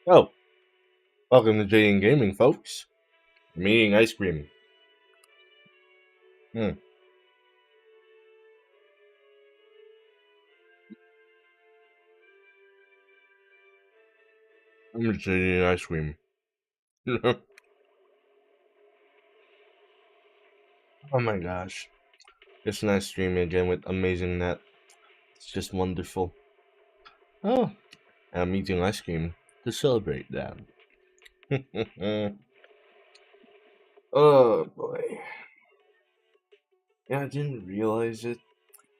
Oh, welcome to J and Gaming, folks. I'm eating ice cream. Hmm. I'm just eating ice cream. Oh my gosh. It's nice streaming again with amazing net. It's just wonderful. Oh, I'm eating ice cream to celebrate that. Oh boy. Yeah, I didn't realize it.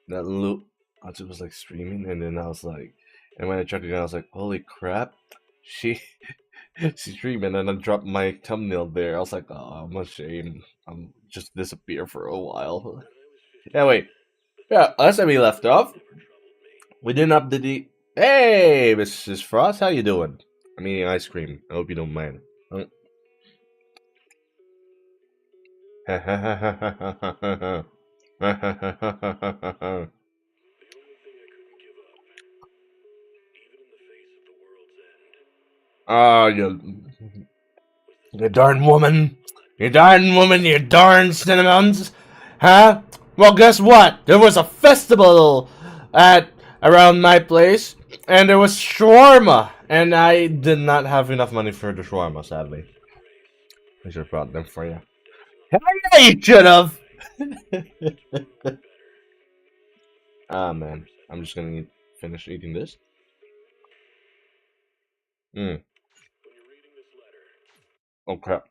That loop, I just was like streaming, and then I was like, and when I checked again, I was like, holy crap. She she's streaming, and I dropped my thumbnail there. I was like, oh, I'm ashamed. I'm just disappear for a while. Yeah, wait. Yeah, last time we left off, we didn't update the. Hey, Mrs. Frost, how you doing? I'm eating ice cream. I hope you don't mind. Ah, you darn woman. You darn woman, you darn cinnamons. Huh? Well, guess what? There was a festival at around my place, and there was shawarma, and I did not have enough money for the shawarma, sadly. I should have brought them for you. Hey, you should have! Ah, man. I'm just gonna finish eating this. Mm. Oh, crap.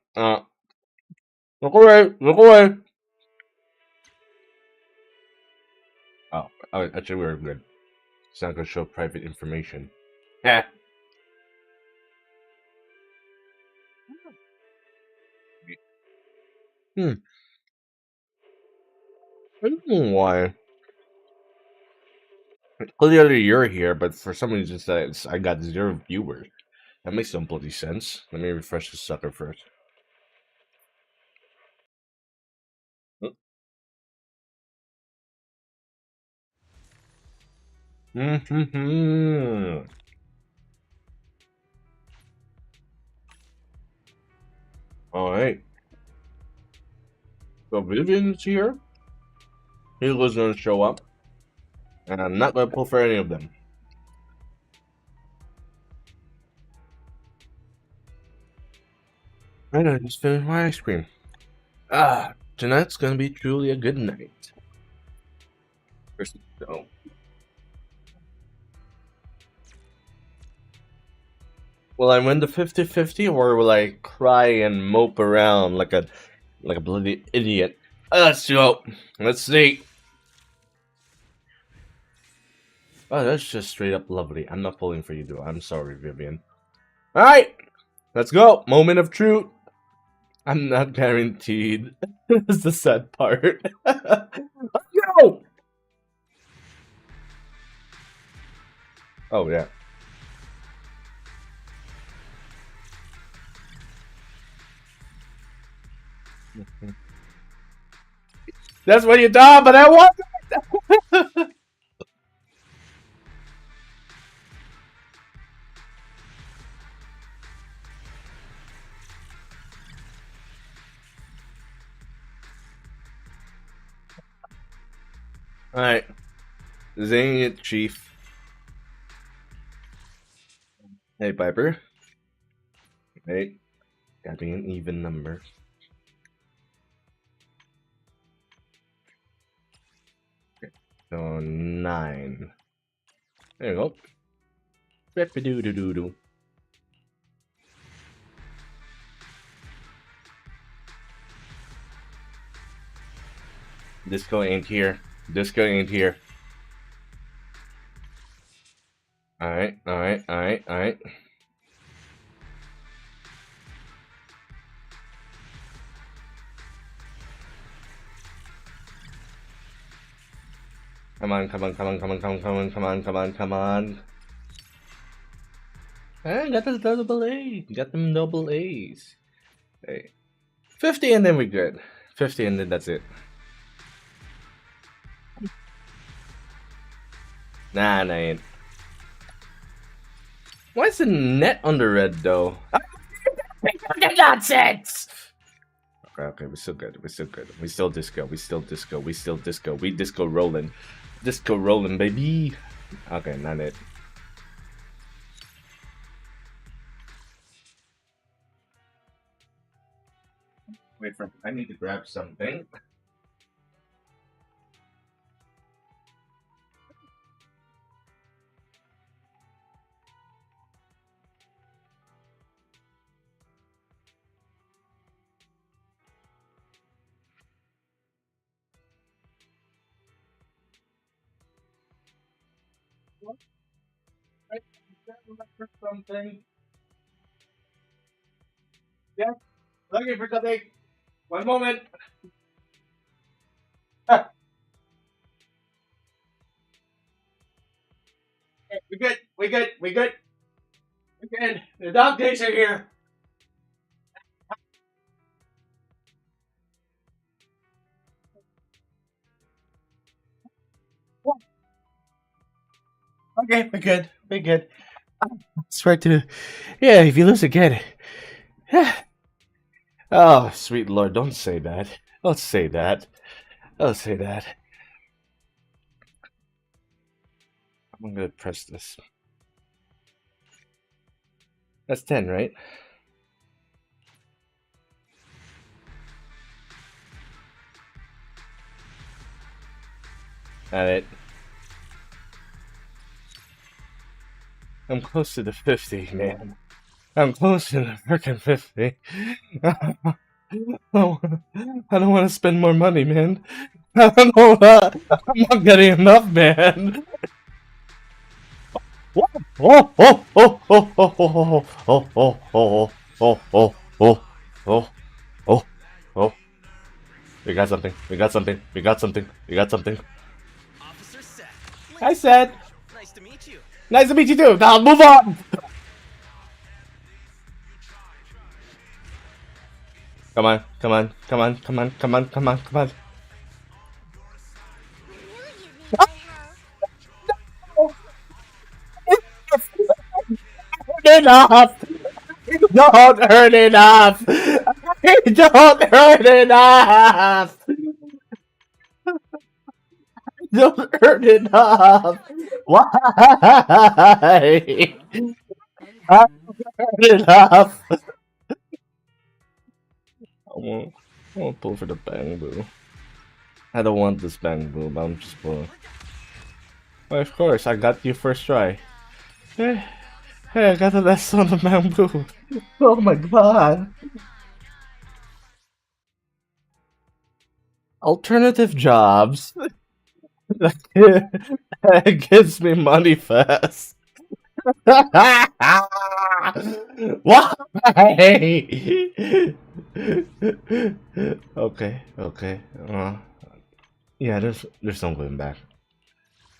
Look away! Look away! Oh, actually, we're good. It's not gonna show private information. Yeah. Hmm. I don't know why. Clearly, you're here, but for some reason, says I got 0 viewers. That makes no bloody sense. Let me refresh the sucker first. Mm-hmm. All right. So Vivian's here. Hugo's gonna show up, and I'm not gonna pull for any of them. Right, I just finished my ice cream. Tonight's gonna be truly a good night. First, oh. Will I win the 50-50, or will I cry and mope around like a bloody idiot? Let's go. Let's see. Oh, that's just straight up lovely. I'm not pulling for you, though. I'm sorry, Vivian. All right, let's go. Moment of truth. I'm not guaranteed. That's the sad part. Let's go. Oh yeah. That's what you thought, but I want. All right, zing it, Chief. Hey, Piper. Hey, gotta be an even number. So 9. There you go. Doo doo doo doo. Disco ain't here. Disco ain't here. Alright, alright, alright, alright. Come on, come on, come on, come on, come on, come on, come on, come on, come on. I got the double A. Got them double A's. Hey. 50 and then we're good. 50 and then that's it. Nah, nah, ain't. Why is the net under red though? Nonsense! Okay, we're still good. We're still good. We still disco. We still disco. We still disco. We disco rolling. Disco rolling, baby. Okay, not it. Wait for. I need to grab something. For something. Yeah, looking for something. One moment. Ah, we good. We good. We good. We good. The dog days are here. Okay, we're good. We're good. Swear to. Yeah, if you lose again. Oh, sweet lord, don't say that. Don't say that. Don't say that. I'm gonna press this. That's 10, right? At it. I'm close to the 50, man. I'm close to the freaking 50. I don't want to spend more money, man. I don't know. I'm not getting enough, man. Oh, oh, oh, oh, oh, oh, oh, oh, oh, oh, oh, oh, oh, oh, oh, oh. We got something. We got something. We got something. We got something. Officer Seth. I said. Nice to meet you. Nice to meet you too. Now move on. Come on, come on, come on, come on, come on, come on, come on. Enough! Don't hurt enough! Don't hurt enough! Don't hurt enough! Why? Not enough! I won't pull for the bang boo. I don't want this bang boo, but I'm just pulling. Well, of course, I got you first try. Hey, I got the last on the bamboo. Oh my god. Alternative jobs. That gives me money fast. Why? Okay, okay. Yeah, there's no going back.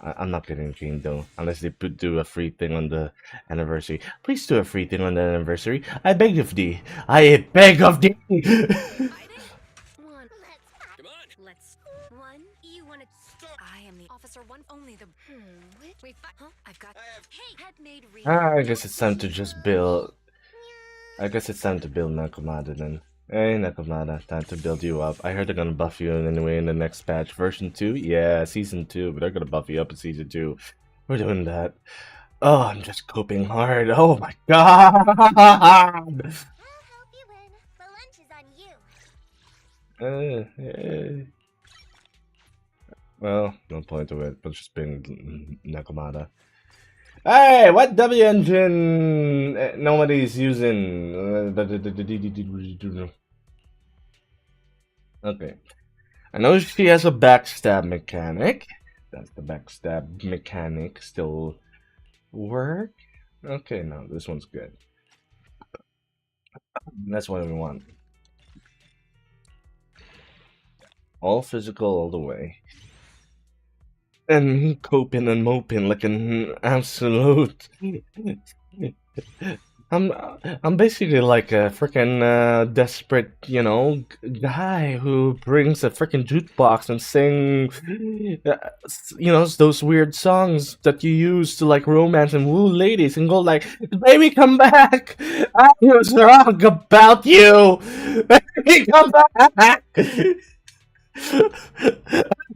I'm not getting green though, unless they do a free thing on the anniversary. Please do a free thing on the anniversary. I beg of thee. I beg of thee. Come on. Let's. One. You want to stop? I am the officer. One. Only the. Wait. Huh? I've got. Hey. Head made. I guess it's time to just build. I guess it's time to build Nakamada then. Hey Nakamada, time to build you up. I heard they're gonna buff you anyway in the next patch. Version 2? Yeah, Season 2, but they're gonna buff you up in Season 2. We're doing that. Oh, I'm just coping hard. Oh my god! I'll help you win. The lunch is on you. Well, no point to it, but just being Nakamada. Hey, what W engine nobody's using? Okay. I know she has a backstab mechanic. Does the backstab mechanic still work? Okay, no, this one's good. That's what we want. All physical all the way. And me coping and moping like an absolute I'm I'm basically like a freaking desperate, guy who brings a freaking jukebox and sing, those weird songs that you use to like romance and woo ladies and go like, "Baby, come back! I was wrong about you. Baby, come back!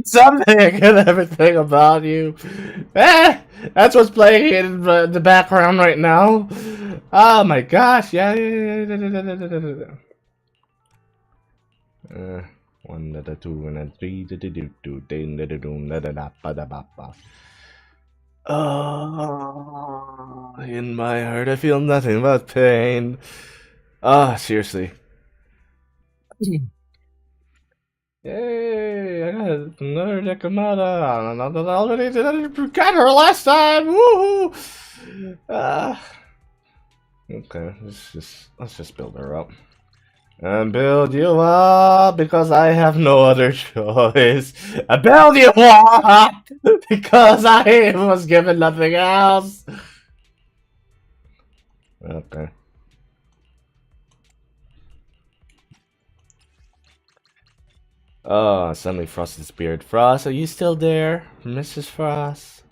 Something and everything about you." Eh, that's what's playing in the background right now. Oh my gosh! Yeah, yeah, yeah, yeah. One, da, da, two, and then three, da, da, do, do, da, da, da, do, da, da, da, ba, da, ba, ba. Oh, in my heart, I feel nothing but pain. Ah, seriously. Yay! I got another Dekamata. Another already got her last time. Woohoo! Okay, let's just build her up. And build you up because I have no other choice. I build you up because I was given nothing else. Okay. Oh, suddenly Frost disappeared. Frost, are you still there? Mrs. Frost?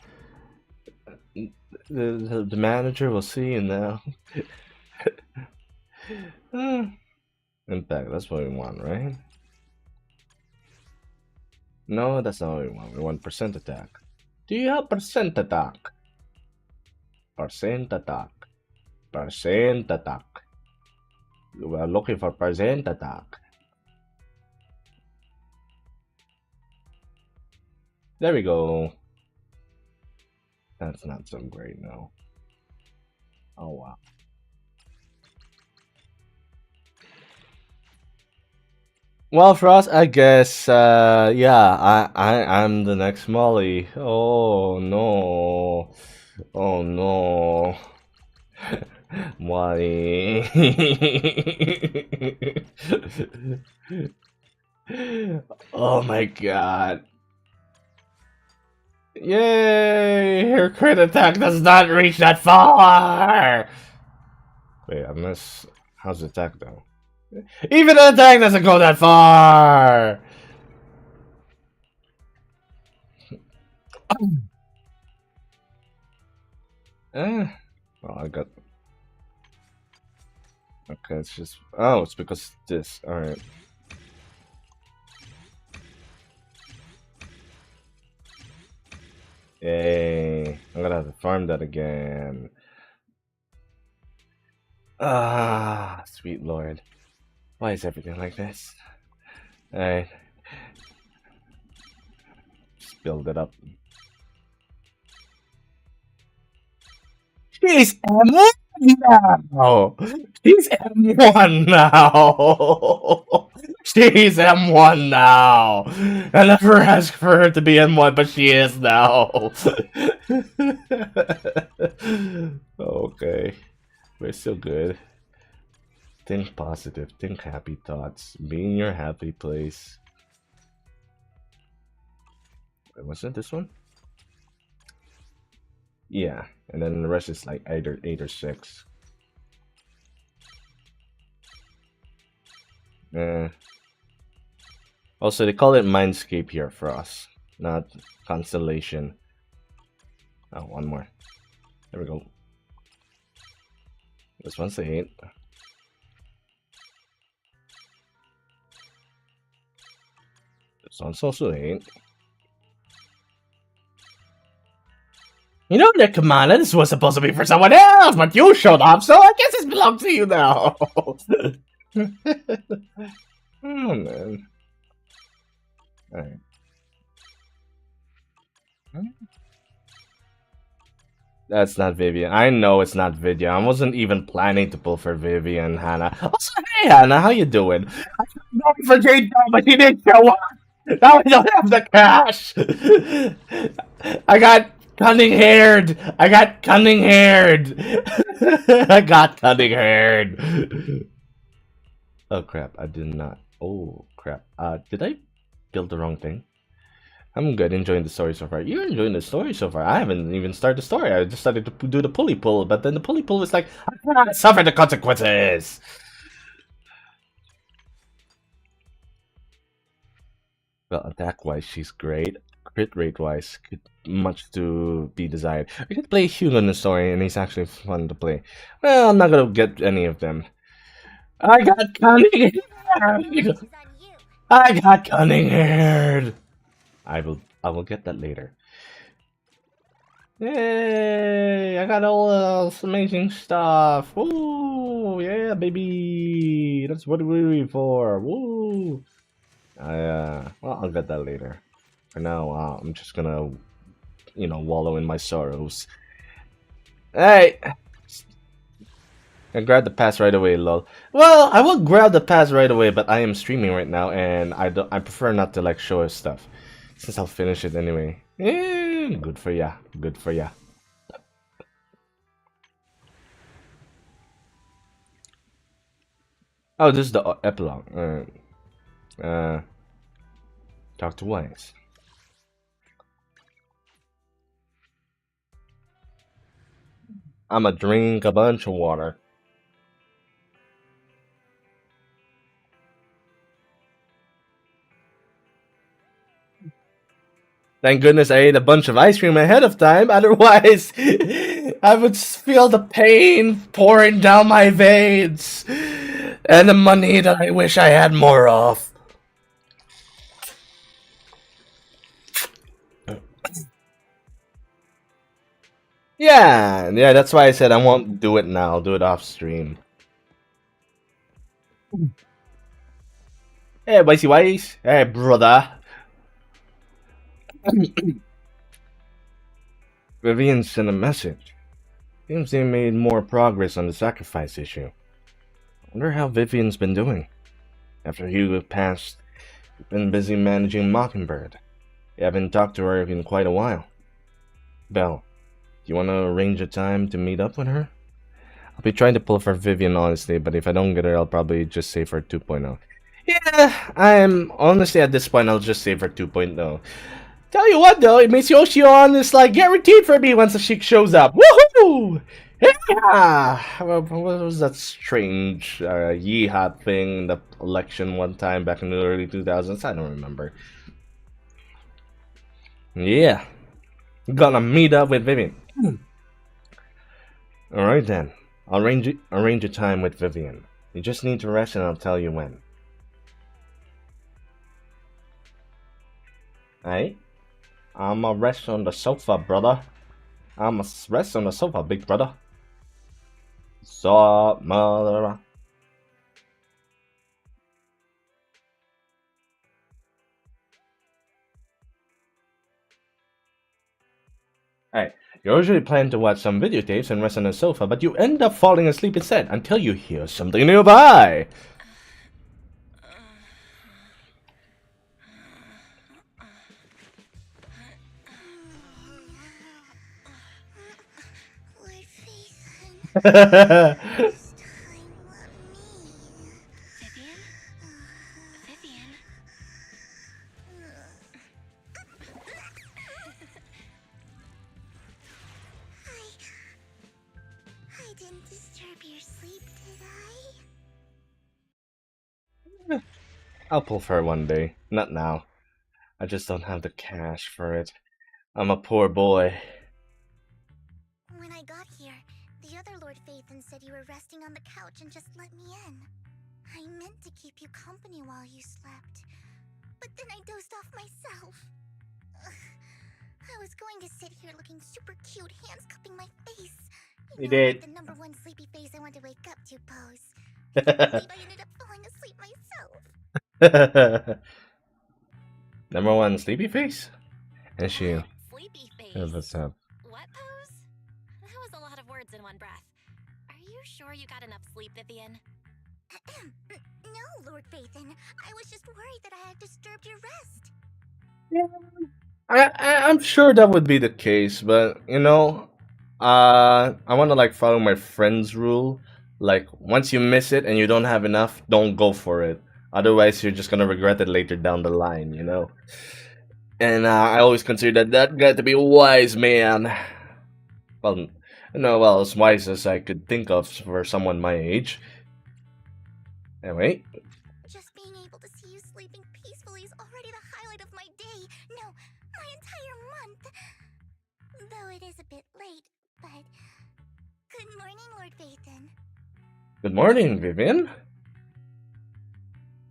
The manager will see you now. Impact, that's what we want, right? No, that's not what we want. We want percent attack. Do you have percent attack? Percent attack. Percent attack. We are looking for percent attack. There we go. That's not so great, no. Oh, wow. Well, for us, I guess, yeah, I'm the next Molly. Oh, no. Oh, no. Molly. Oh my god. Yay! Her crit attack does not reach that far! Wait, I miss... How's the attack though? Even the attack doesn't go that far! Well, I got... Okay, it's just... Oh, it's because this. Alright. Yay. I'm gonna have to farm that again. Ah, sweet lord. Why is everything like this? Alright. Just build it up. She's M1 now! She's M1 now! She's M1 now! I never asked for her to be M1, but she is now! Okay. We're still good. Think positive, think happy thoughts. Be in your happy place. Wait, wasn't this one? Yeah, and then the rest is like either 8 or 6. Also, they call it Mindscape here for us, not Constellation. Oh, one more. There we go. This one's 8. This one's also 8. You know, Nick Commander, this was supposed to be for someone else, but you showed up, so I guess it belongs to you now. Oh, man. Alright. That's not Vivian. I know it's not Vivian. I wasn't even planning to pull for Vivian, Hannah. Also, hey, Hannah, how you doing? I was going for Jade, but he didn't show up. Now I don't have the cash. I got cunning haired. I got cunning haired. I got cunning haired. Oh crap! I did not. Oh crap! Did I build the wrong thing? I'm good, enjoying the story so far. You're enjoying the story so far. I haven't even started the story. I just started to do the pulley pull, but then the pulley pull was like, I cannot suffer the consequences. Well, attack-wise, she's great. Crit rate-wise, much to be desired. I could play Hugo in the story, and he's actually fun to play. Well, I'm not gonna get any of them. I got cunning. I got cunning haired. I will get that later. Yay! I got all this amazing stuff. Woo! Yeah, baby. That's what we're for. Woo! Well, I'll get that later. For now, I'm just gonna, wallow in my sorrows. Hey! I grab the pass right away, lol. Well, I will grab the pass right away, but I am streaming right now, and I prefer not to like show us stuff, since I'll finish it anyway. Good for ya. Good for ya. Oh, this is the epilogue. Talk to Wise. I'ma drink a bunch of water. Thank goodness I ate a bunch of ice cream ahead of time, otherwise I would feel the pain pouring down my veins and the money that I wish I had more of. Yeah, that's why I said I won't do it now. I'll do it off stream. Hey, Wisey Wise. Hey, brother. Vivian sent a message. Seems they made more progress on the sacrifice issue. Wonder how Vivian's been doing. After Hugo passed, we've been busy managing Mockingbird. We haven't talked to her in quite a while. Belle, do you want to arrange a time to meet up with her? I'll be trying to pull for Vivian, honestly, but if I don't get her, I'll probably just save her 2.0. Yeah, I'm honestly at this point, I'll just save her 2.0. Tell you what, though, Miss Yoshioon is like guaranteed for me once the Sheik shows up. Woohoo! Yeah! What was that strange Yeehaw thing in the election one time back in the early 2000s? I don't remember. Yeah. Gonna meet up with Vivian. Alright then. I'll arrange a time with Vivian. You just need to rest and I'll tell you when. Hey? I'ma rest on the sofa, brother. I'ma rest on the sofa, big brother. So, mother. Hey, you usually plan to watch some videotapes and rest on the sofa, but you end up falling asleep instead until you hear something nearby. Vivian? Vivian? I didn't disturb your sleep, did I? I'll pull for her one day. Not now. I just don't have the cash for it. I'm a poor boy. When I got here, the other Lord Phaethon said you were resting on the couch and just let me in. I meant to keep you company while you slept, but then I dozed off myself. I was going to sit here looking super cute, hands cupping my face. You did. Like the number one sleepy face I want to wake up to pose. I can't believe I ended up falling asleep myself. Number one, sleepy face? And she. Sleepy face. What's up? What pose? That was a lot of words in one breath. Are you sure you got enough sleep, Vivian? No, Lord Phaethon. I was just worried that I had disturbed your rest. Yeah. I'm sure that would be the case, but I want to like follow my friend's rule. Like once you miss it and you don't have enough, don't go for it. Otherwise, you're just gonna regret it later down the line. And I always considered that guy to be a wise man. Well, no, well, as wise as I could think of for someone my age. Anyway, Just being able to see you sleeping peacefully is already the highlight of my day. No, my entire month. Though it is a bit late, but... Good morning, Lord Vathan. good morning, Vivian.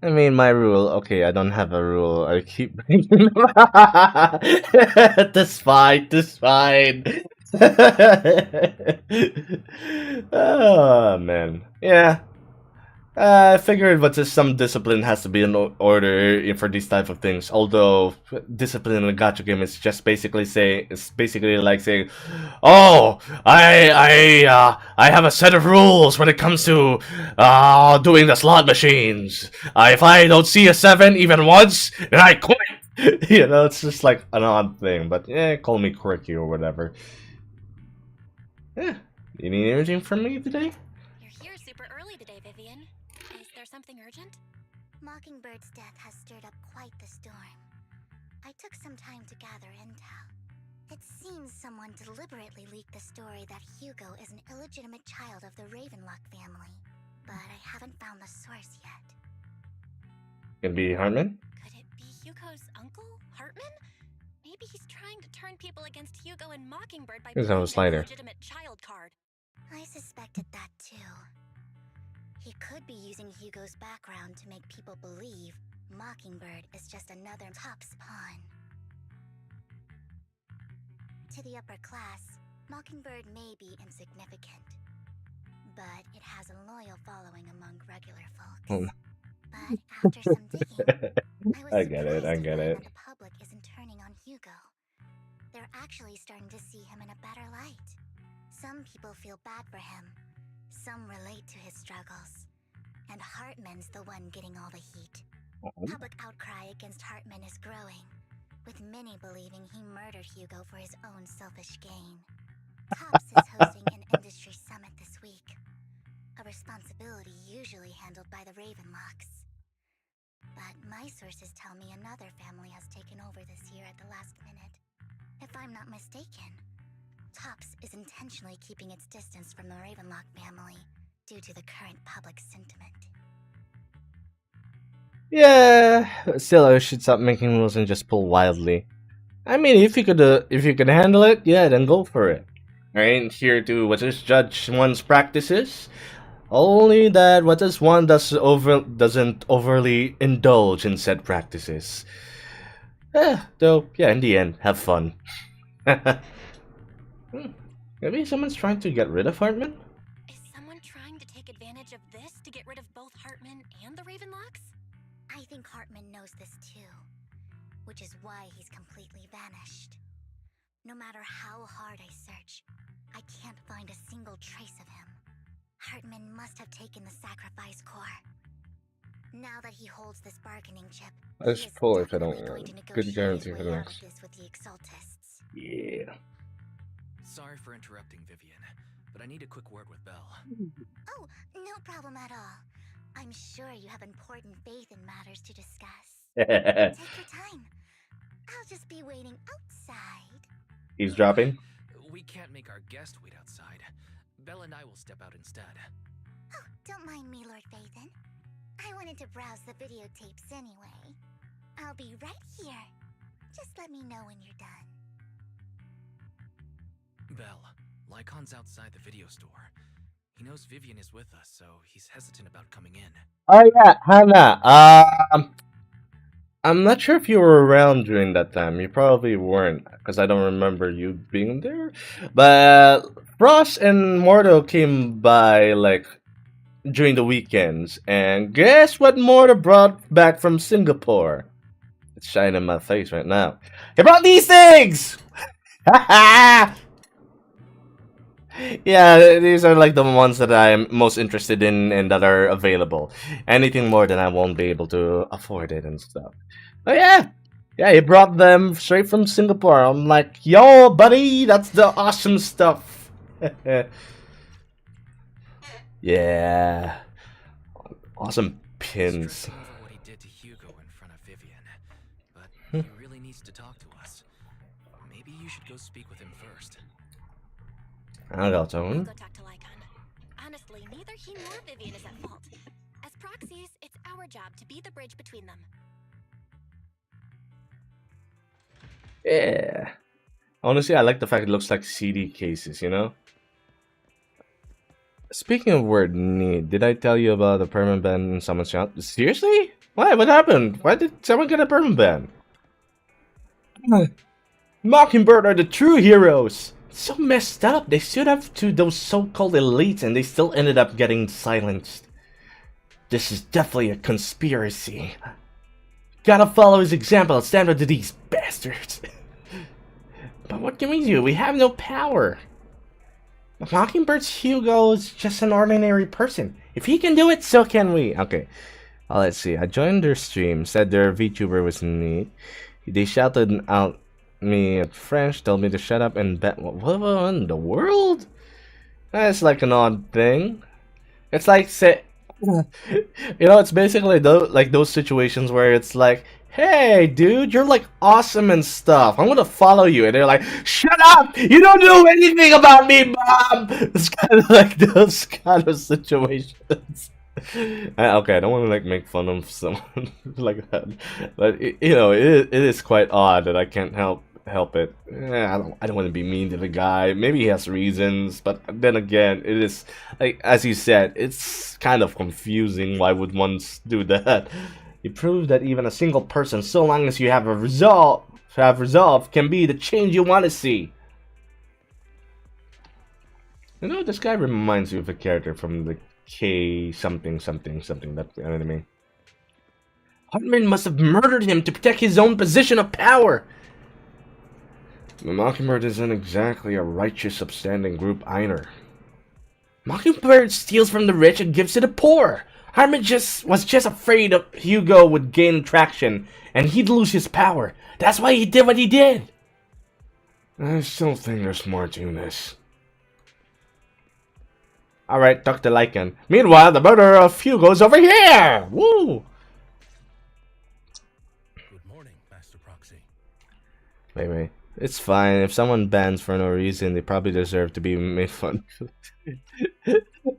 I mean, my rule. Okay, I don't have a rule. I keep breaking them. That's fine. That's fine. Oh man, yeah. I figured, but just some discipline has to be in order for these type of things. Although discipline in a gacha game is just basically it's basically like saying, "Oh, I have a set of rules when it comes to doing the slot machines. If I don't see a 7 even once, then I quit." You know, it's just like an odd thing. But yeah, call me quirky or whatever. Yeah, you need anything from me today? You're here super early today, Vivian. Is there something urgent? Mockingbird's death has stirred up quite the storm. I took some time to gather intel. It seems someone deliberately leaked the story that Hugo is an illegitimate child of the Ravenlock family, but I haven't found the source yet. Can be Hartman? Could it be Hugo's uncle, Hartman? Maybe he's trying to turn people against Hugo and Mockingbird by Here's playing our the slider. illegitimate child card. I suspected that too. He could be using Hugo's background to make people believe Mockingbird is just another Top's pawn. To the upper class, Mockingbird may be insignificant, but it has a loyal following among regular folks. Hmm. But after some digging, I I was get it, surprised I to get find it. that the public isn't turning on Hugo. They're actually starting to see him in a better light. Some people feel bad for him. Some relate to his struggles. And Hartman's the one getting all the heat. Public outcry against Hartman is growing, with many believing he murdered Hugo for his own selfish gain. Tops is hosting an industry summit this week, a responsibility usually handled by the Ravenlocks. But my sources tell me another family has taken over this year at the last minute. If I'm not mistaken, Tops is intentionally keeping its distance from the Ravenlock family due to the current public sentiment. Yeah, still I should stop making rules and just pull wildly. I mean, if you could handle it, yeah, then go for it. I ain't here to just judge one's practices. Only that one doesn't overly indulge in said practices. Though, yeah, in the end, have fun. Maybe someone's trying to get rid of Hartman? Is someone trying to take advantage of this to get rid of both Hartman and the Ravenlocks? I think Hartman knows this too, which is why he's completely vanished. No matter how hard I search, I can't find a single trace of him. Hartman must have taken the sacrifice core. Now that he holds this bargaining chip, I he just is pull if I definitely don't going to Good negotiate guarantee his for way the out of next. this with the Exaltists. Yeah. Sorry for interrupting, Vivian, but I need a quick word with Belle. Oh, no problem at all. I'm sure you have important faith in matters to discuss. Take your time. I'll just be waiting outside. He's dropping. We can't make our guest wait outside. Belle and I will step out instead. Oh, don't mind me, Lord Vathan. I wanted to browse the videotapes anyway. I'll be right here. Just let me know when you're done. Belle, Lycon's outside the video store. He knows Vivian is with us, so he's hesitant about coming in. Oh yeah, Hannah. I'm not sure if you were around during that time. You probably weren't, because I don't remember you being there. But Frost and Mordo came by like during the weekends, and guess what Mordo brought back from Singapore? It's shining in my face right now. He brought these things. Yeah, these are like the ones that I'm most interested in and that are available. Anything more than I won't be able to afford it and stuff. Oh yeah, yeah, he brought them straight from Singapore. I'm like, yo, buddy, that's the awesome stuff. Yeah, awesome He's pins. stressing over what he did to Hugo in front of Vivian, but he really needs to talk to us. Maybe you should go speak with him first. I got I'll someone. go talk to Lycon. Honestly, neither he nor Vivian is at fault. As proxies, it's our job to be the bridge between them. Yeah. Honestly, I like the fact it looks like CD cases, you know? Speaking of word need, did I tell you about the permanent ban in someone's channel? Seriously? Why? What happened? Why did someone get a permanent ban? Mockingbird are the true heroes! So messed up. They stood up to those so-called elites and they still ended up getting silenced. This is definitely a conspiracy. Gotta follow his example and stand up to these bastards. But what can we do? We have no power. Mockingbird's Hugo is just an ordinary person. If he can do it, so can we. Okay, let's see. I joined their stream, said their VTuber was neat. They shouted out me at French, told me to shut up and bet. What in the world? That's like an odd thing. It's like say, it's basically like those situations where it's like, hey, dude, you're like awesome and stuff. I'm gonna follow you, and they're like, shut up! You don't know anything about me, Bob. It's kind of like those kind of situations. Okay, I don't want to like make fun of someone like that, but it is quite odd that I can't help it. I don't want to be mean to the guy. Maybe he has reasons, but then again, it is like as you said, it's kind of confusing. Why would one do that? You prove that even a single person, so long as you have resolve, can be the change you want to see. You know, this guy reminds me of a character from the K something that anime. Hartman must have murdered him to protect his own position of power. The Mockingbird isn't exactly a righteous, upstanding group either. Mockingbird steals from the rich and gives to the poor. Hartman was just afraid of Hugo would gain traction and he'd lose his power. That's why he did what he did. I still think there's more to this. Alright, talk to Lycan. Meanwhile, the murderer of Hugo's over here! Woo! Good morning, Master Proxy. Wait. It's fine. If someone bans for no reason, they probably deserve to be made fun of.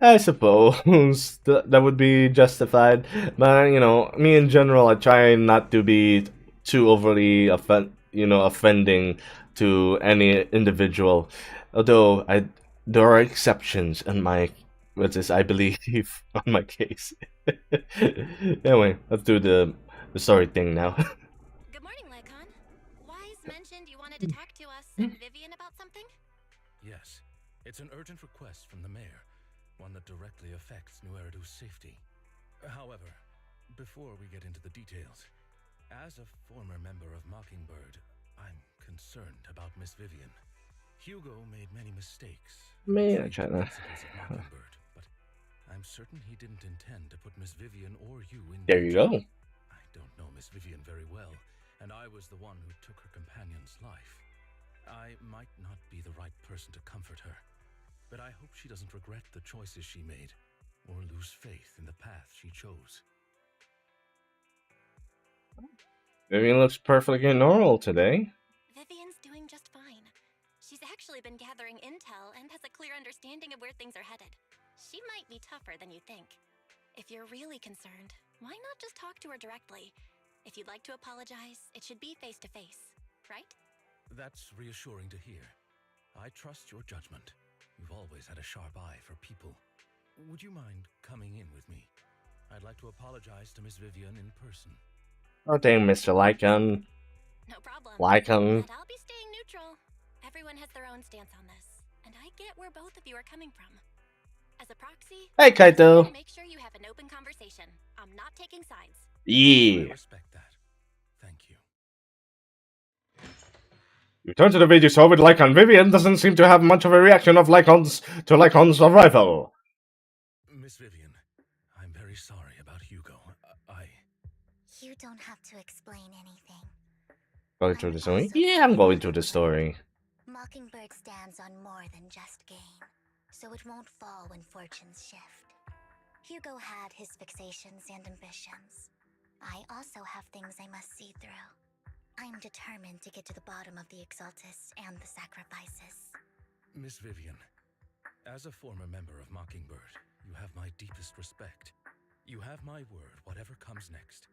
I suppose that would be justified. But, me in general, I try not to be too overly offending to any individual. Although, there are exceptions in my, I believe, on my case. Anyway, let's do the story thing now. Good morning, Lycon. Wise mentioned you wanted to talk to us and Vivian about something? Yes, it's an urgent request from the mayor, one that directly affects New Eridu's safety. However, before we get into the details, as a former member of Mockingbird, I'm concerned about Miss Vivian. Hugo made many mistakes. Man, I try to. Mockingbird, but I'm certain he didn't intend to put Miss Vivian or you in There you danger. go. I don't know Miss Vivian very well, and I was the one who took her companion's life. I might not be the right person to comfort her, but I hope she doesn't regret the choices she made, or lose faith in the path she chose. Vivian looks perfectly normal today. Vivian's doing just fine. She's actually been gathering intel and has a clear understanding of where things are headed. She might be tougher than you think. If you're really concerned, why not just talk to her directly? If you'd like to apologize, it should be face to face, right? That's reassuring to hear. I trust your judgment. You've always had a sharp eye for people. Would you mind coming in with me? I'd like to apologize to Miss Vivian in person. Oh dang, Mr. Lycan. No problem. Lycan. But I'll be staying neutral. Everyone has their own stance on this, and I get where both of you are coming from. As a proxy, Hey, Kaito. make sure you have an open conversation. I'm not taking sides. Yeah. I respect that. Thank you. Return to the video show with Lycan. Vivian doesn't seem to have much of a reaction of Lycan's arrival. Miss Vivian, I'm very sorry about Hugo. You don't have to explain anything. Going through the story? Yeah, I'm going through the story. Mockingbird stands on more than just gain, so it won't fall when fortunes shift. Hugo had his fixations and ambitions. I also have things I must see through. I'm determined to get to the bottom of the Exaltus and the sacrifices. Miss Vivian, as a former member of Mockingbird, you have my deepest respect. You have my word, whatever comes next.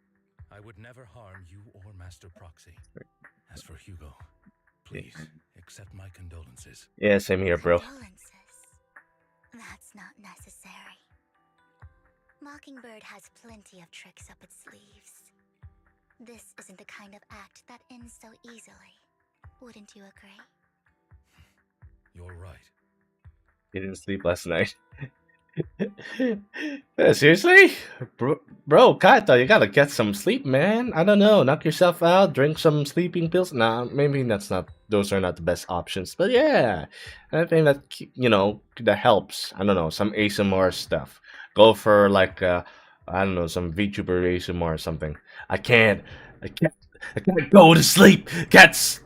I would never harm you or Master Proxy. As for Hugo, please accept my condolences. Yeah, same here, bro. Condolences? That's not necessary. Mockingbird has plenty of tricks up its sleeves. This isn't the kind of act that ends so easily. Wouldn't you agree? You're right. He didn't sleep last night. Seriously? Bro, Kaito, you gotta get some sleep, man. I don't know, knock yourself out, drink some sleeping pills. Nah, maybe those are not the best options. But yeah, I think that, that helps. I don't know, some ASMR stuff. Go for like, I don't know, some VTuber ASMR or something. I can't go to sleep. Cats,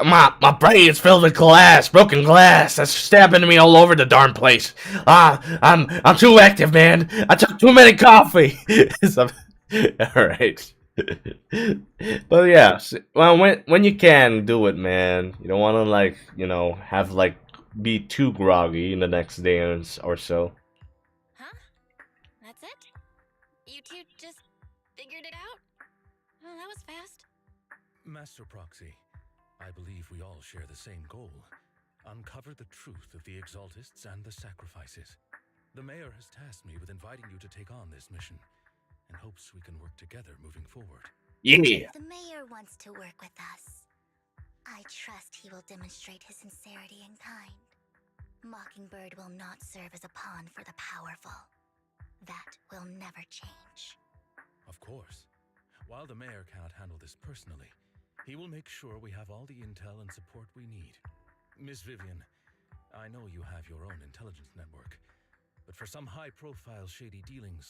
my brain is filled with glass, broken glass. That's stabbing me all over the darn place. I'm too active, man. I took too many coffee. All right. But yeah, well, when you can do it, man. You don't want to have be too groggy in the next day or so. Huh? That's it? You two just figured it out? Well, that was fast. Master Proxy, I believe we all share the same goal. Uncover the truth of the Exaltists and the sacrifices. The mayor has tasked me with inviting you to take on this mission, and hopes we can work together moving forward. Yeah. The mayor wants to work with us. I trust he will demonstrate his sincerity in kind. Mockingbird will not serve as a pawn for the powerful. That will never change. Of course. While the mayor cannot handle this personally, he will make sure we have all the intel and support we need. Miss Vivian, I know you have your own intelligence network, but for some high-profile shady dealings,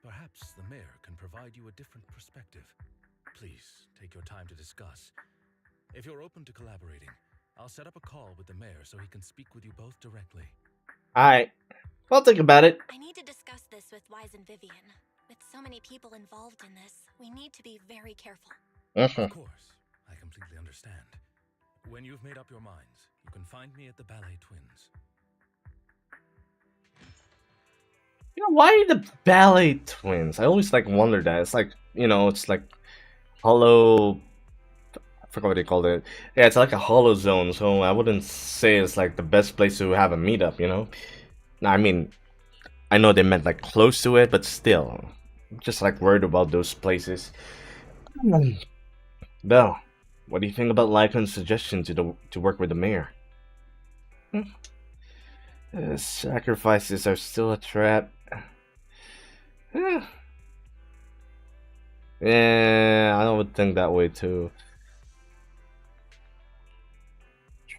perhaps the mayor can provide you a different perspective. Please, take your time to discuss. If you're open to collaborating, I'll set up a call with the mayor so he can speak with you both directly. Alright. I'll think about it. I need to discuss this with Wise and Vivian. With so many people involved in this, we need to be very careful. Of course, I completely understand. When you've made up your minds, you can find me at the Ballet Twins. Why the Ballet Twins? I always wondered that. It's it's like hollow. I forgot what they called it. Yeah, it's like a hollow zone. So I wouldn't say it's the best place to have a meetup. I mean, I know they meant close to it, but still, I'm just worried about those places. Belle, what do you think about Lycan's suggestion to work with the mayor? Sacrifices are still a trap. Yeah, I would think that way too.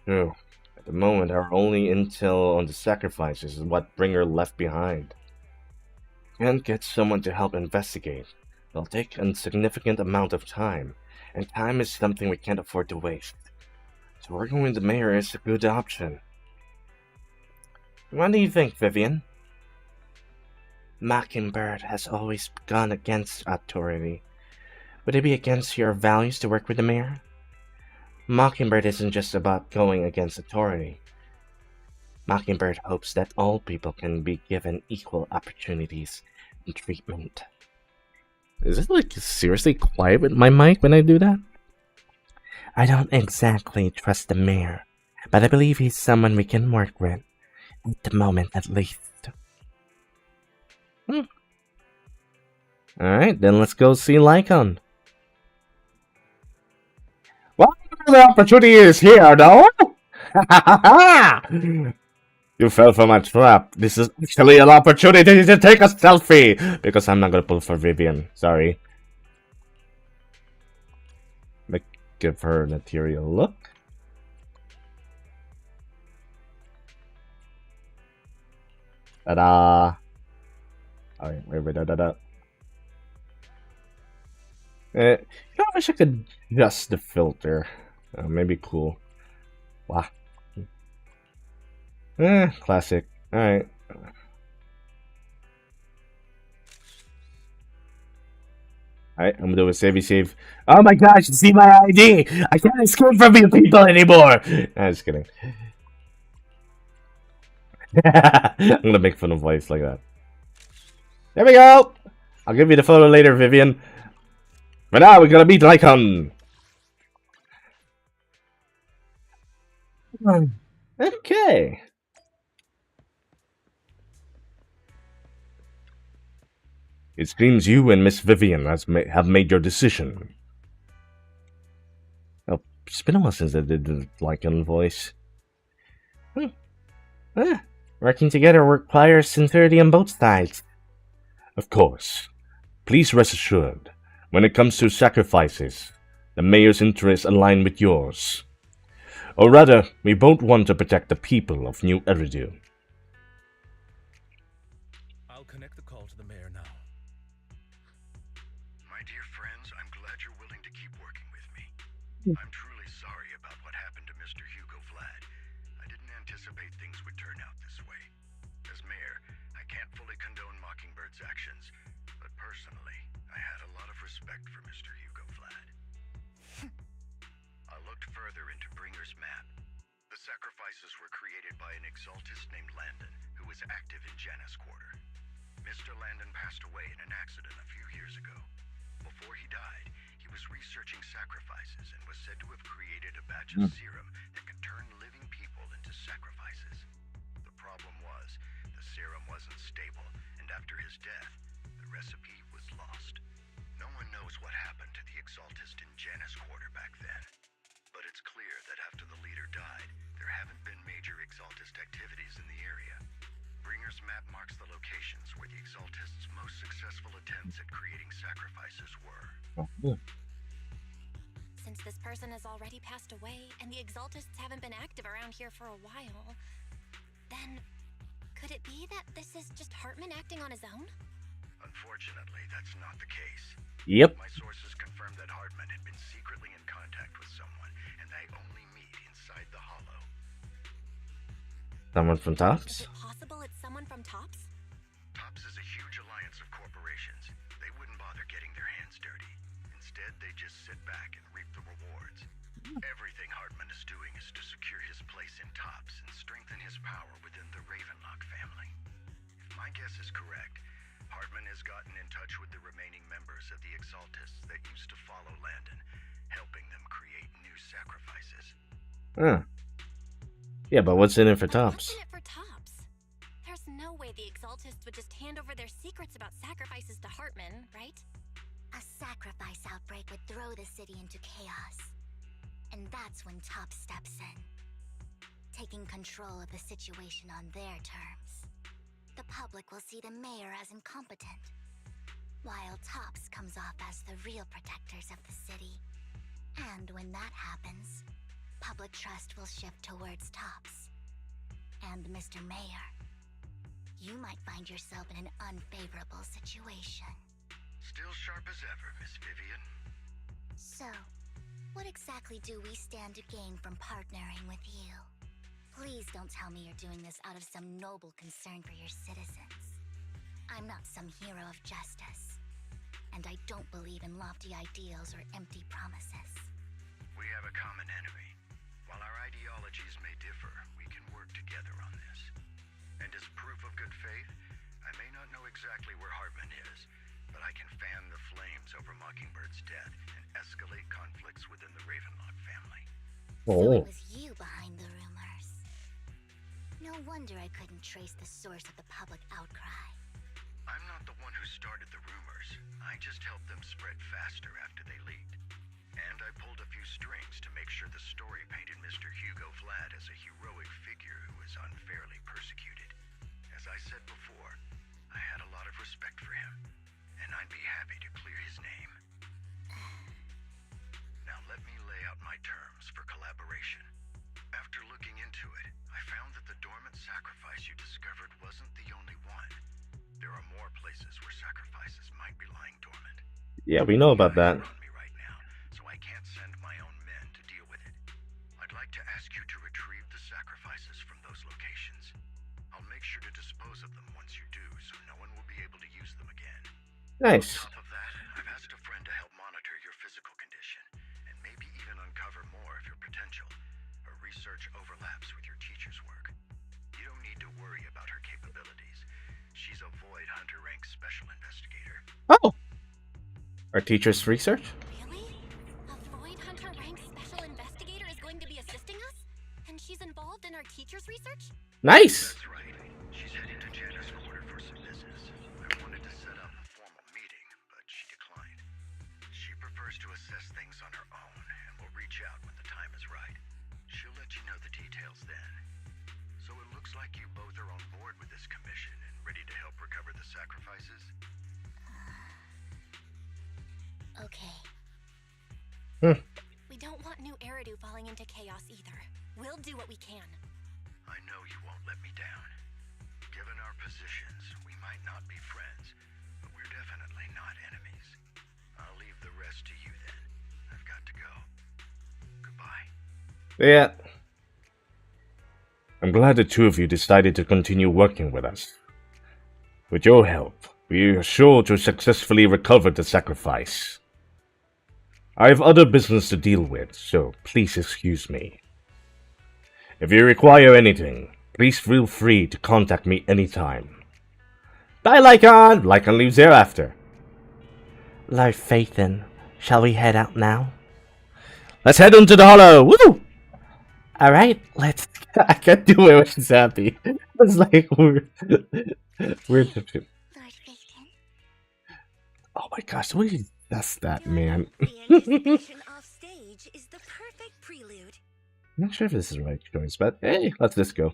True. At the moment, our only intel on the sacrifices is what Bringer left behind. Can't get someone to help investigate. It'll take a significant amount of time, and time is something we can't afford to waste. So working with the mayor is a good option. What do you think, Vivian? Mockingbird has always gone against authority. Would it be against your values to work with the mayor? Mockingbird isn't just about going against authority. Mockingbird hopes that all people can be given equal opportunities and treatment. Is it seriously quiet with my mic when I do that? I don't exactly trust the mayor, but I believe he's someone we can work with. At the moment, at least. Alright, then let's go see Lycon. Well, the opportunity is here, though! You fell for my trap. This is actually an opportunity to take a selfie! Because I'm not gonna pull for Vivian. Sorry. Let's give her an material look. Ta-da! Alright, wait, da-da-da. I wish I could adjust the filter. Maybe cool. Wow. Classic. Alright. Alright, I'm gonna do a savey save. Oh my gosh, you see my ID! I can't escape from you people anymore! I'm just kidding. I'm gonna make fun of voice like that. There we go! I'll give you the photo later, Vivian. But now we're gonna meet Lycon. Okay. It seems you and Miss Vivian have made your decision. Oh, it's been a while since I did the Lycon voice. Working together requires sincerity on both sides. Of course. Please rest assured, when it comes to sacrifices, the mayor's interests align with yours. Or rather, we both want to protect the people of New Eridu. I'll connect the call to the mayor now. My dear friends, I'm glad you're willing to keep working with me. I'm truly sorry about what happened to Mr. Hugo Vlad. I didn't anticipate things would turn out this way. As mayor, I can't fully condone Mockingbird's actions, but personally, I had a lot of respect for Mr. Hugo Vlad. I looked further into Bringer's map. The sacrifices were created by an exaltist named Landon, who was active in Janus Quarter. Mr. Landon passed away in an accident a few years ago. Before he died, he was researching sacrifices and was said to have created a batch of serum that could turn living people into sacrifices. The problem was, the serum wasn't stable, and after his death, the recipe was lost. No one knows what happened to the exaltist in Janus Quarter back then. But it's clear that after the leader died, there haven't been major exaltist activities in the area. Bringer's map marks the locations where the exaltists' most successful attempts at creating sacrifices were. Since this person has already passed away and the exaltists haven't been active around here for a while, then could it be that this is just Hartman acting on his own? Unfortunately, that's not the case. Yep. My sources confirmed that Hartman had been secretly in contact with someone, and they only meet inside the Hollow. Someone from Is Tops? it possible it's someone from Tops? Tops is a huge alliance of corporations. They wouldn't bother getting their hands dirty. Instead, they just sit back and reap the rewards. Everything Hartman is doing is to secure his place in Tops and strengthen his power within the Ravenlock family. If my guess is correct, Hartman has gotten in touch with the remaining members of the Exaltists that used to follow Landon, helping them create new sacrifices. Huh. Yeah, but what's in it for Tops? What's in it for Tops? There's no way the Exaltists would just hand over their secrets about sacrifices to Hartman, right? A sacrifice outbreak would throw the city into chaos. And that's when Tops steps in, taking control of the situation on their terms. The public will see the mayor as incompetent, while Tops comes off as the real protectors of the city. And when that happens, public trust will shift towards Tops. And Mr. Mayor, you might find yourself in an unfavorable situation. Still sharp as ever, Miss Vivian. So, what exactly do we stand to gain from partnering with you? Please don't tell me you're doing this out of some noble concern for your citizens. I'm not some hero of justice, and I don't believe in lofty ideals or empty promises. We have a common enemy. While our ideologies may differ, we can work together on this. And as proof of good faith, I may not know exactly where Hartman is, but I can fan the flames over Mockingbird's death and escalate conflicts within the Ravenlock family. So it was you behind the rumors. No wonder I couldn't trace the source of the public outcry. I'm not the one who started the rumors. I just helped them spread faster after they leaked. And I pulled a few strings to make sure the story painted Mr. Hugo Vlad as a heroic figure who was unfairly persecuted. As I said before, I had a lot of respect for him, and I'd be happy to clear his name. Now let me lay out my terms for collaboration. After looking into it, I found that the dormant sacrifice you discovered wasn't the only one. There are more places where sacrifices might be lying dormant. Yeah, we know about that. On me right now, so I can't send my own men to deal with it. I'd like to ask you to retrieve the sacrifices from those locations. I'll make sure to dispose of them once you do, so no one will be able to use them again. Nice. On top of that, I've asked a friend to rank special investigator. Oh! Our teacher's research? Really? A Void Hunter ranked special investigator is going to be assisting us? And she's involved in our teacher's research? Nice! That's right. She's heading to Janice Quarter for some business. I wanted to set up a formal meeting, but she declined. She prefers to assess things on her own and will reach out when the time is right. She'll let you know the details then. So it looks like you both are on board with this commission and ready to help recover the sacrifices? Okay. We don't want new Eridu falling into chaos either. We'll do what we can. I know you won't let me down. Given our positions, we might not be friends, but we're definitely not enemies. I'll leave the rest to you then. I've got to go. Goodbye. Yeah. I'm glad the two of you decided to continue working with us. With your help, we are sure to successfully recover the sacrifice. I have other business to deal with, so please excuse me. If you require anything, please feel free to contact me anytime. Bye, Lycon! Lycon leaves thereafter. Lord Phaethon, shall we head out now? Let's head into the hollow! Woo! Alright, let's... I can't do it when she's happy. It's like weird. Weird. Lord Phaethon. Oh my gosh, what is that, man? The anticipation off stage is the perfect prelude. I'm not sure if this is the right choice, but hey, let's just go.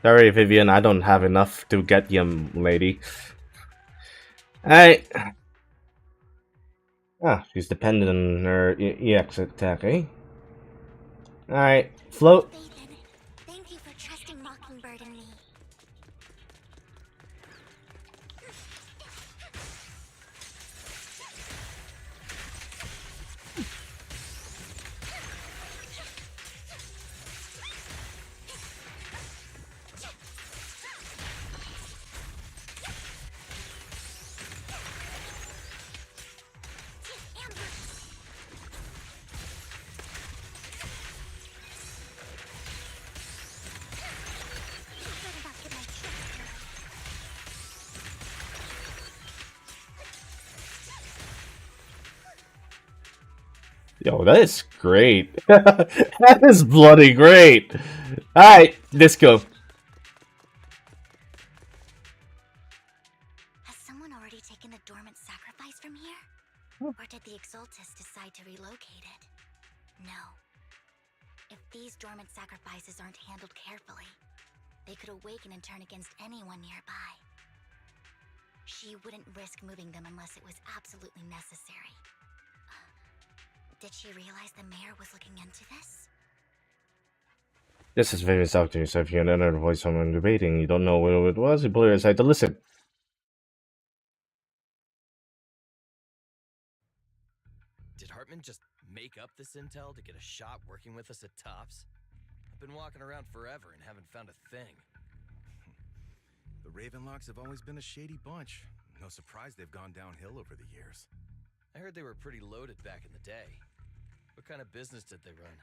Sorry, Vivian, I don't have enough to get you, lady. Alright. Ah, she's dependent on her EX attack, eh? Alright, float. Phaethon, thank you for trusting Mockingbird and me. Yo, that is great. That is bloody great. Alright, Disco. Has someone already taken the dormant sacrifice from here? Or did the Exaltus decide to relocate it? No. If these dormant sacrifices aren't handled carefully, they could awaken and turn against anyone nearby. She wouldn't risk moving them unless it was absolutely necessary. Did she realize the mayor was looking into this? This is very talk to yourself. If you hear another voice someone debating, you don't know what it was, you pull your aside to listen. Did Hartman just make up this intel to get a shot working with us at Tops? I've been walking around forever and haven't found a thing. The Ravenlocks have always been a shady bunch. No surprise they've gone downhill over the years. I heard they were pretty loaded back in the day. What kind of business did they run?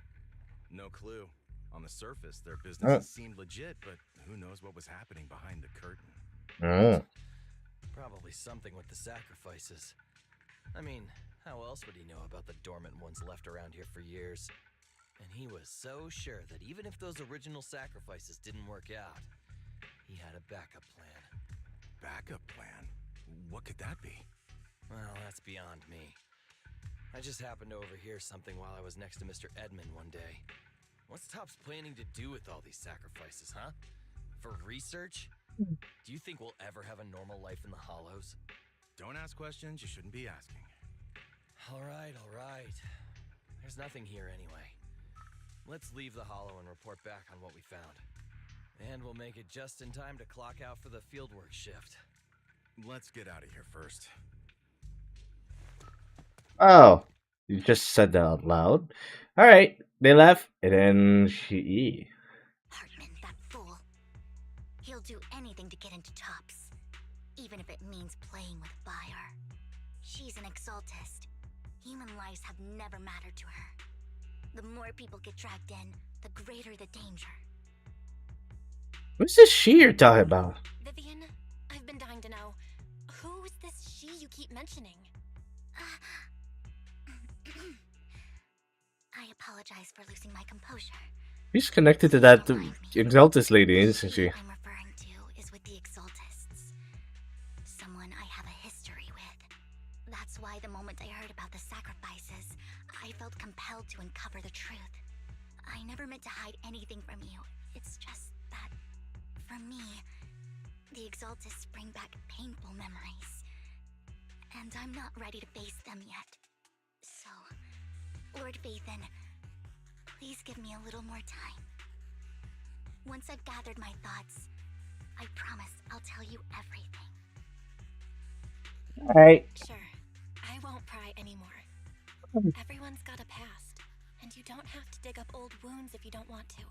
No clue. On the surface, their business seemed legit, but who knows what was happening behind the curtain. Probably something with the sacrifices. I mean, how else would he know about the dormant ones left around here for years? And he was so sure that even if those original sacrifices didn't work out, he had a backup plan. Backup plan? What could that be? Well, that's beyond me. I just happened to overhear something while I was next to Mr. Edmund one day. What's Tops planning to do with all these sacrifices, huh? For research? Do you think we'll ever have a normal life in the Hollows? Don't ask questions you shouldn't be asking. All right. There's nothing here anyway. Let's leave the Hollow and report back on what we found. And we'll make it just in time to clock out for the fieldwork shift. Let's get out of here first. Oh, you just said that out loud. Alright, they left, and then she... Hartman, that fool. He'll do anything to get into Tops, even if it means playing with fire. She's an Exaltist. Human lives have never mattered to her. The more people get dragged in, the greater the danger. Who's this she you're talking about? Vivian, I've been dying to know. Who's this she you keep mentioning? I apologize for losing my composure. She's connected to that Exaltus lady, isn't she? I'm referring to is with the Exaltists. Someone I have a history with. That's why the moment I heard about the sacrifices, I felt compelled to uncover the truth. I never meant to hide anything from you. It's just that, for me, the Exaltists bring back painful memories. And I'm not ready to face them yet. So, Lord Vathan, please give me a little more time. Once I've gathered my thoughts, I promise I'll tell you everything. Alright. Sure, I won't pry anymore. Everyone's got a past, and you don't have to dig up old wounds if you don't want to.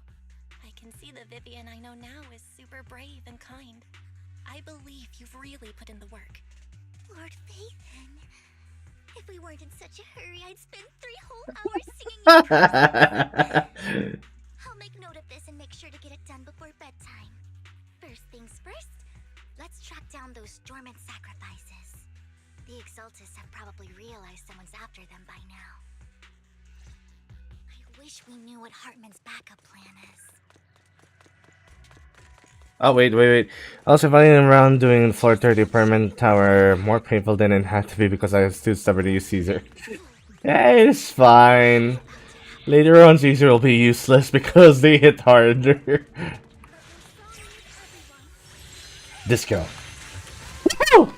I can see the Vivian I know now is super brave and kind. I believe you've really put in the work. Lord Vathan, if we weren't in such a hurry, I'd spend 3 whole hours singing your praises. I'll make note of this and make sure to get it done before bedtime. First things first, let's track down those dormant sacrifices. The Exaltists have probably realized someone's after them by now. I wish we knew what Hartman's backup plan is. Oh, wait. Also, finding around doing the floor 30 apartment tower more painful than it had to be because I was too stubborn to use Caesar. Hey, it's fine. Later on, Caesar will be useless because they hit harder. Disco. Woo!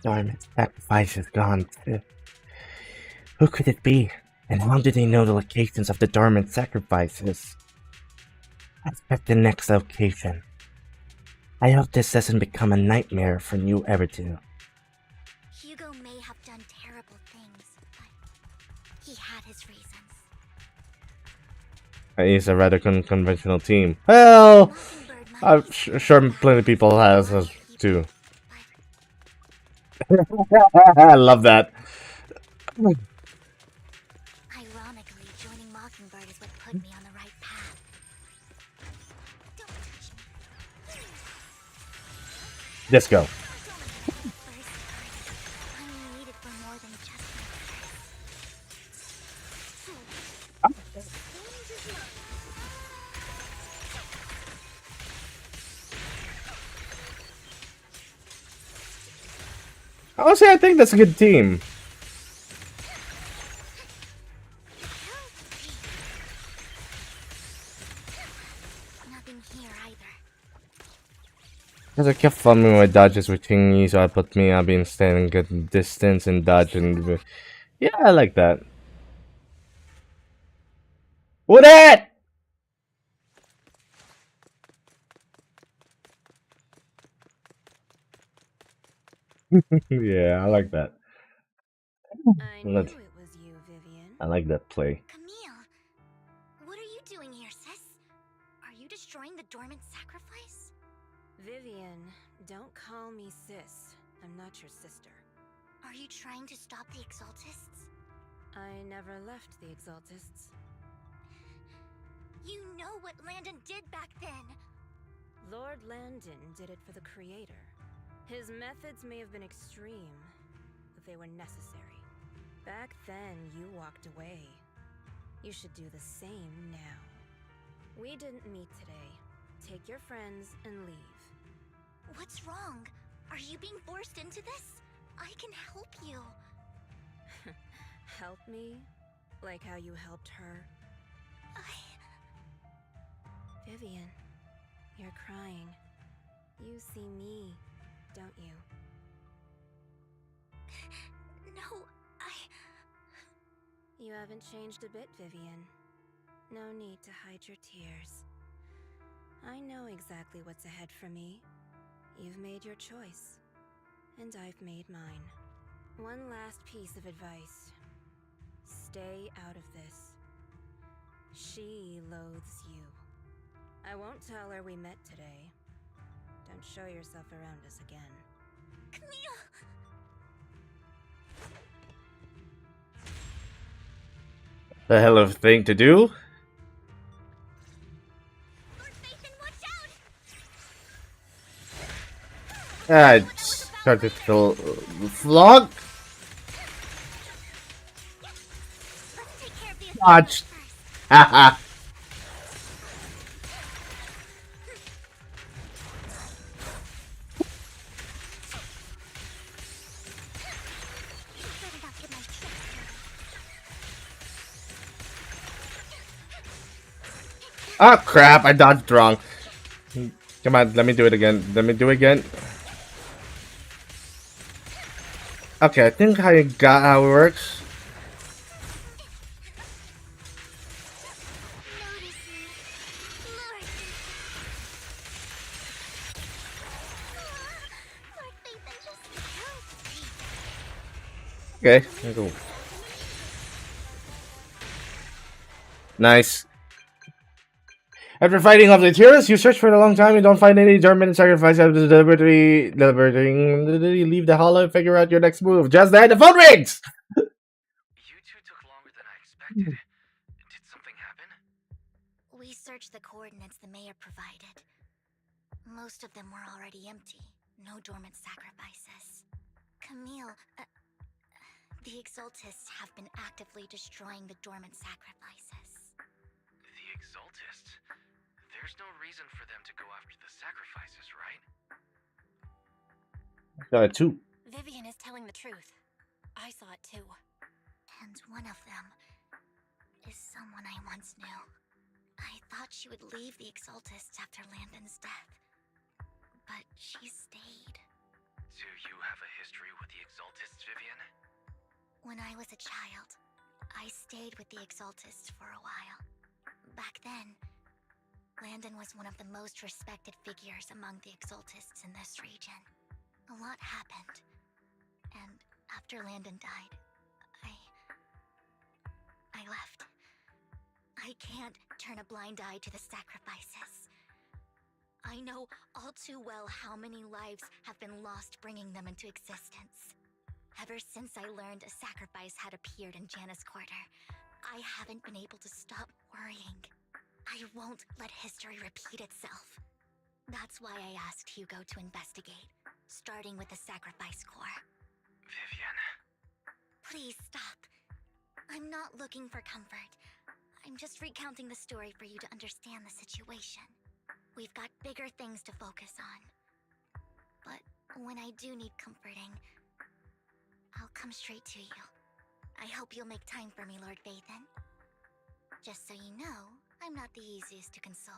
Dormant sacrifice is gone too. Who could it be? And how do they know the locations of the dormant sacrifices? Let's pick the next location. I hope this doesn't become a nightmare for you ever do. Hugo may have done terrible things, but he had his reasons. He's a rather conventional team. Well, I'm sure plenty of people has us too. I love that. Ironically, joining Mockingbird is what put me on the right path. Don't touch me. Disco. I'm needed for more than just Honestly, I think that's a good team. nothing here either. Because I kept fumbling my dodges with Chingy, so I put me being standing good distance and dodging. Yeah, I like that. What that? Yeah, I like that. I knew it was you, Vivian. I like that play. Camille, what are you doing here, sis? Are you destroying the dormant sacrifice? Vivian, don't call me sis. I'm not your sister. Are you trying to stop the Exaltists? I never left the Exaltists. You know what Landon did back then. Lord Landon did it for the Creator. His methods may have been extreme, but they were necessary. Back then, you walked away. You should do the same now. We didn't meet today. Take your friends and leave. What's wrong? Are you being forced into this? I can help you. Help me? Like how you helped her? Vivian, you're crying. You see me, don't you? No, You haven't changed a bit, Vivian. No need to hide your tears. I know exactly what's ahead for me. You've made your choice. And I've made mine. One last piece of advice. Stay out of this. She loathes you. I won't tell her we met today. Don't show yourself around us again. Camille! The hell of a thing to do. Lord Phaethon, watch out! I started to vlog. Let's take care of the Watch. first. Haha. Better not get my tricks dirty. Oh crap! I dodged wrong. Come on, let me do it again. Let me do it again. Okay, I think I got how it works. Notice me. Lord. Lord Phaethon just killed me. Okay, there we go. Nice. After fighting off the terrorists, you search for a long time. You don't find any German sacrifice. After deliberately leave the hollow and figure out your next move. Just then, the phone rings. You two took longer than I expected. Did something happen? We searched the coordinates the mayor provided. Most of them were already empty. No dormant sacrifices. Camille, the Exaltists have been actively destroying the dormant sacrifices. The Exaltists? There's no reason for them to go after the sacrifices, right? Got two. Vivian is telling the truth. I saw it too. And one of them is someone I once knew. I thought she would leave the Exaltists after Landon's death. But she stayed. Do you have a history with the Exaltists, Vivian? When I was a child, I stayed with the Exaltists for a while. Back then, Landon was one of the most respected figures among the Exaltists in this region. A lot happened. And after Landon died, I left. I can't turn a blind eye to the sacrifices. I know all too well how many lives have been lost bringing them into existence. Ever since I learned a sacrifice had appeared in Janus Quarter, I haven't been able to stop worrying. I won't let history repeat itself. That's why I asked Hugo to investigate, starting with the Sacrifice Corps. Vivian. Please stop. I'm not looking for comfort. I'm just recounting the story for you to understand the situation. We've got bigger things to focus on. But when I do need comforting, I'll come straight to you. I hope you'll make time for me, Lord Phaethon. Just so you know, I'm not the easiest to console.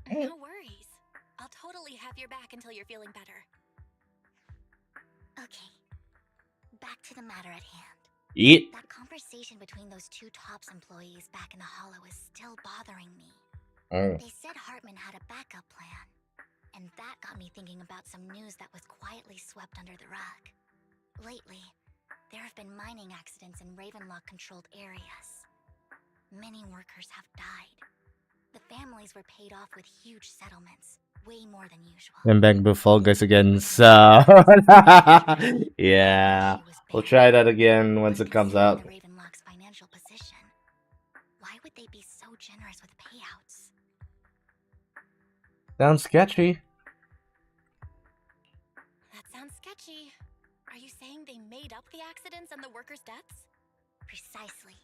No worries. I'll totally have your back until you're feeling better. Okay. Back to the matter at hand. Eat. That conversation between those two TOPS employees back in the Hollow is still bothering me. Oh. They said Hartman had a backup plan. And that got me thinking about some news that was quietly swept under the rug. Lately, there have been mining accidents in Ravenlock-controlled areas. Many workers have died. The families were paid off with huge settlements, way more than usual. I'm back with Fall Guys again, so yeah, we'll try that again once it comes out. The Ravenlock's financial position. Why would they be so generous with payouts? Sounds sketchy. That sounds sketchy. Are you saying they made up the accidents and the workers' deaths? Precisely.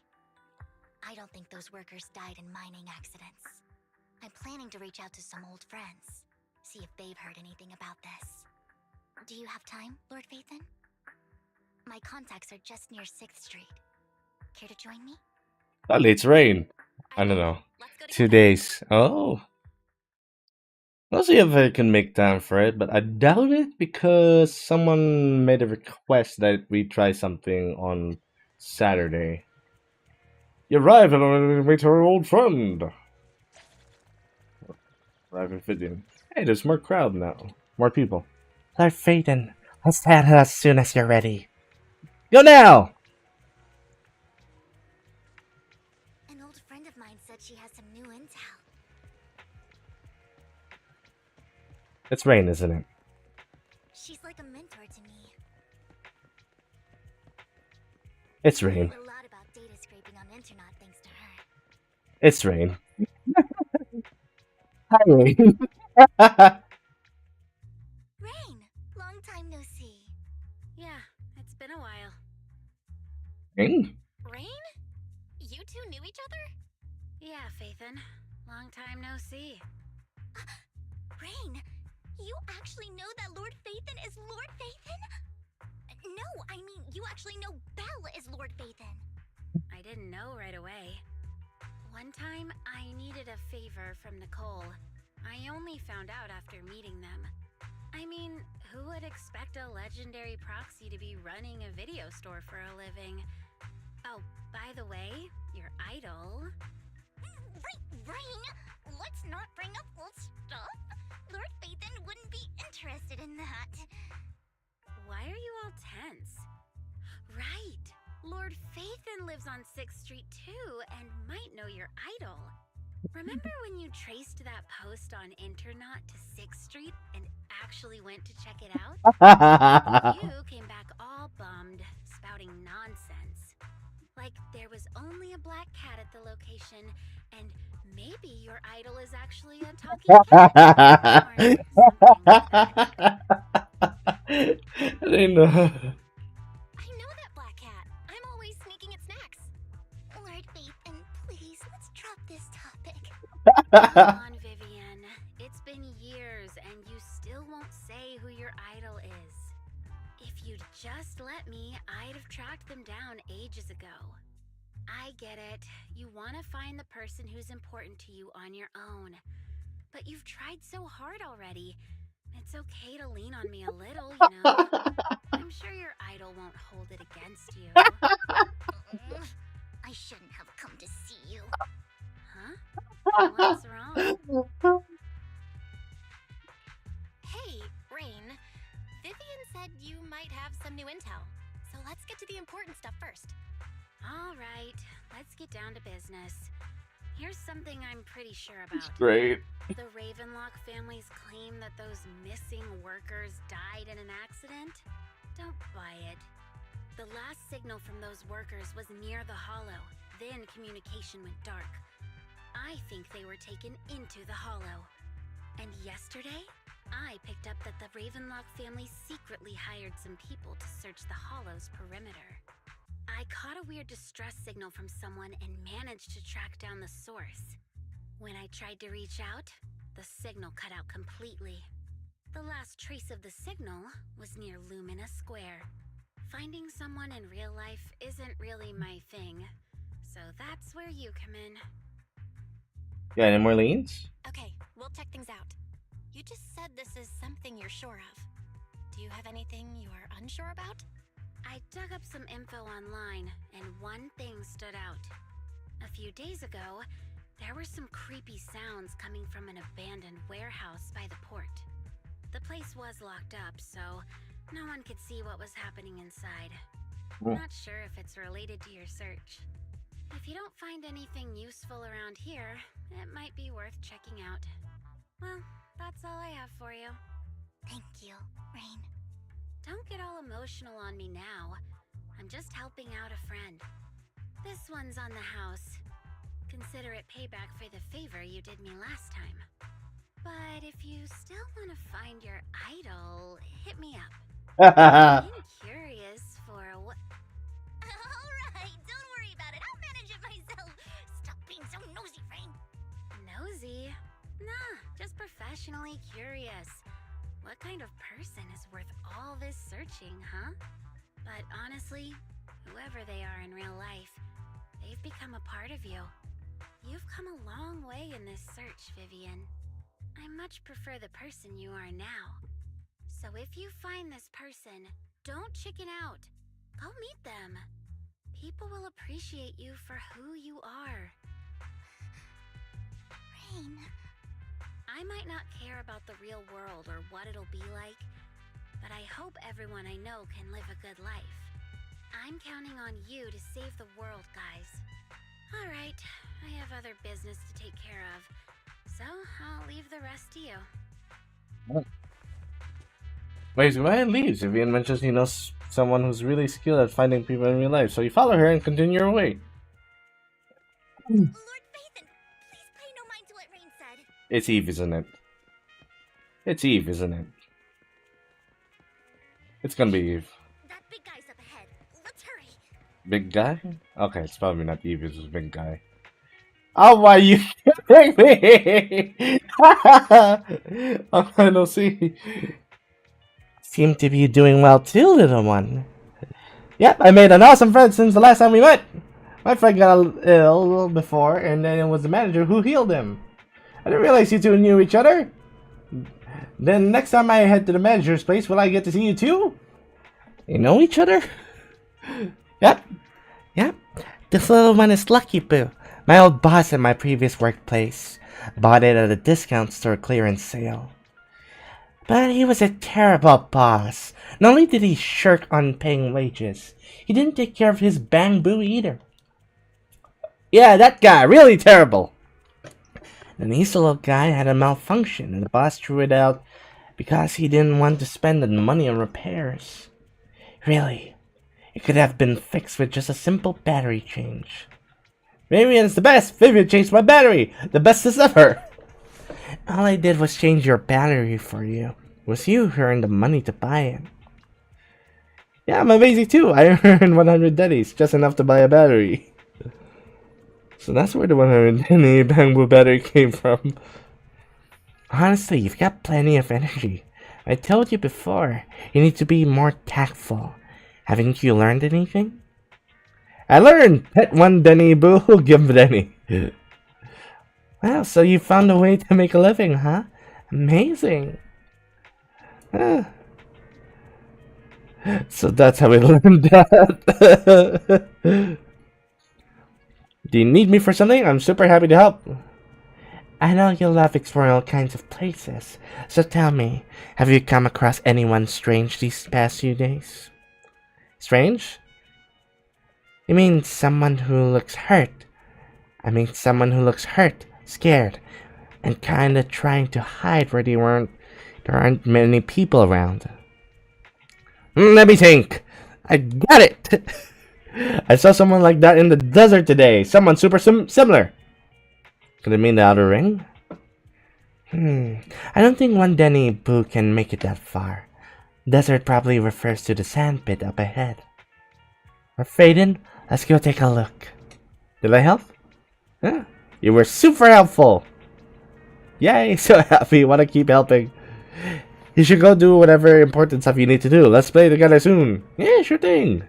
I don't think those workers died in mining accidents. I'm planning to reach out to some old friends, see if they've heard anything about this. Do you have time, Lord Phaethon? My contacts are just near 6th Street. Care to join me? Probably it's rain. I don't know. Let's go 2 together. days. Oh. I'll see if I can make time for it, but I doubt it because someone made a request that we try something on Saturday. You arrive and meet our old friend. Arrive in Vivian. Hey, there's more crowd now. More people. Lord Phaeton, let's head as soon as you're ready. Go now! An old friend of mine said she has some new intel. It's Rain, isn't it? She's like a mentor to me. It's I Rain. learned a lot about data scraping on the internet thanks to her. It's Rain. Hi, Rain. Rain! Long time no see. Yeah, it's been a while. Rain? Rain? You two knew each other? Yeah, Phaeton. Long time no see. Rain! You actually know that Lord Phaeton is Lord Phaeton? No, I mean, you actually know Belle is Lord Phaeton. I didn't know right away. One time, I needed a favor from Nicole. I only found out after meeting them. I mean, who would expect a legendary proxy to be running a video store for a living? Oh, by the way, your idol... Rain! Let's not bring up old stuff. Lord Phaeton wouldn't be interested in that. Why are you all tense? Right! Lord Phaeton lives on 6th Street too, and might know your idol. Remember when you traced that post on Internet to 6th Street and actually went to check it out? You came back all bummed, spouting nonsense. Like there was only a black cat at the location, and maybe your idol is actually a talking cat. Or something like that. I didn't know. I know that black cat. I'm always sneaking at snacks. Lord Phaeton, please, let's drop this topic. Come on, Vivian. It's been years, and you still won't say who your idol is. If you'd just let me, I'd have tracked them down ages ago. I get it. You want to find the person who's important to you on your own. But you've tried so hard already. It's okay to lean on me a little, you know? I'm sure your idol won't hold it against you. I shouldn't have come to see you. Huh? What's wrong? Hey, Rain. Vivian said you might have some new intel. So let's get to the important stuff first. All right, let's get down to business. Here's something I'm pretty sure about. Great. The Ravenlock family's claim that those missing workers died in an accident? Don't buy it. The last signal from those workers was near the hollow. Then communication went dark. I think they were taken into the hollow. And yesterday, I picked up that the Ravenlock family secretly hired some people to search the hollow's perimeter. I caught a weird distress signal from someone and managed to track down the source. When I tried to reach out, the signal cut out completely. The last trace of the signal was near Lumina Square. Finding someone in real life isn't really my thing, so that's where you come in. Yeah, any more leads? Okay, we'll check things out. You just said this is something you're sure of. Do you have anything you're unsure about? I dug up some info online, and one thing stood out. A few days ago, there were some creepy sounds coming from an abandoned warehouse by the port. The place was locked up, so no one could see what was happening inside. Not sure if it's related to your search. If you don't find anything useful around here, it might be worth checking out. Well, that's all I have for you. Thank you, Rain. Don't get all emotional on me now. I'm just helping out a friend. This one's on the house. Consider it payback for the favor you did me last time. But if you still want to find your idol, hit me up. I'm curious for what... Alright, don't worry about it. I'll manage it myself. Stop being so nosy, Rain. Nosy? Nah, just professionally curious. What kind of person is worth all this searching, huh? But honestly, whoever they are in real life, they've become a part of you. You've come a long way in this search, Vivian. I much prefer the person you are now. So if you find this person, don't chicken out. Go meet them. People will appreciate you for who you are. Rain. I might not care about the real world or what it'll be like, but I hope everyone I know can live a good life. I'm counting on you to save the world, guys. All right, I have other business to take care of, so I'll leave the rest to you. Wait, so Ryan leaves. Vivian mentions he knows someone who's really skilled at finding people in real life, so you follow her and continue your way. Lord Phaethon, please pay no mind to what Rain said. It's Eve, isn't it? It's Eve, isn't it? It's gonna be Eve. That big guy's up ahead. Let's hurry. Big guy? Okay, it's probably not Eve, it's a big guy. Oh, why are you kidding me? Oh, I don't see. Seem to be doing well too, little one. Yep, I made an awesome friend since the last time we met. My friend got ill before, and then it was the manager who healed him. I didn't realize you two knew each other. Then next time I head to the manager's place, will I get to see you too? You know each other? Yep. This little one is Lucky Boo, my old boss at my previous workplace. Bought it at a discount store clearance sale. But he was a terrible boss. Not only did he shirk on paying wages, he didn't take care of his bamboo either. Yeah, that guy, really terrible. The nice little guy had a malfunction, and the boss threw it out because he didn't want to spend the money on repairs. Really, it could have been fixed with just a simple battery change. Vivian's the best! Vivian changed my battery! The bestest ever! All I did was change your battery for you. It was you who earned the money to buy it. Yeah, I'm amazing too. I earned 100 dennies, just enough to buy a battery. So that's where the 100 denny bamboo battery came from. Honestly, you've got plenty of energy. I told you before, you need to be more tactful. Haven't you learned anything? I learned! Pet one denny, boo, give denny. Wow, so you found a way to make a living, huh? Amazing. So that's how we learned that. Do you need me for something? I'm super happy to help. I know you love exploring all kinds of places, so tell me, have you come across anyone strange these past few days? Strange? You mean someone who looks hurt? I mean someone who looks hurt, scared, and kinda trying to hide where there aren't many people around. Let me think. I got it! I saw someone like that in the desert today. Someone super similar. Could it mean the outer ring? I don't think one Denny Boo can make it that far. Desert probably refers to the sand pit up ahead. Or Phaedon, let's go take a look. Did I help? Huh? You were super helpful. Yay, so happy. Want to keep helping. You should go do whatever important stuff you need to do. Let's play together soon. Yeah, sure thing.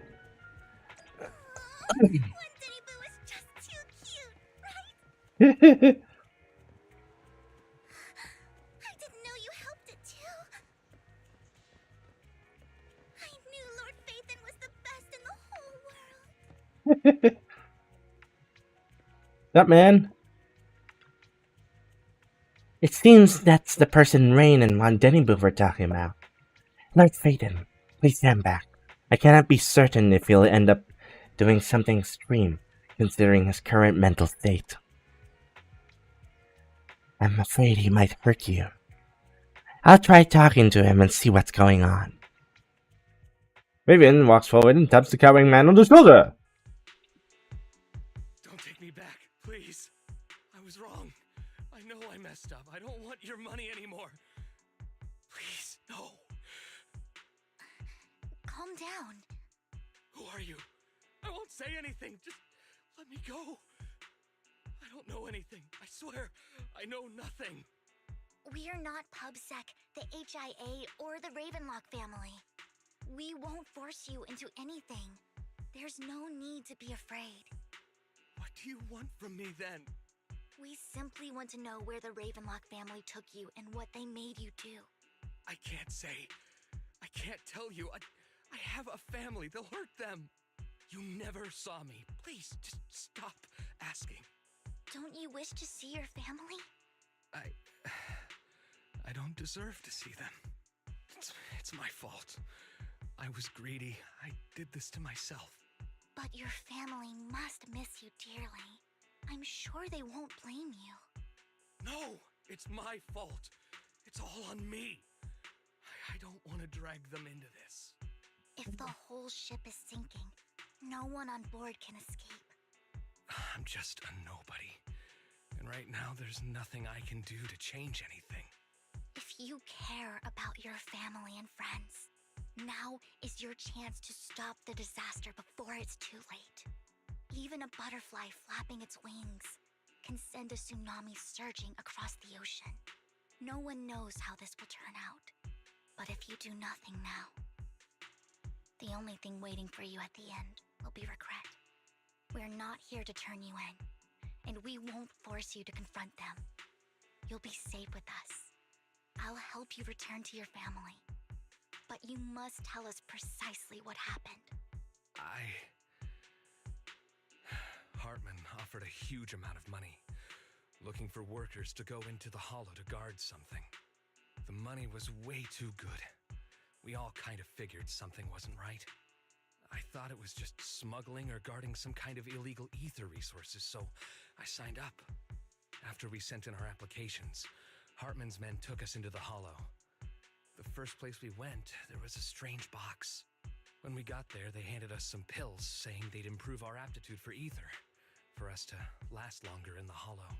One Denny Boo is just too cute, right? I didn't know you helped it too. I knew Lord Phaethon was the best in the whole world. That man. It seems that's the person Rain and Mondenibu were talking about. Lord Phaedon, please stand back. I cannot be certain if he'll end up doing something extreme, considering his current mental state. I'm afraid he might hurt you. I'll try talking to him and see what's going on. Vivian walks forward and taps the cowering man on the shoulder. Don't take me back, please. I was wrong. I know I messed up. I don't want your money anymore. Please, no. Calm down. Who are you? I won't say anything. Just let me go. I don't know anything. I swear, I know nothing. We are not PubSec, the HIA, or the Ravenlock family. We won't force you into anything. There's no need to be afraid. What do you want from me then? We simply want to know where the Ravenlock family took you and what they made you do. I can't say. I can't tell you. I have a family. They'll hurt them. You never saw me. Please, just stop asking. Don't you wish to see your family? I don't deserve to see them. It's my fault. I was greedy. I did this to myself. But your family must miss you dearly. I'm sure they won't blame you. No, it's my fault. It's all on me. I don't want to drag them into this. If the whole ship is sinking, no one on board can escape. I'm just a nobody. And right now, there's nothing I can do to change anything. If you care about your family and friends, now is your chance to stop the disaster before it's too late. Even a butterfly flapping its wings can send a tsunami surging across the ocean. No one knows how this will turn out. But if you do nothing now, the only thing waiting for you at the end will be regret. We're not here to turn you in, and we won't force you to confront them. You'll be safe with us. I'll help you return to your family. But you must tell us precisely what happened. Hartman offered a huge amount of money, looking for workers to go into the hollow to guard something. The money was way too good. We all kind of figured something wasn't right. I thought it was just smuggling or guarding some kind of illegal ether resources, so I signed up. After we sent in our applications, Hartman's men took us into the hollow. The first place we went, there was a strange box. When we got there, they handed us some pills, saying they'd improve our aptitude for ether, for us to last longer in the hollow.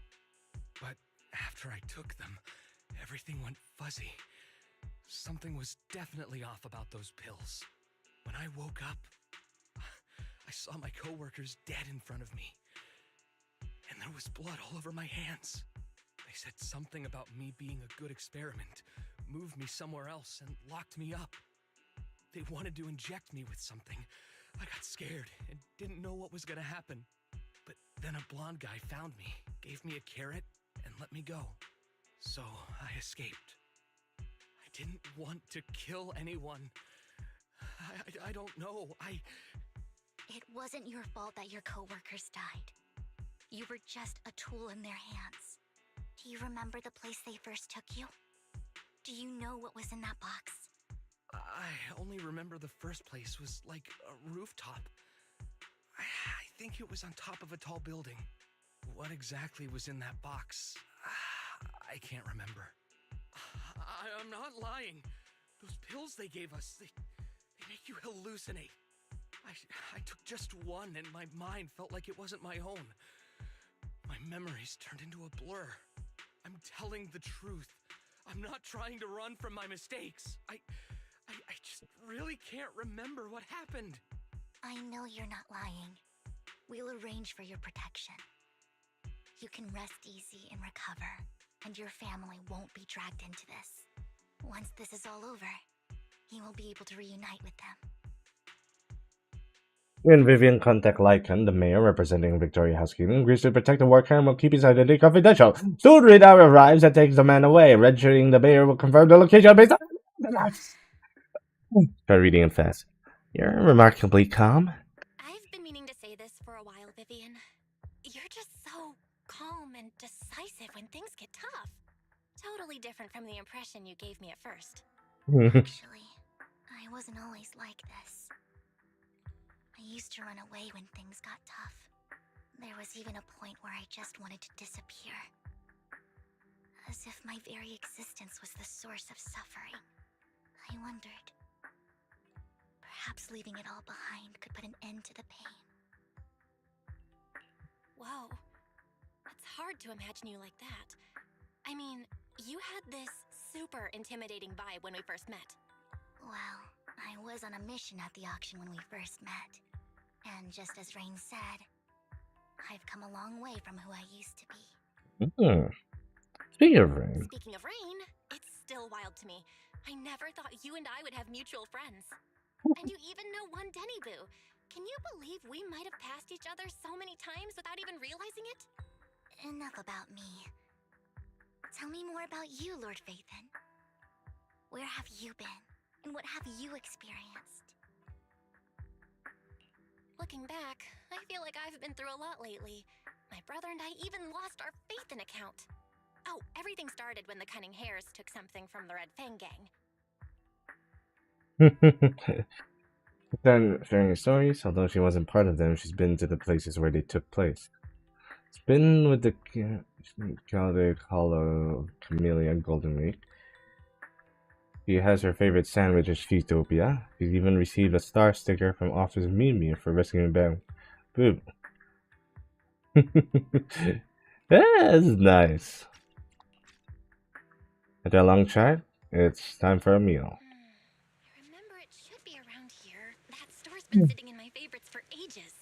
But after I took them, everything went fuzzy. Something was definitely off about those pills. When I woke up, I saw my coworkers dead in front of me. And there was blood all over my hands. They said something about me being a good experiment, moved me somewhere else, and locked me up. They wanted to inject me with something. I got scared and didn't know what was gonna happen. But then a blonde guy found me, gave me a carrot, and let me go. So I escaped. I didn't want to kill anyone. I don't know. It wasn't your fault that your coworkers died. You were just a tool in their hands. Do you remember the place they first took you? Do you know what was in that box? I only remember the first place was like a rooftop. I think it was on top of a tall building. What exactly was in that box? I can't remember. I'm not lying. Those pills they gave us, they make you hallucinate. I took just one and my mind felt like it wasn't my own. My memories turned into a blur. I'm telling the truth. I'm not trying to run from my mistakes. I just really can't remember what happened. I know you're not lying. We'll arrange for your protection. You can rest easy and recover, and your family won't be dragged into this. Once this is all over, you will be able to reunite with them. When Vivian contacts Lycan, the mayor representing Victoria Housekeeping, agrees to protect the worker and will keep his identity confidential. Soon Radar arrives and takes the man away. Registering the mayor will confirm the location based on... Try reading it fast. You're remarkably calm. I've been meaning to say this for a while, Vivian. You're just so calm and decisive when things get tough. Totally different from the impression you gave me at first. Actually, I wasn't always like this. I used to run away when things got tough. There was even a point where I just wanted to disappear. As if my very existence was the source of suffering. I wondered. Perhaps leaving it all behind could put an end to the pain. Whoa. It's hard to imagine you like that. I mean, you had this super intimidating vibe when we first met. Well, I was on a mission at the auction when we first met. And just as Rain said, I've come a long way from who I used to be. Speaking of Rain. Speaking of Rain, it's still wild to me. I never thought you and I would have mutual friends. And you even know one Denny Boo. Can you believe we might have passed each other so many times without even realizing it? Enough about me. Tell me more about you, Lord Phaethon. Where have you been? And what have you experienced? Looking back, I feel like I've been through a lot lately. My brother and I even lost our Phaethon account. Oh, everything started when the Cunning Hares took something from the Red Fang gang. Then sharing stories, although she wasn't part of them, she's been to the places where they took place. She's been with the Celtic Hollow Camellia Golden Week. She has her favorite sandwich is Utopia. She's even received a star sticker from Officer Mimi for rescuing Bam. Boop. That's nice. After a long chat, it's time for a meal. I remember it should be around here. That store's been sitting in my favorites for ages.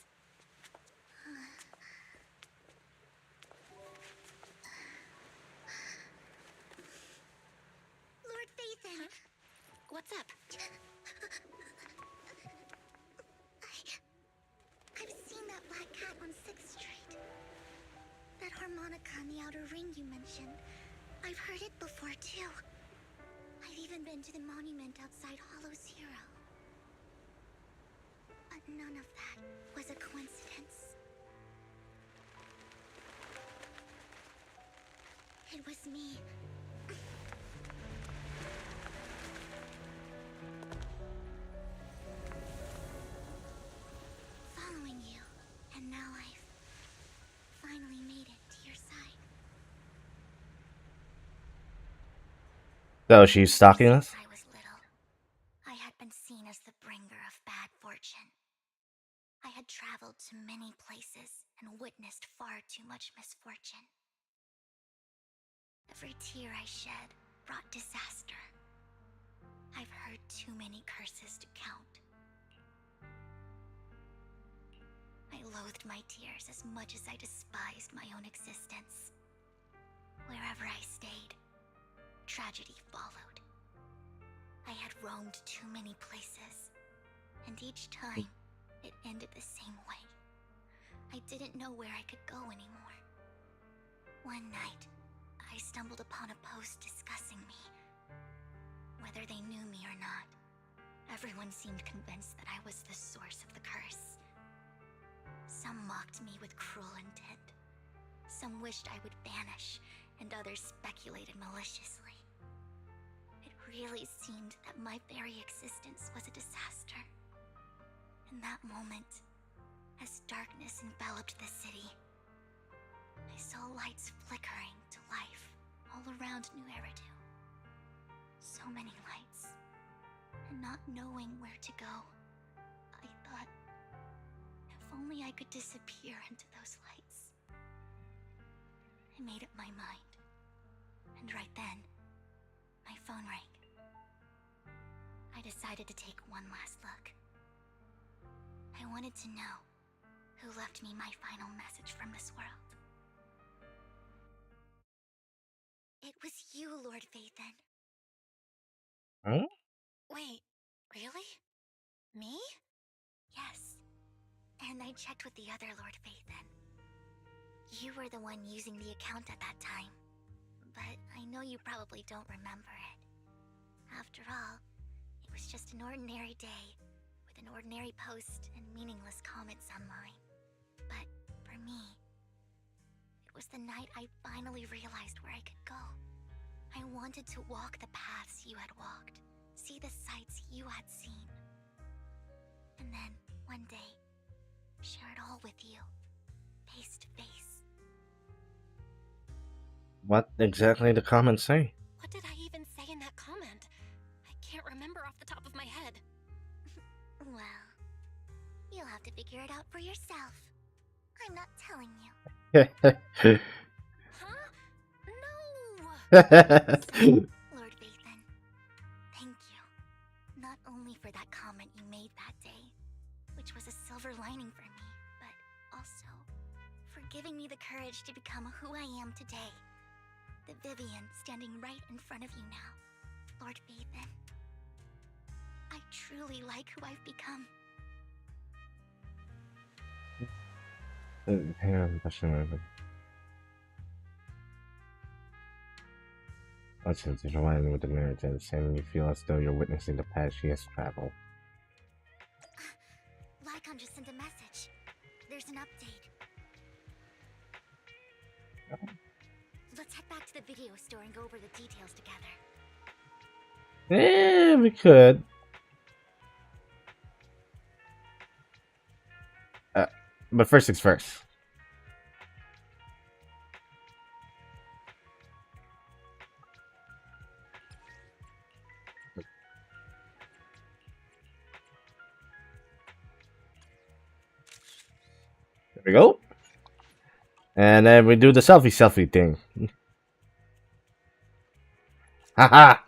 Lord Phaethon! What's up? I've seen that black cat on 6th Street. That harmonica on the outer ring you mentioned. I've heard it before, too. I've even been to the monument outside Hollow's Hero. But none of that was a coincidence. It was me. Following you, and now I've finally made it to your side. So she's stalking us? Since I was little, I had been seen as the bringer of bad fortune. I had traveled to many places and witnessed far too much misfortune. Every tear I shed brought disaster. I've heard too many curses to count. I loathed my tears as much as I despised my own existence. Wherever I stayed, tragedy followed. I had roamed too many places, and each time, it ended the same way. I didn't know where I could go anymore. One night, I stumbled upon a post discussing me. Whether they knew me or not, everyone seemed convinced that I was the source of the curse. Some mocked me with cruel intent. Some wished I would vanish, and others speculated maliciously. It really seemed that my very existence was a disaster. In that moment, as darkness enveloped the city, I saw lights flickering to life all around New Eridu. So many lights, and not knowing where to go, I thought, if only I could disappear into those lights. I made up my mind, and right then, my phone rang. I decided to take one last look. I wanted to know who left me my final message from this world. It was you, Lord Phaethon. Huh? Wait, really? Me? Yes. And I checked with the other Lord Phaethon. You were the one using the account at that time. But I know you probably don't remember it. After all, it was just an ordinary day, with an ordinary post and meaningless comments online. But for me, it was the night I finally realized where I could go. I wanted to walk the paths you had walked, see the sights you had seen. And then, one day, share it all with you, face to face. What exactly did the comments say? What did I even say in that comment? I can't remember off the top of my head. Well, you'll have to figure it out for yourself. I'm not telling you. Huh? No! Lord Phaethon, thank you. Not only for that comment you made that day, which was a silver lining for me, but also for giving me the courage to become who I am today. The Vivian standing right in front of you now, Lord Phaethon. I truly like who I've become. Hang on, question over. Legends is reminding with the narrative, saying you feel as though you're witnessing the path she has traveled. Lycon just sent a message. There's an update. Let's head back to the video store and go over the details together. Yeah, we could. But first things first. There we go. And then we do the selfie thing. Haha.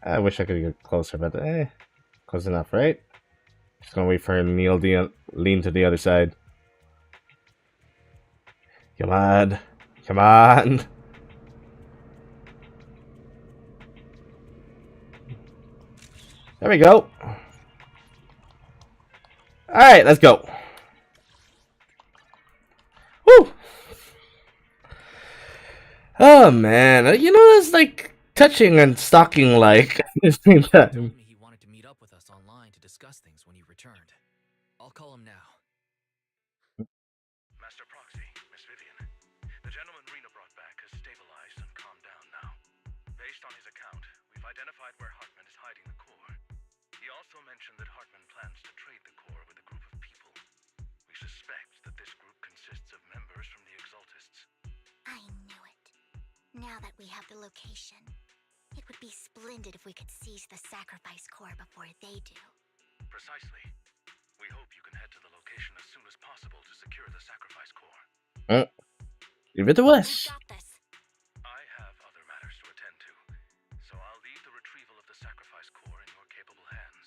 I wish I could get closer, but close enough, right? Just gonna wait for him to lean to the other side. Come on. Come on. There we go. Alright, let's go. Woo! Oh man, you know, it's like touching and stalking like at the same time. He wanted to meet up with us online to discuss things when he returned. I'll call him now. Master Proxy, Miss Vivian. The gentleman Rena brought back has stabilized and calmed down now. Based on his account, we've identified where Hartman is hiding the core. He also mentioned that Hartman plans to trade the core with a group of people. We suspect that this group consists of members from the Exaltists. I knew it. Now that we have the location, it would be splendid if we could seize the sacrifice core before they do. Precisely. We hope you can head to the location as soon as possible to secure the sacrifice core. Leave it to us. Got this. I have other matters to attend to, so I'll leave the retrieval of the sacrifice core in your capable hands.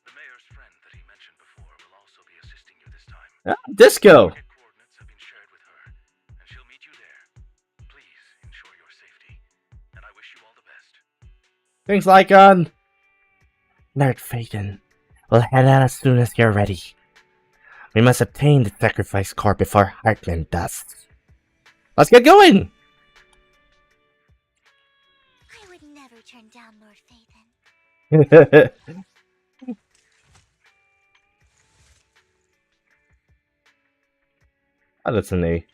The mayor's friend that he mentioned before will also be assisting you this time. Disco. Target coordinates have been shared with her, and she'll meet you there. Please ensure your safety, and I wish you all the best. Thanks, Lycon. Lord Phaeton, we'll head out as soon as you're ready. We must obtain the sacrifice core before Hartman does. Let's get going! I would never turn down Lord Phaeton. Oh, that's an A.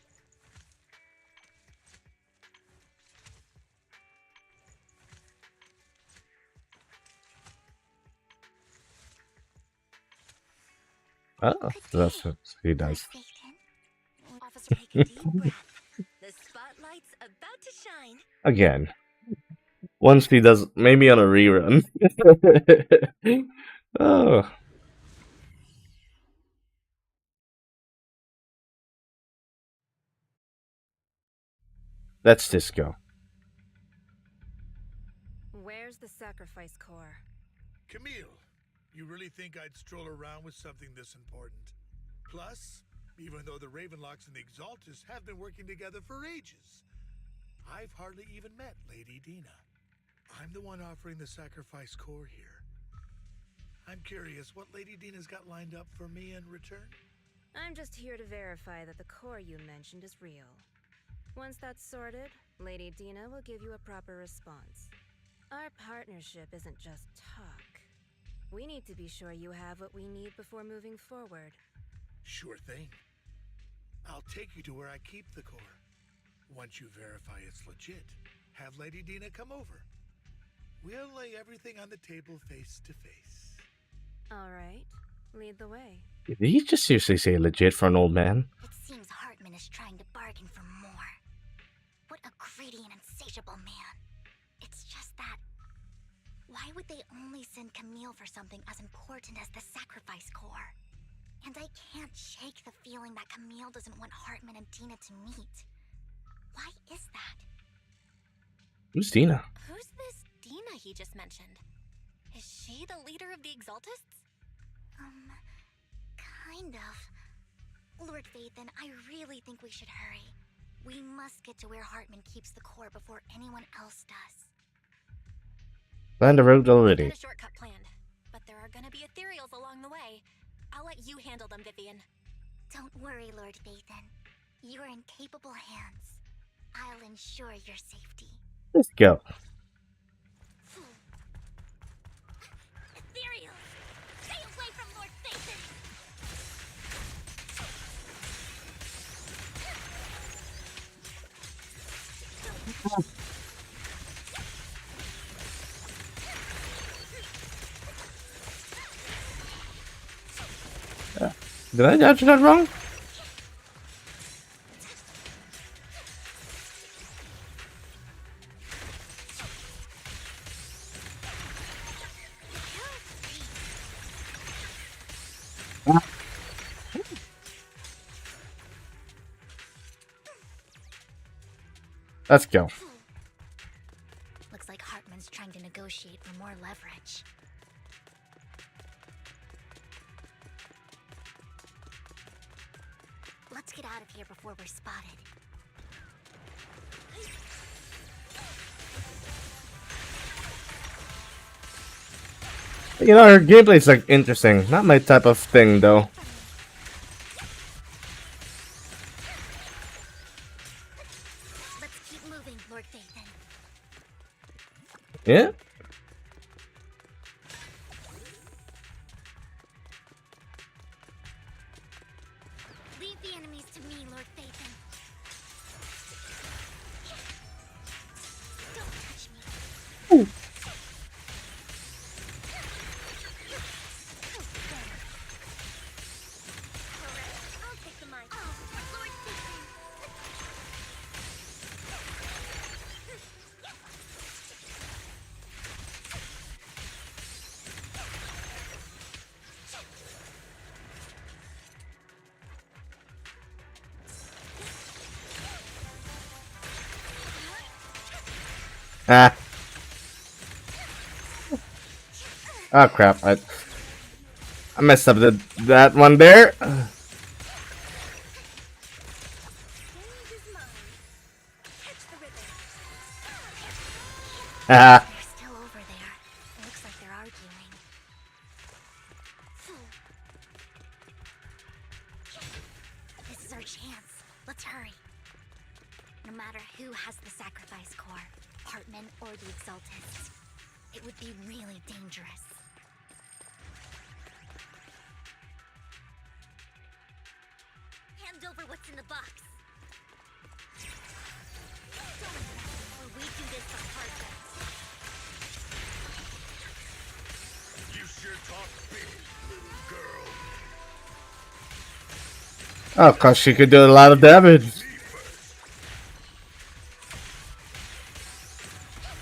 Oh, that's what he does. Officer, take a deep breath. The spotlight's about to shine. Again. Once he does, maybe on a rerun. Oh. That's Disco. Where's the sacrifice core? Camille, you really think I'd stroll around with something this important? Plus, even though the Ravenlocks and the Exaltists have been working together for ages, I've hardly even met Lady Dina. I'm the one offering the sacrifice core here. I'm curious what Lady Dina's got lined up for me in return? I'm just here to verify that the core you mentioned is real. Once that's sorted, Lady Dina will give you a proper response. Our partnership isn't just talk. We need to be sure you have what we need before moving forward. Sure thing. I'll take you to where I keep the core. Once you verify it's legit, have Lady Dina come over. We'll lay everything on the table face to face. All right, lead the way. Did he just seriously say legit for an old man? It seems Hartman is trying to bargain for more. What a greedy and insatiable man. It's just that... why would they only send Camille for something as important as the sacrifice core? And I can't shake the feeling that Camille doesn't want Hartman and Dina to meet. Why is that? Who's Dina? Who's this Dina he just mentioned? Is she the leader of the Exaltists? Kind of. Lord Phaeton, I really think we should hurry. We must get to where Hartman keeps the core before anyone else does. Plan the road already. Got a shortcut planned, but there are gonna be ethereals along the way. I'll let you handle them, Vivian. Don't worry, Lord Phaeton. You're in capable hands. I'll ensure your safety. Let's go. Ethereals! Stay away from Lord Phaeton! Did I judge that wrong? Let's go. Looks like Hartman's trying to negotiate for more leverage. Let's get out of here before we're spotted. You know, her gameplay's like interesting. Not my type of thing though. Let's keep moving, Lord Phaethon. Yeah? Leave the enemies to me, Lord Phaethon. Don't touch me. Ooh. I'll take the mic. Oh, Lord Phaethon. Ah. Oh crap! I messed up that one there. Ah. They're still over there. Looks like they're arguing. This is our chance. Let's hurry. No matter who has the sacrifice core, Hartman or the Exaltists, it would be really dangerous. Hand over what's in the box. Don't mess or we do this on Hartman. You sure talk big, little girl. Oh, cause she could do a lot of damage. Me first.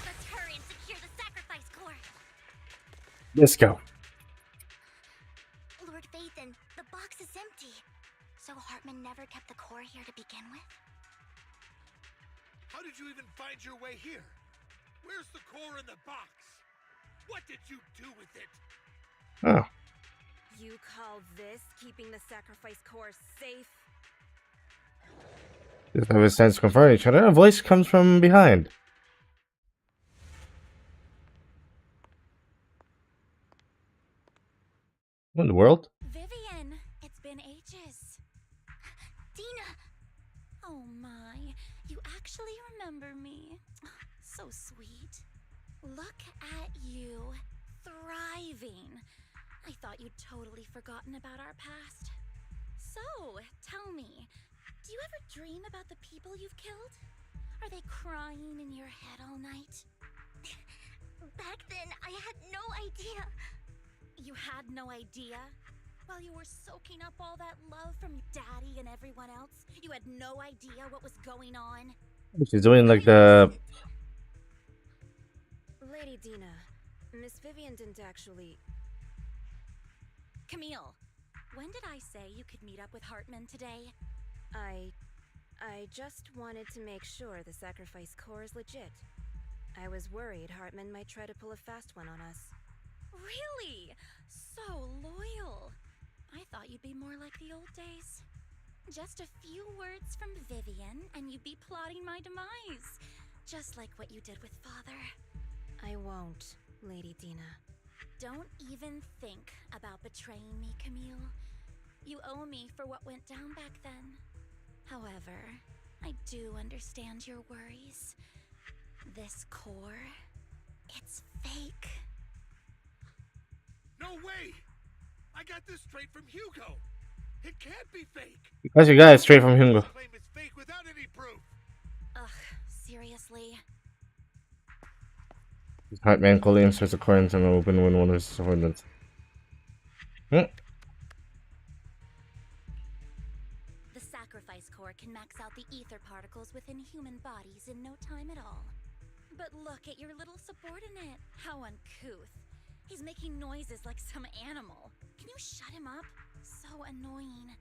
Let's hurry and secure the sacrifice core. Let's go. Lord Phaethon, the box is empty. So Hartman never kept the core here to begin with? How did you even find your way here? Where's the core in the box? What did you do with it? Oh. You call this keeping the sacrifice core safe? Just have a sense to confront each other. A voice comes from behind. What in the world? Vivian, it's been ages. Dina! Oh my, you actually remember me. So sweet. Look at you, thriving. I thought you'd totally forgotten about our past. So, tell me, do you ever dream about the people you've killed? Are they crying in your head all night? Back then, I had no idea. You had no idea? While you were soaking up all that love from Daddy and everyone else, you had no idea what was going on? She's doing like the... Lady Dina, Miss Vivian didn't actually... Camille, when did I say you could meet up with Hartman today? I just wanted to make sure the sacrifice core is legit. I was worried Hartman might try to pull a fast one on us. Really? So loyal. I thought you'd be more like the old days. Just a few words from Vivian and you'd be plotting my demise. Just like what you did with Father. I won't, Lady Dina. Don't even think about betraying me, Camille. You owe me for what went down back then. However, I do understand your worries. This core, it's fake. No way! I got this straight from Hugo. It can't be fake. Because you got it straight from Hugo. Claim it's fake without any proof. Ugh, seriously? Hartman coldly inserts a core into an open when one of his subordinates. core can max out the ether particles within human bodies in no time at all. But look at your little subordinate. How uncouth. He's making noises like some animal. Can you shut him up? So annoying.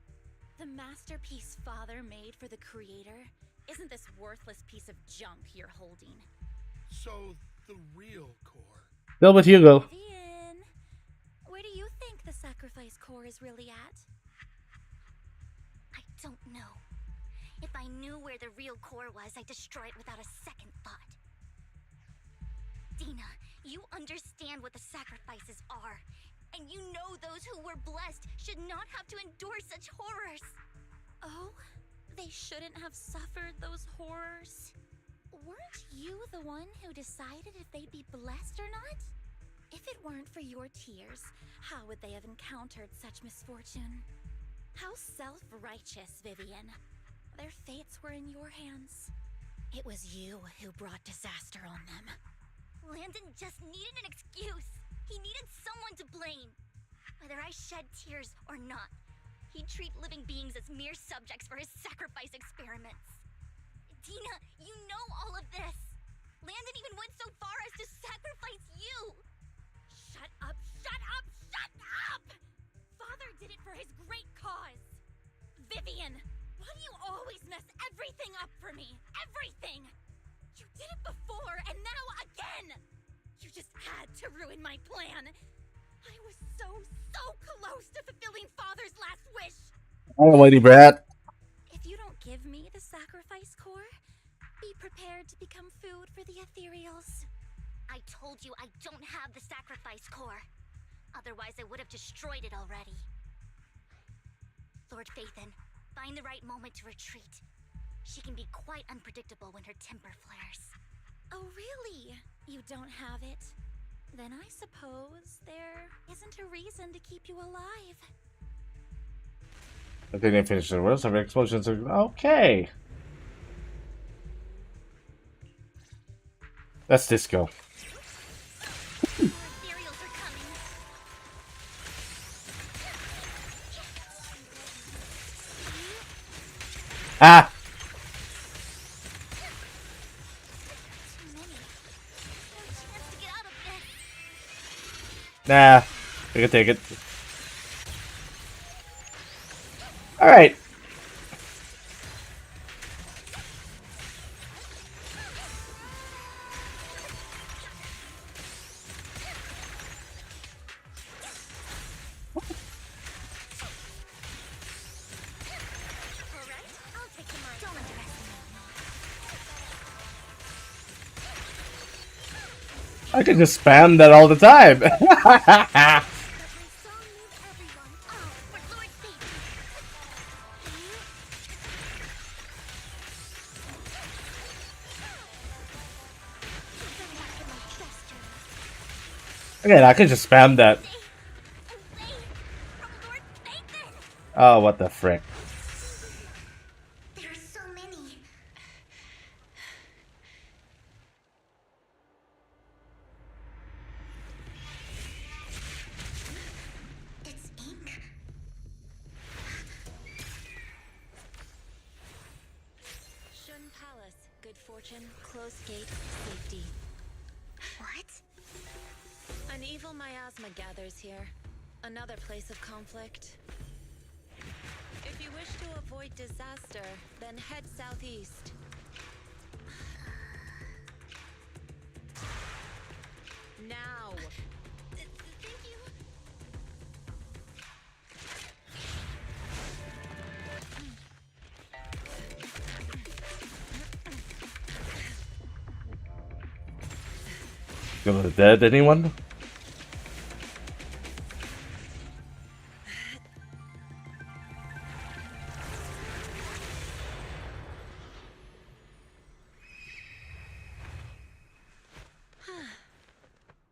The masterpiece Father made for the creator isn't this worthless piece of junk you're holding. So, the real core. Go with Hugo. Vivian, where do you think the sacrifice core is really at? I don't know. If I knew where the real core was, I'd destroy it without a second thought. Dina, you understand what the sacrifices are. And you know those who were blessed should not have to endure such horrors. Oh? They shouldn't have suffered those horrors? Weren't you the one who decided if they'd be blessed or not? If it weren't for your tears, how would they have encountered such misfortune? How self-righteous, Vivian. Their fates were in your hands. It was you who brought disaster on them. Landon just needed an excuse. He needed someone to blame. Whether I shed tears or not, he'd treat living beings as mere subjects for his sacrifice experiments. Dina, you know all of this. Landon even went so far as to sacrifice you. Shut up, shut up, shut up! Father did it for his great cause. Vivian, why do you always mess everything up for me? Everything! You did it before, and now again! You just had to ruin my plan. I was so close to fulfilling Father's last wish. Oh, lady brat. If you don't give me the sacrifice core, be prepared to become food for the ethereals. I told you I don't have the sacrifice core. Otherwise, I would have destroyed it already. Lord Phaethon, find the right moment to retreat. She can be quite unpredictable when her temper flares. Oh, really? You don't have it? Then I suppose there isn't a reason to keep you alive. I think they finished the worst of explosions. Okay. That's disco. Ethereals are coming. Ah! Too many. No chance to get out of this. Nah. I can take it. Alright. Alright, I'll take the mine. Don't underestimate me. I can just spam that all the time. But my song needs everyone. All for Lord Phaethon. Very after my gesture. Again, I can just spam that. Away from Lord Phaethon! Oh, what the frick. There are so many. It's ink. Shun Palace, good fortune, close gate, safety. What? An evil miasma gathers here. Another place of conflict. If you wish to avoid disaster, then head southeast. Now! Thank you. Gonna dead anyone?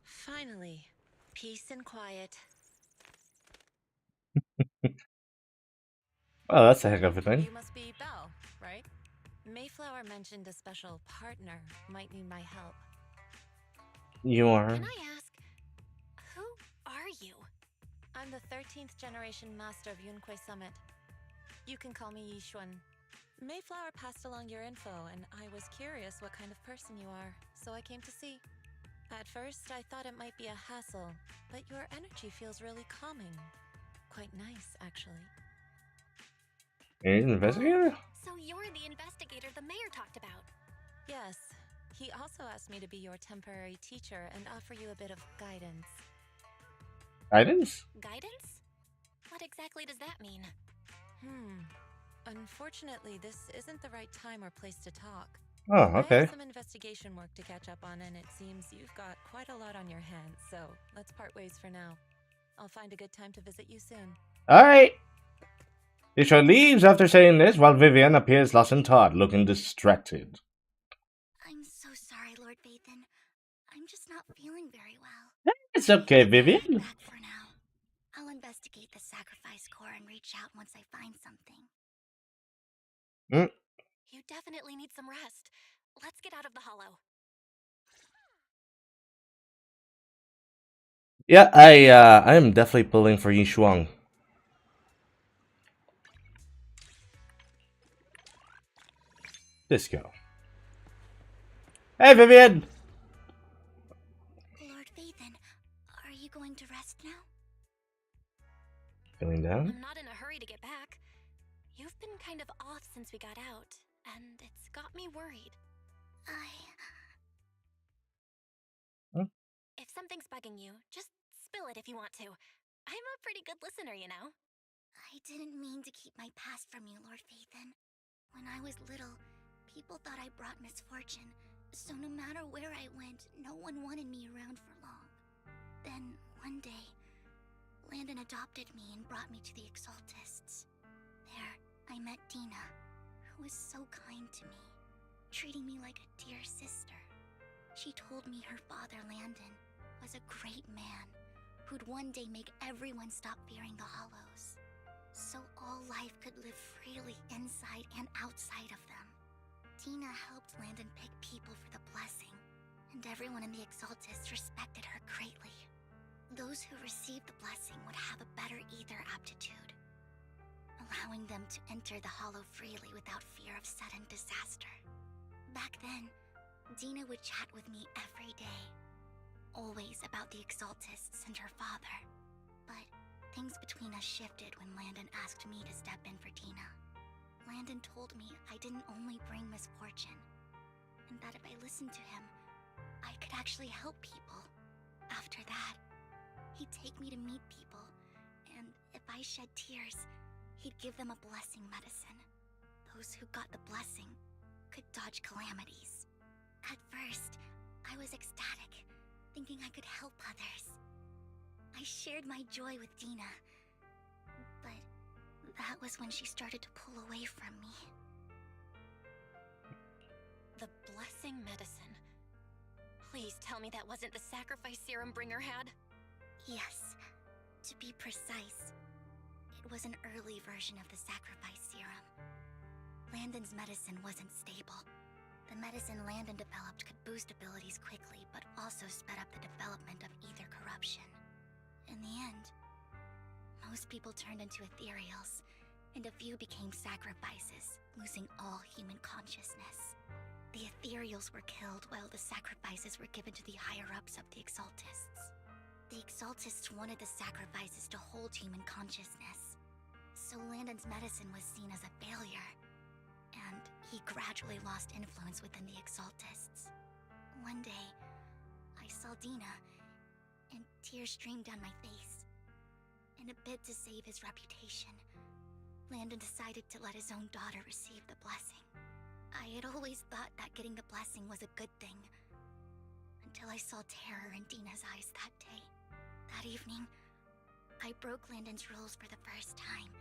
Finally, peace and quiet. Oh, that's a heck of a thing. You must be Belle, right? Mayflower mentioned a special partner might need my help. You are. Can I ask, who are you? I'm the 13th generation master of Yunque Summit. You can call me Yishuan. Mayflower passed along your info, and I was curious what kind of person you are, so I came to see. At first, I thought it might be a hassle, but your energy feels really calming. Quite nice, actually. An investigator? So you're the investigator the mayor talked about? Yes. He also asked me to be your temporary teacher and offer you a bit of guidance. Guidance? Guidance? What exactly does that mean? Unfortunately, this isn't the right time or place to talk. Oh, I okay. have some investigation work to catch up on, and it seems you've got quite a lot on your hands, so let's part ways for now. I'll find a good time to visit you soon. Alright. Isha leaves after saying this, while Vivian appears lost and Todd, looking distracted. I'm so sorry, Lord Vathan. I'm just not feeling very well. It's okay, Vivian. I'll head back for now. I'll investigate the sacrifice core and reach out once I find something. You definitely need some rest. Let's get out of the hollow. Yeah, I am definitely pulling for Yishuang. Disco. Hey, Vivian! Lord Vathan, are you going to rest now? Feeling down? I'm not in a hurry to get back. You've been kind of off since we got out, and it's got me worried. If something's bugging you, just spill it if you want to. I'm a pretty good listener, you know. I didn't mean to keep my past from you, Lord Vathan. When I was little, people thought I brought misfortune, so no matter where I went, no one wanted me around for long. Then, one day, Landon adopted me and brought me to the Exaltists. There, I met Dina, who was so kind to me, treating me like a dear sister. She told me her father, Landon, was a great man who'd one day make everyone stop fearing the Hollows, so all life could live freely inside and outside of them. Dina helped Landon pick people for the blessing, and everyone in the Exaltists respected her greatly. Those who received the blessing would have a better ether aptitude, allowing them to enter the Hollow freely without fear of sudden disaster. Back then, Dina would chat with me every day, always about the Exaltists and her father. But things between us shifted when Landon asked me to step in for Dina. Landon told me I didn't only bring misfortune, and that if I listened to him, I could actually help people. After that, he'd take me to meet people, and if I shed tears, he'd give them a blessing medicine. Those who got the blessing could dodge calamities. At first, I was ecstatic, thinking I could help others. I shared my joy with Dina, but that was when she started to pull away from me. The blessing medicine. Please tell me that wasn't the sacrifice serum Bringer had? Yes. To be precise, it was an early version of the sacrifice serum. Landon's medicine wasn't stable. The medicine Landon developed could boost abilities quickly, but also sped up the development of ether corruption. In the end, most people turned into ethereals, and a few became sacrifices, losing all human consciousness. The ethereals were killed while the sacrifices were given to the higher-ups of the Exaltists. The Exaltists wanted the sacrifices to hold human consciousness, so Landon's medicine was seen as a failure, and he gradually lost influence within the Exaltists. One day, I saw Dina, and tears streamed down my face. In a bid to save his reputation, Landon decided to let his own daughter receive the blessing. I had always thought that getting the blessing was a good thing, until I saw terror in Dina's eyes that day. That evening, I broke Landon's rules for the first time,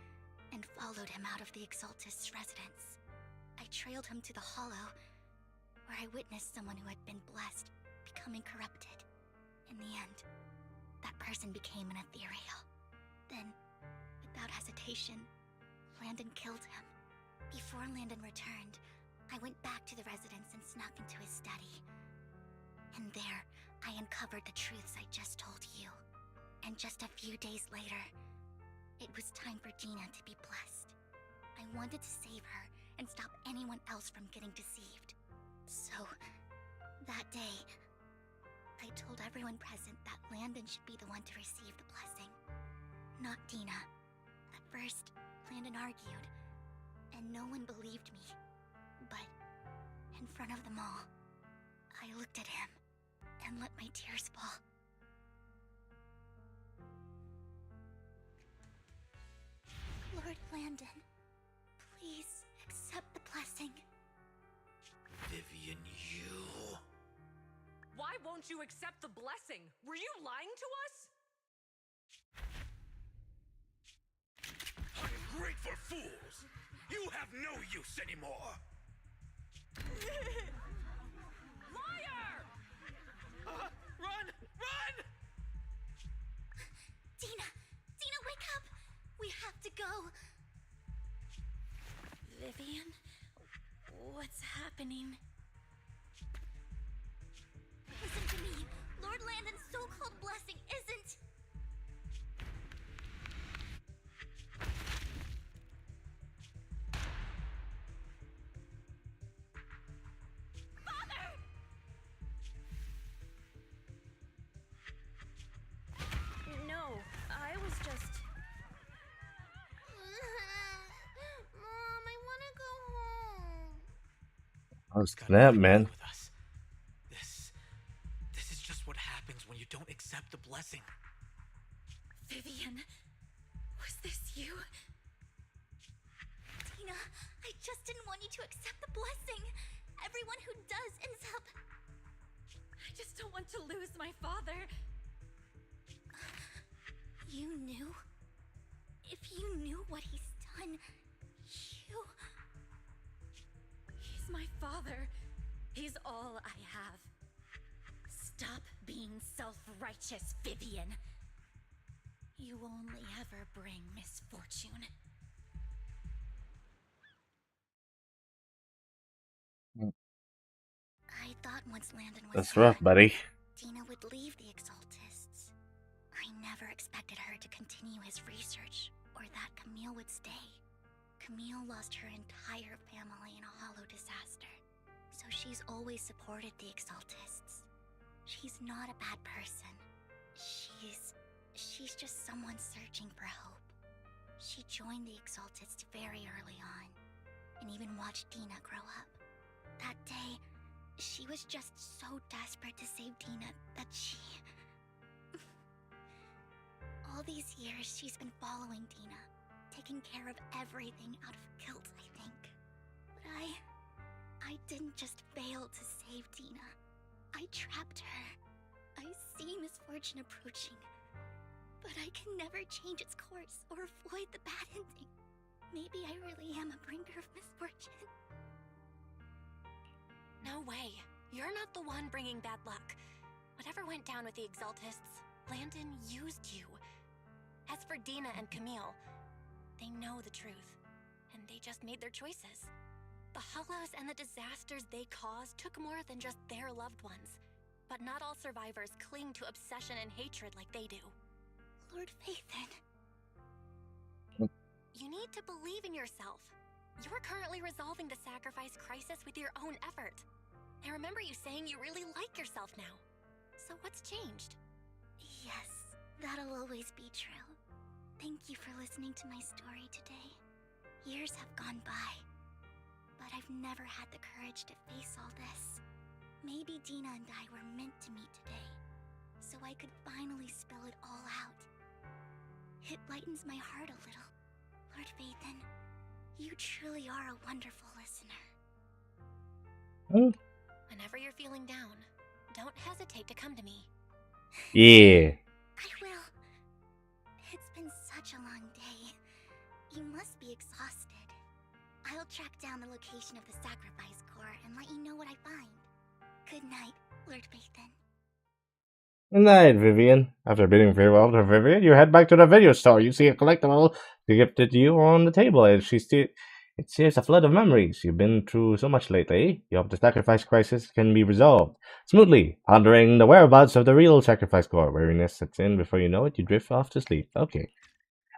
and followed him out of the Exaltist's residence. I trailed him to the Hollow, where I witnessed someone who had been blessed becoming corrupted. In the end, that person became an ethereal. Then, without hesitation, Landon killed him. Before Landon returned, I went back to the residence and snuck into his study. And there, I uncovered the truths I just told you. And just a few days later, it was time for Dina to be blessed. I wanted to save her and stop anyone else from getting deceived. So, that day, I told everyone present that Landon should be the one to receive the blessing, not Dina. At first, Landon argued, and no one believed me. But, in front of them all, I looked at him and let my tears fall. Lord Landon, please accept the blessing. Vivian, you... Why won't you accept the blessing? Were you lying to us? Ungrateful fools! You have no use anymore! Liar! Run! Run! Dina! Dina, wake up! We have to go! Vivian? What's happening? Listen to me! Lord Landon's so-called blessing isn't... Father! No, I was just... Mom, I want to go home. Oh snap, man. With us. This is just what happens when you don't accept the blessing. Vivian, was this you? Dina, I just didn't want you to accept the blessing. Everyone who does ends up... I just don't want to lose my father. You knew? If you knew what he's done, you... He's my father. He's all I have. Stop being self-righteous, Vivian. You only ever bring misfortune. I thought once Landon was That's rough, buddy. Dina would leave the Exaltists. I never expected her to continue his research, or that Camille would stay. Camille lost her entire family in a hollow disaster, so she's always supported the Exaltists. She's not a bad person. She's just someone searching for hope. She joined the Exaltists very early on, and even watched Dina grow up. That day, she was just so desperate to save Dina that she... All these years, she's been following Dina, taking care of everything out of guilt, I think. But I didn't just fail to save Dina. I trapped her. I see misfortune approaching, but I can never change its course or avoid the bad ending. Maybe I really am a bringer of misfortune. No way. You're not the one bringing bad luck. Whatever went down with the Exaltists, Landon used you. As for Dina and Camille, they know the truth, and they just made their choices. The Hollows and the disasters they caused took more than just their loved ones. But not all survivors cling to obsession and hatred like they do. Lord Phaethon. You need to believe in yourself. You're currently resolving the sacrifice crisis with your own effort. I remember you saying you really like yourself now. So what's changed? Yes, that'll always be true. Thank you for listening to my story today. Years have gone by, but I've never had the courage to face all this. Maybe Dina and I were meant to meet today, so I could finally spill it all out. It lightens my heart a little. Lord Phaethon, you truly are a wonderful listener. Whenever you're feeling down, don't hesitate to come to me. Yeah. I will. It's been such a long day. You must be exhausted. I'll track down the location of the sacrifice core and let you know what I find. Good night, Lord Phaethon. Good night, Vivian. After bidding farewell to Vivian, you head back to the video store. You see a collectible gifted to you on the table, and it sees a flood of memories. You've been through so much lately. You hope the sacrifice crisis can be resolved smoothly, pondering the whereabouts of the real sacrifice core. Weariness sets in. Before you know it, you drift off to sleep. Okay.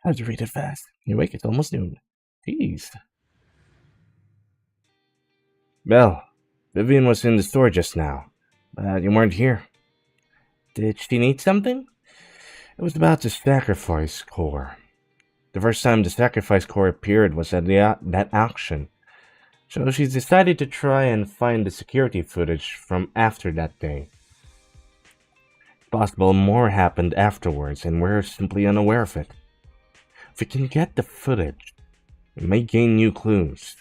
I have to read it fast. You wake, it's almost noon. Jeez. Belle, Vivian was in the store just now, but you weren't here. Did she need something? It was about the sacrifice core. The first time the sacrifice core appeared was at that auction. So she decided to try and find the security footage from after that day. Possible more happened afterwards and we're simply unaware of it. If we can get the footage, we may gain new clues.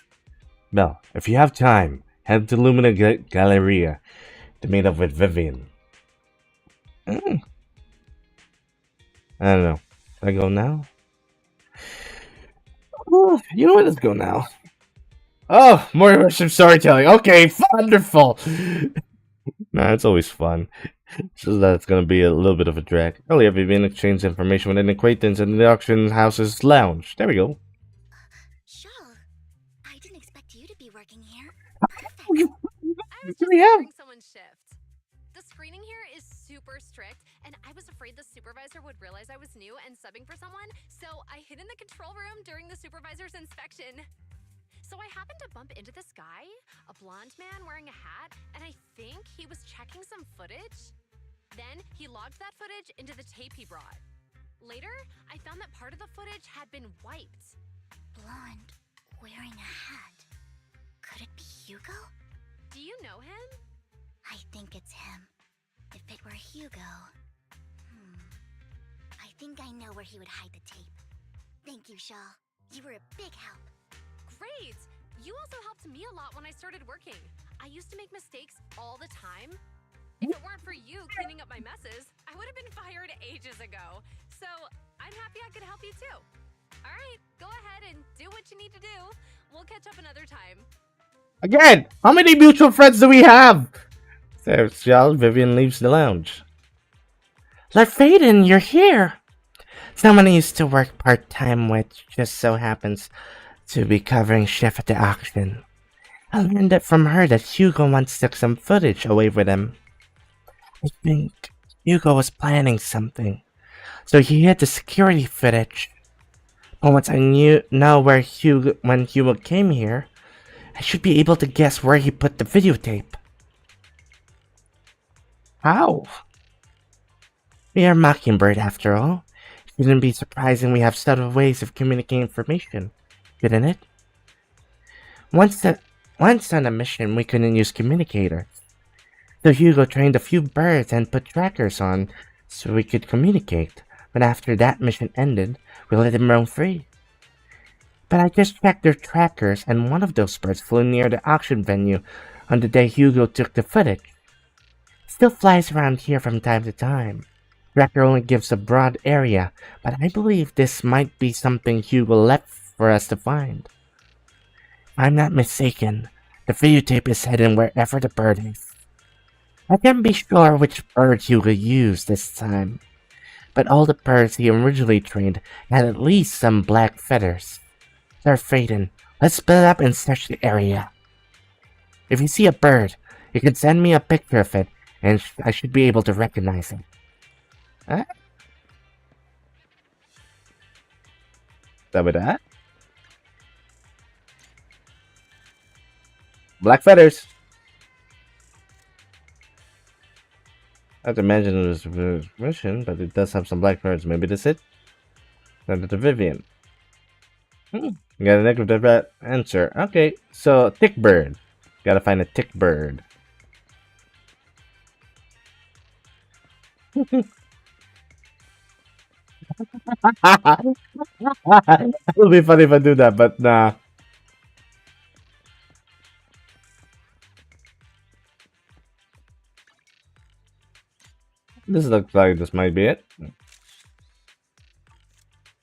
Belle, if you have time, head to Lumina Galleria to meet up with Vivian. I don't know. Should I go now? Oh, you know what? Let's go now. Oh, more immersive storytelling. Okay, wonderful. Nah, it's always fun. It's just that it's gonna be a little bit of a drag. Earlier, Vivian exchanged information with an acquaintance in the auction house's lounge. There we go. Charles, I didn't expect you to be working here. I was just covering someone's shift. The screening here is super strict, and I was afraid the supervisor would realize I was new and subbing for someone, so I hid in the control room during the supervisor's inspection. So I happened to bump into this guy, a blonde man wearing a hat, and I think he was checking some footage. Then he logged that footage into the tape he brought. Later, I found that part of the footage had been wiped. Blonde, wearing a hat. Could it be Hugo? Do you know him? I think it's him. If it were Hugo... I think I know where he would hide the tape. Thank you, Shaw. You were a big help. Great! You also helped me a lot when I started working. I used to make mistakes all the time. If it weren't for you cleaning up my messes, I would have been fired ages ago. So I'm happy I could help you too. All right, go ahead and do what you need to do. We'll catch up another time. Again, how many mutual friends do we have? There's Charles. Vivian leaves the lounge. Lord Faden, you're here. Someone I used to work part-time with just so happens to be covering shift at the auction. I learned it from her that Hugo once took some footage away with him. I think Hugo was planning something, so he hid the security footage. But once I know where when Hugo came here, I should be able to guess where he put the videotape. How? We are Mockingbird, after all. It shouldn't be surprising we have subtle ways of communicating information, shouldn't it? Once on a mission, we couldn't use communicators. So Hugo trained a few birds and put trackers on so we could communicate. But after that mission ended, we let them roam free. But I just checked their trackers, and one of those birds flew near the auction venue on the day Hugo took the footage. It still flies around here from time to time. Tracker only gives a broad area, but I believe this might be something Hugo left for us to find. If I'm not mistaken, the videotape is hidden wherever the bird is. I can't be sure which bird Hugo used this time, but all the birds he originally trained had at least some black feathers. Sir Faden, let's split up and search the area. If you see a bird, you can send me a picture of it, and I should be able to recognize it. Huh? That with that? Black feathers. I have to imagine it was a mission, but it does have some black feathers. Maybe that's it. Send it to Vivian. You got a negative answer. Okay, so tick bird. Gotta find a tick bird. It would be funny if I do that, but nah. This looks like this might be it.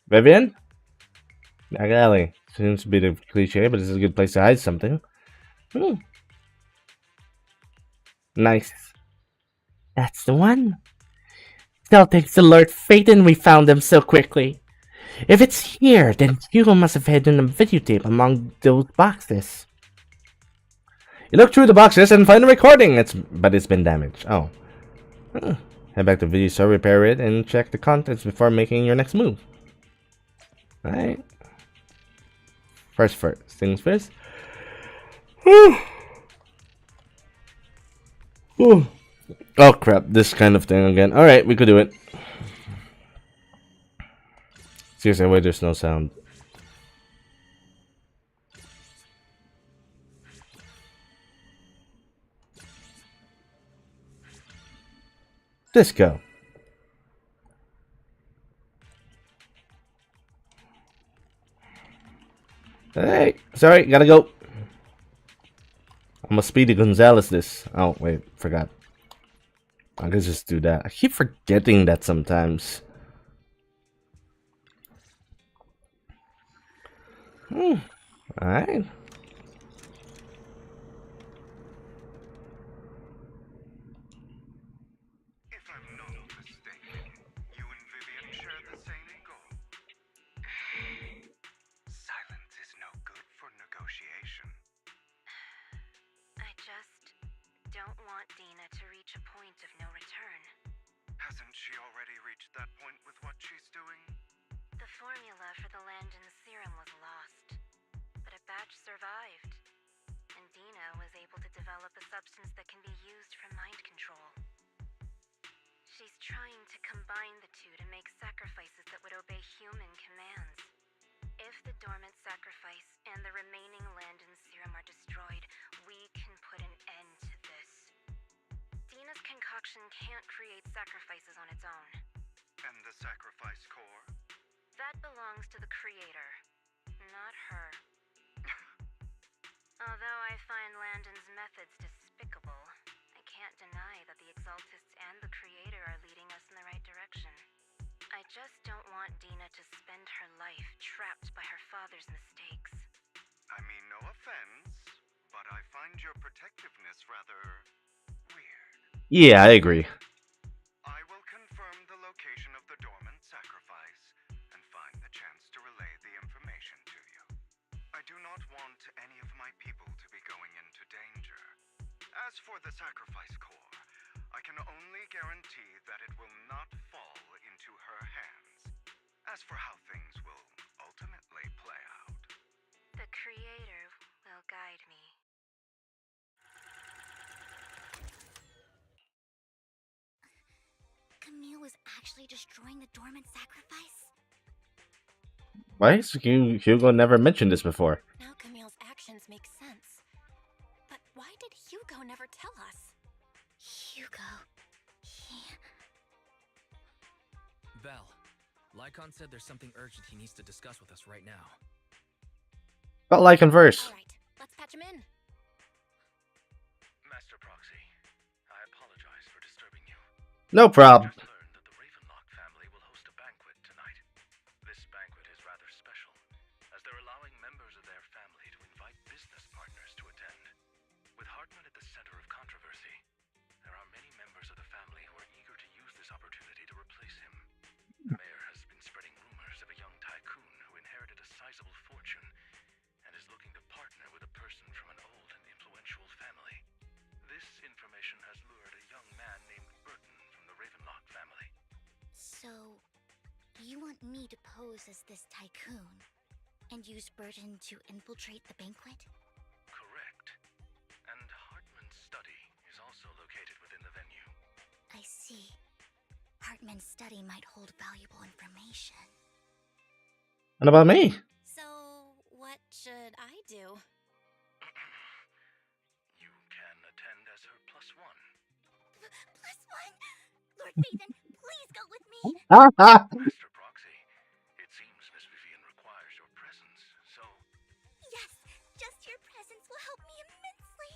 Vivian? Back alley. Seems to be the cliche, but this is a good place to hide something. Nice. That's the one. Still thanks to Lord Phaeton we found them so quickly. If it's here, then Hugo must have hidden a videotape among those boxes. You look through the boxes and find a recording. But it's been damaged. Oh. Head back to the video store, repair it, and check the contents before making your next move. Alright. First things first. Whew. Oh crap, this kind of thing again. Alright, we could do it. Seriously, wait, there's no sound. Disco. Hey, sorry, gotta go. I'm a Speedy Gonzalez this. Oh, wait, forgot. I could just do that. I keep forgetting that sometimes. Alright. If I'm not mistaken, you and Vivian share the same goal. Silence is no good for negotiation. I just don't want Dina to reach a point of no return. Hasn't she already reached that point with what she's doing? The formula for the Landon serum was lost, but a batch survived, and Dina was able to develop a substance that can be used for mind control. She's trying to combine the two to make sacrifices that would obey human commands. If the dormant sacrifice and the remaining Landon serum are destroyed, we can put an end to this. Dina's concoction can't create sacrifices on its own. And the sacrifice core? That belongs to the creator, not her. Although I find Landon's methods despicable, I can't deny that the Exaltists and the creator are leading us in the right direction. I just don't want Dina to spend her life trapped by her father's mistakes. I mean, no offense, but I find your protectiveness rather weird. Yeah, I agree. I will confirm the location of the dormant sacrifice and find the chance to relay the information to you. I do not want any of my people to be going into danger. As for the sacrifice core, I can only guarantee that it will not fall into her hands. As for how things will ultimately play out, The creator will guide me. Camille was actually destroying the dormant sacrifice? Why is Hugo never mentioned this before? Now Camille's actions make sense. But why did Hugo never tell us? Hugo... Val, Lycon said there's something urgent he needs to discuss with us right now. But like and verse. Alright, let's patch him in. Master Proxy, I apologize for disturbing you. No problem. Just learned that the Ravenlock family will host a banquet tonight. This banquet is rather special, as they're allowing members of their family to invite business partners to attend. With Hartman at the center of controversy, there are many members of the family who are eager to use this opportunity to replace him. The mayor has been spreading rumors of a young tycoon who inherited a sizable fortune and is looking to partner with a person from an old and influential family. This information has lured a young man named Burton from the Ravenlock family. So, you want me to pose as this tycoon and use Burton to infiltrate the banquet? Correct. And Hartman's study is also located within the venue. I see. Hartman's study might hold valuable information. What about me? So, what should I do? You can attend as her +1. +1? Lord Phaethon, please go with me! Master Proxy, it seems Miss Vivian requires your presence, so... Yes, just your presence will help me immensely!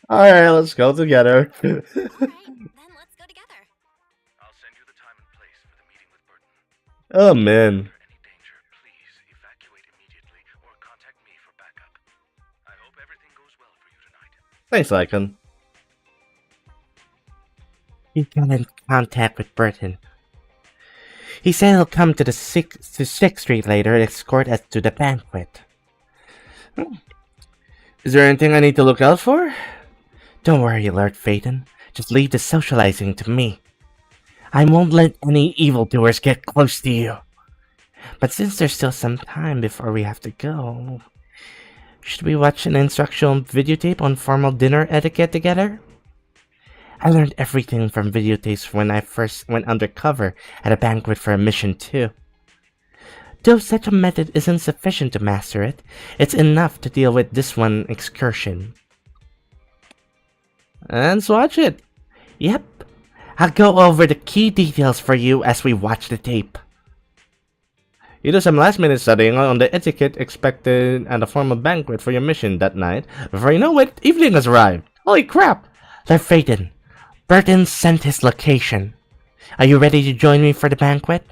Alright, let's go together. Alright, then let's go together. I'll send you the time and place for the meeting with Burton. Oh man. If any danger, please evacuate immediately or contact me for backup. I hope everything goes well for you tonight. Thanks, Lycon. He got in contact with Burton. He said he'll come to 6th Street later and escort us to the banquet. Is there anything I need to look out for? Don't worry, Lord Phaethon. Just leave the socializing to me. I won't let any evildoers get close to you. But since there's still some time before we have to go, Should we watch an instructional videotape on formal dinner etiquette together? I learned everything from videotapes when I first went undercover at a banquet for a mission too. Though such a method isn't sufficient to master it, it's enough to deal with this one excursion. Let's watch it. Yep. I'll go over the key details for you as we watch the tape. You do some last-minute studying on the etiquette expected at a formal banquet for your mission that night. Before you know it, evening has arrived. Holy crap! Lord Phaeton, Burton sent his location. Are you ready to join me for the banquet?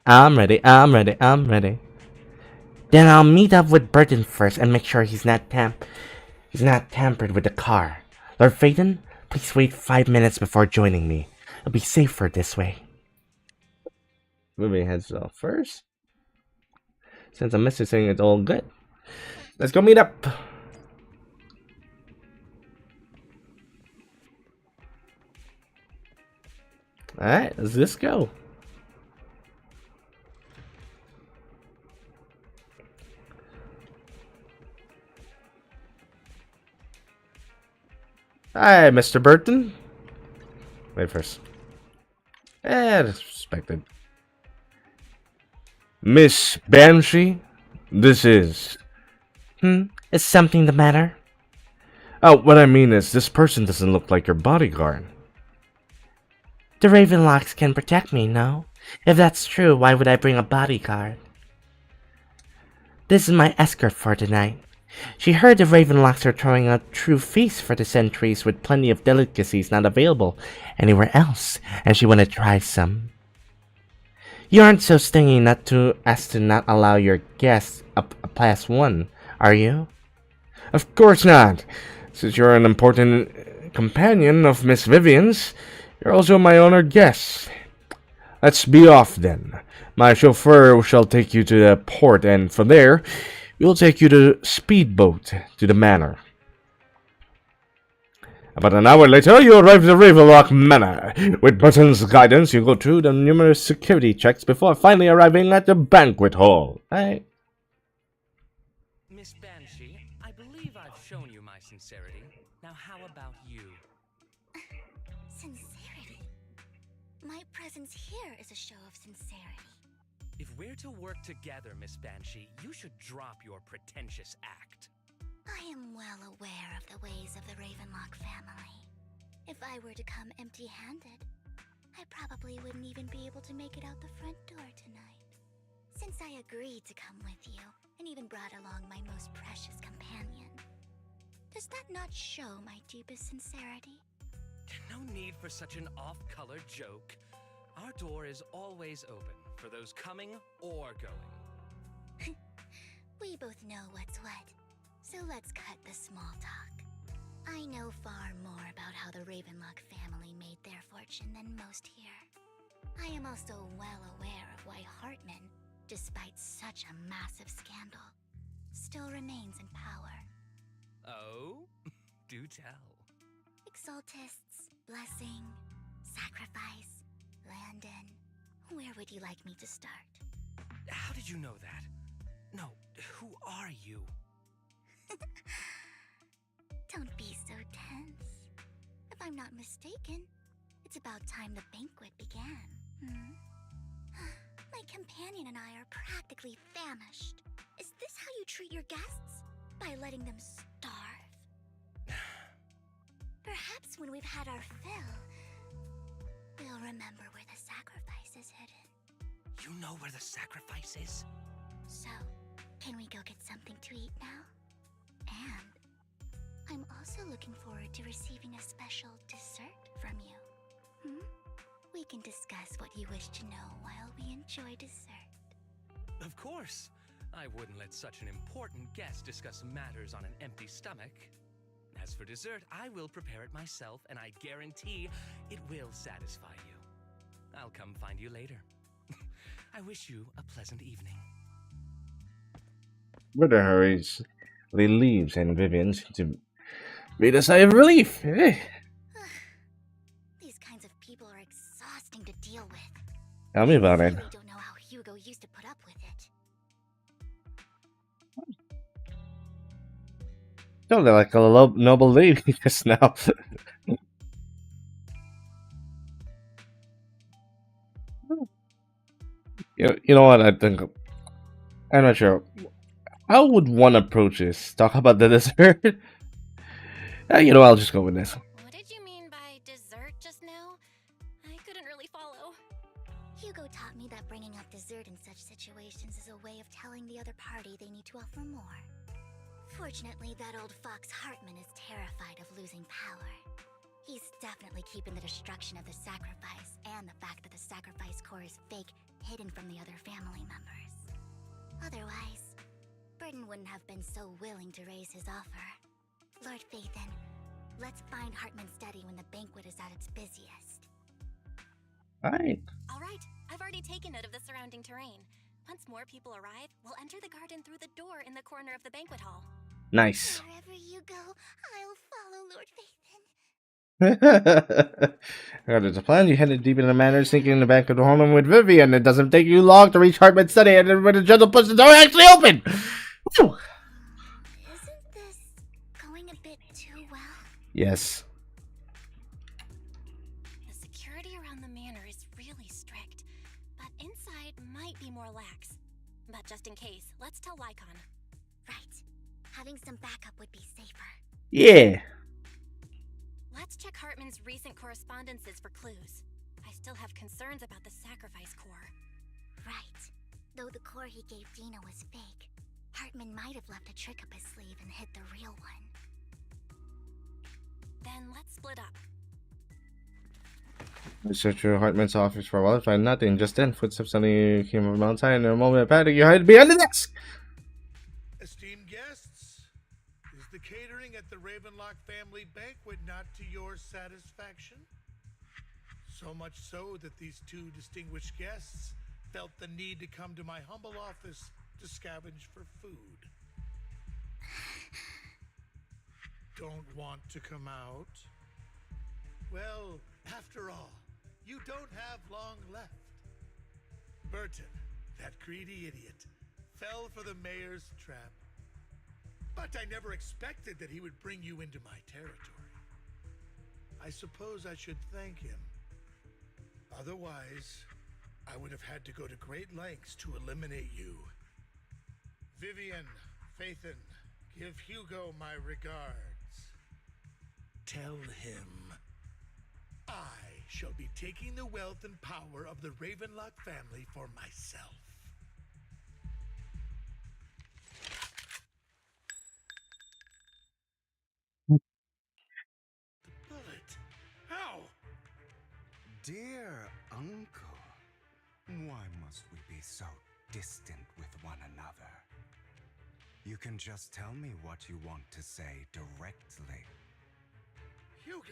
I'm ready. Then I'll meet up with Burton first and make sure he's not tampered with the car. Lord Phaeton, please wait 5 minutes before joining me. It'll be safer this way. Moving heads off first. Since I'm missing it's all good. Let's go meet up. Alright, let's just go. Hi, Mr. Burton. Wait first. That's expected. Miss Banshee, this is... Is something the matter? Oh, what I mean is, this person doesn't look like your bodyguard. The Ravenlocks can protect me, no? If that's true, why would I bring a bodyguard? This is my escort for tonight. She heard the Ravenlocks are throwing a true feast for the sentries with plenty of delicacies not available anywhere else, and she wanted to try some. You aren't so stingy as to not allow your guests a plus one, are you? Of course not. Since you're an important companion of Miss Vivian's, you're also my honored guest. Let's be off then. My chauffeur shall take you to the port, and from there, we'll take you to speedboat to the manor. About an hour later, you arrive at the Ravenlock Manor. With Burton's guidance, you go through the numerous security checks before finally arriving at the banquet hall. Hey. Miss Banshee, I believe I've shown you my sincerity. Now how about you? Sincerity? My presence here is a show of sincerity. If we're to work together, Miss Banshee, you should drop your pretentious act. I am well aware of the ways of the Ravenlock family. If I were to come empty-handed, I probably wouldn't even be able to make it out the front door tonight. Since I agreed to come with you, and even brought along my most precious companion, does that not show my deepest sincerity? No need for such an off-color joke. Our door is always open for those coming or going. We both know what's what. So let's cut the small talk. I know far more about how the Ravenlock family made their fortune than most here. I am also well aware of why Hartman, despite such a massive scandal, still remains in power. Oh? Do tell. Exaltists, blessing, sacrifice, Landon. Where would you like me to start? How did you know that? No, who are you? Don't be so tense. If I'm not mistaken, it's about time the banquet began. My companion and I are practically famished. Is this how you treat your guests? By letting them starve? Perhaps when we've had our fill, we'll remember where the sacrifice is hidden. You know where the sacrifice is? So, can we go get something to eat now? And I'm also looking forward to receiving a special dessert from you. We can discuss what you wish to know while we enjoy dessert. Of course. I wouldn't let such an important guest discuss matters on an empty stomach. As for dessert, I will prepare it myself, and I guarantee it will satisfy you. I'll come find you later. I wish you a pleasant evening. Brother hurries. He leaves, and Vivian seems to breathe a sigh of relief. These kinds of people are exhausting to deal with. Tell me about it. I really don't know how Hugo used to put up with it. Totally like a noble lady just now. You know what? I think I'm not sure. How would one approach this? Talk about the dessert? You know, I'll just go with this. What did you mean by dessert just now? I couldn't really follow. Hugo taught me that bringing up dessert in such situations is a way of telling the other party they need to offer more. Fortunately, that old fox Hartman is terrified of losing power. He's definitely keeping the destruction of the sacrifice and the fact that the sacrifice core is fake hidden from the other family members. Otherwise, Burden wouldn't have been so willing to raise his offer. Lord Phaethon, let's find Hartman's study when the banquet is at its busiest. Alright. Alright, I've already taken note of the surrounding terrain. Once more people arrive, we'll enter the garden through the door in the corner of the banquet hall. Nice. Wherever you go, I'll follow Lord Phaethon. There's a plan. You headed deep into the manor, sneaking in the back of the home with Vivian. It doesn't take you long to reach Hartman's study, and then when the gentle push the door actually open. Woo! Isn't this going a bit too well? Yes. The security around the manor is really strict, but inside might be more lax. But just in case, let's tell Lycon. Right. Having some backup would be safer. Yeah. Let's check Hartman's recent correspondences for clues. I still have concerns about the sacrifice core. Right. Though the core he gave Dina was fake, Hartman might have left a trick up his sleeve and hid the real one. Then let's split up. I searched through Hartman's office for a while, find nothing. Just then, footsteps suddenly came from outside, and in a moment of panic, you hid behind the desk! Esteemed guests, is the catering at the Ravenlock family banquet not to your satisfaction? So much so that these two distinguished guests felt the need to come to my humble office to scavenge for food. Don't want to come out? Well, after all, you don't have long left. Burton, that greedy idiot, fell for the mayor's trap. But I never expected that he would bring you into my territory. I suppose I should thank him. Otherwise, I would have had to go to great lengths to eliminate you. Vivian, Phaethon, give Hugo my regards. Tell him I shall be taking the wealth and power of the Ravenlock family for myself. The bullet. How? Dear uncle, why must we be so distant with one another? You can just tell me what you want to say directly. Hugo!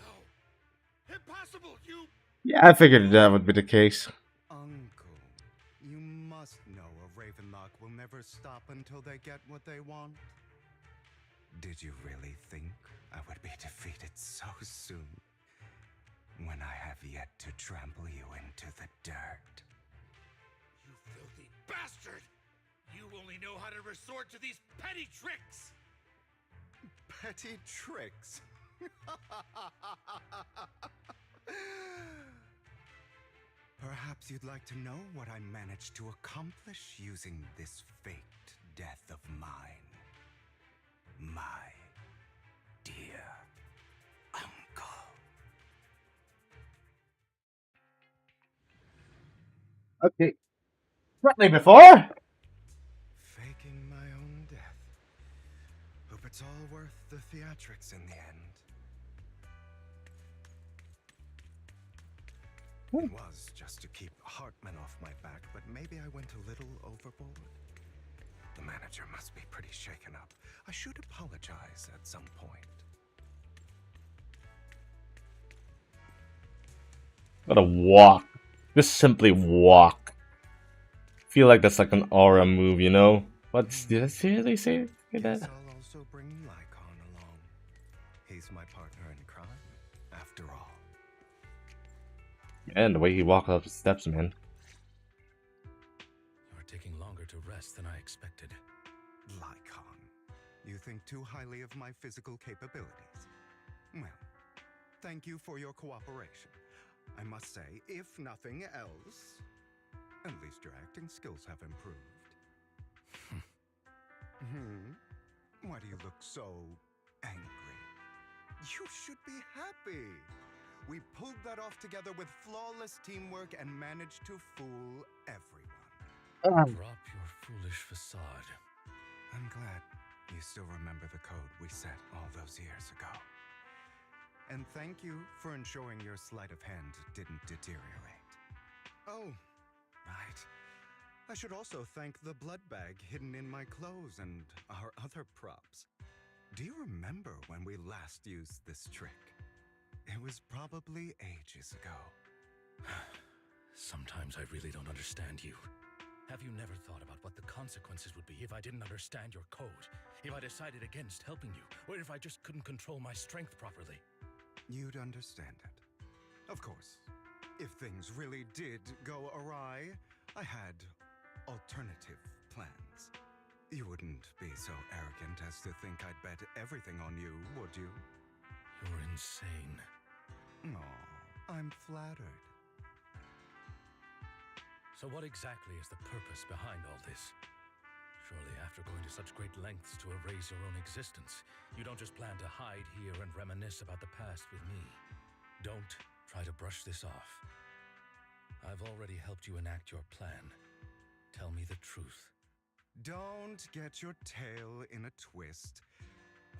Impossible! You... Yeah, I figured that would be the case. Uncle, you must know a Ravenlock will never stop until they get what they want. Did you really think I would be defeated so soon, when I have yet to trample you into the dirt? You filthy bastard! You only know how to resort to these petty tricks! Petty tricks? Perhaps you'd like to know what I managed to accomplish using this faked death of mine. My dear uncle. Okay. Shortly before? Faking my own death. Hope it's all worth the theatrics in the end. It was just to keep Hartman off my back, but maybe I went a little overboard. The manager must be pretty shaken up. I should apologize at some point. Gotta walk. Just simply walk. Feel like that's like an aura move, you know? What's did I seriously say that? I'll also bring Lycon along. He's my partner in crime, after all. And the way he walks up the steps, man. You're taking longer to rest than I expected. Lycon, You think too highly of my physical capabilities. Well, thank you for your cooperation. I must say, if nothing else, at least your acting skills have improved. Why do you look so angry? You should be happy. We pulled that off together with flawless teamwork and managed to fool everyone. Drop your foolish facade. I'm glad you still remember the code we set all those years ago. And thank you for ensuring your sleight of hand didn't deteriorate. Oh, right. I should also thank the blood bag hidden in my clothes and our other props. Do you remember when we last used this trick? It was probably ages ago. Sometimes I really don't understand you. Have you never thought about what the consequences would be if I didn't understand your code? If I decided against helping you? Or if I just couldn't control my strength properly? You'd understand it. Of course, if things really did go awry, I had alternative plans. You wouldn't be so arrogant as to think I'd bet everything on you, would you? You're insane. Aw, I'm flattered. So what exactly is the purpose behind all this? Surely after going to such great lengths to erase your own existence, you don't just plan to hide here and reminisce about the past with me. Don't try to brush this off. I've already helped you enact your plan. Tell me the truth. Don't get your tail in a twist.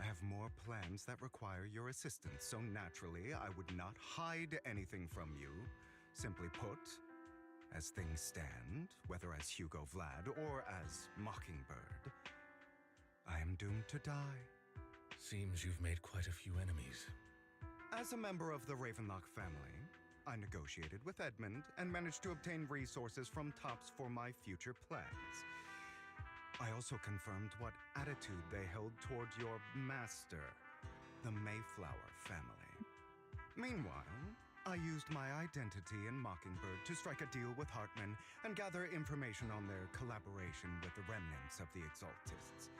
I have more plans that require your assistance, so naturally I would not hide anything from you. Simply put, as things stand, whether as Hugo Vlad or as Mockingbird, I am doomed to die. Seems you've made quite a few enemies. As a member of the Ravenlock family, I negotiated with Edmund and managed to obtain resources from Tops for my future plans. I also confirmed what attitude they held toward your master, the Mayflower family. Meanwhile, I used my identity in Mockingbird to strike a deal with Hartman and gather information on their collaboration with the remnants of the Exaltists.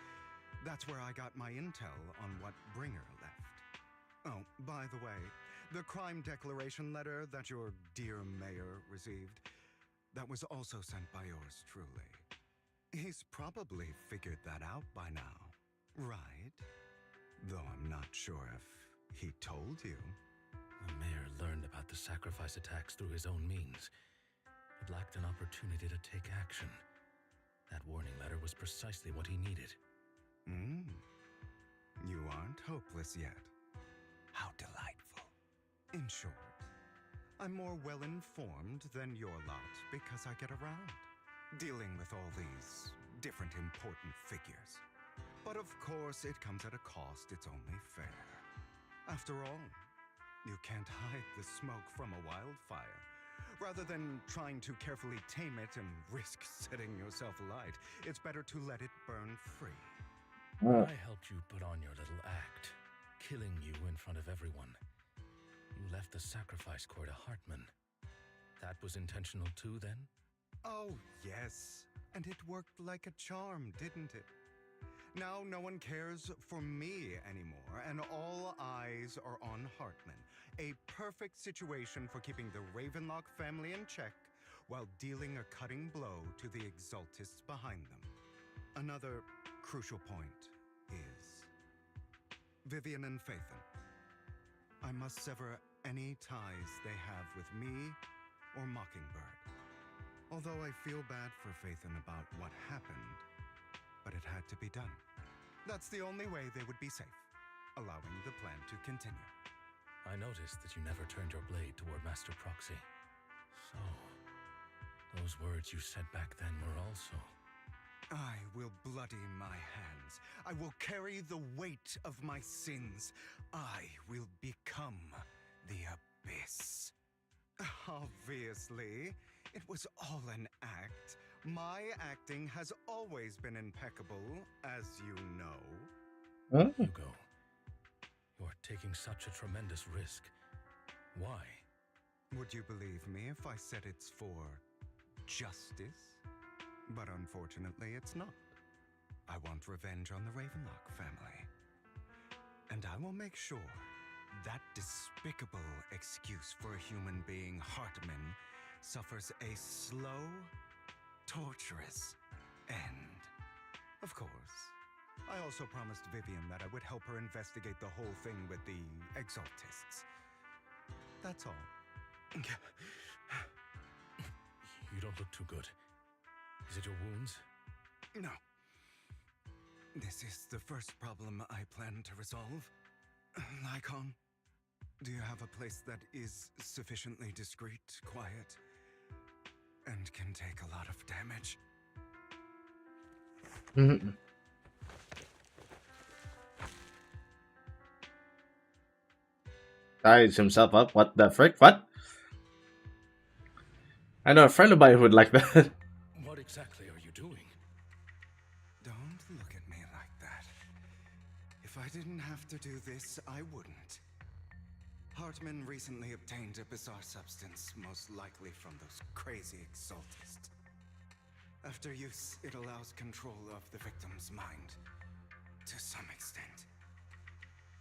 That's where I got my intel on what Bringer left. Oh, by the way, the crime declaration letter that your dear mayor received, that was also sent by yours truly. He's probably figured that out by now, right? Though I'm not sure if he told you. The mayor learned about the sacrifice attacks through his own means, but lacked an opportunity to take action. That warning letter was precisely what he needed. You aren't hopeless yet. How delightful. In short, I'm more well-informed than your lot because I get around, dealing with all these different important figures. But of course, it comes at a cost. It's only fair. After all, you can't hide the smoke from a wildfire. Rather than trying to carefully tame it and risk setting yourself alight, it's better to let it burn free. I helped you put on your little act, killing you in front of everyone. You left the sacrifice core to Hartman. That was intentional too, then? Oh, yes. And it worked like a charm, didn't it? Now no one cares for me anymore, and all eyes are on Hartman. A perfect situation for keeping the Ravenlock family in check while dealing a cutting blow to the Exaltists behind them. Another crucial point is Vivian and Phaethon. I must sever any ties they have with me or Mockingbird. Although I feel bad for Phaethon about what happened, but it had to be done. That's the only way they would be safe, allowing the plan to continue. I noticed that you never turned your blade toward Master Proxy. So, those words you said back then were also... I will bloody my hands. I will carry the weight of my sins. I will become the Abyss. Obviously, it was all an act. My acting has always been impeccable, as you know. Hugo, you're taking such a tremendous risk. Why? Would you believe me if I said it's for justice? But unfortunately, it's not. I want revenge on the Ravenlock family. And I will make sure that despicable excuse for a human being, Hartman, suffers a slow, torturous end. Of course, I also promised Vivian that I would help her investigate the whole thing with the Exaltists. That's all. You don't look too good. Is it your wounds? No. This is the first problem I plan to resolve. Lycon, do you have a place that is sufficiently discreet, quiet, and can take a lot of damage? Ties himself up. What the frick? What? I know a friend of mine who would like that. What exactly are you doing? Don't look at me like that. If I didn't have to do this, I wouldn't. Hartman recently obtained a bizarre substance, most likely from those crazy Exaltists. After use, it allows control of the victim's mind, to some extent.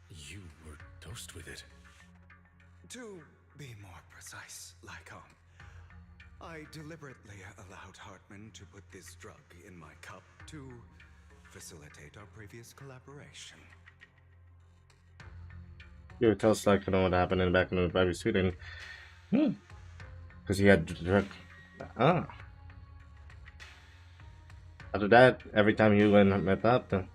You were dosed with it. To be more precise, Lycon, I deliberately allowed Hartman to put this drug in my cup to facilitate our previous collaboration. You would tell us like what happened in back in the Backseat, and because he had drug. Ah. After that, every time you and met up, the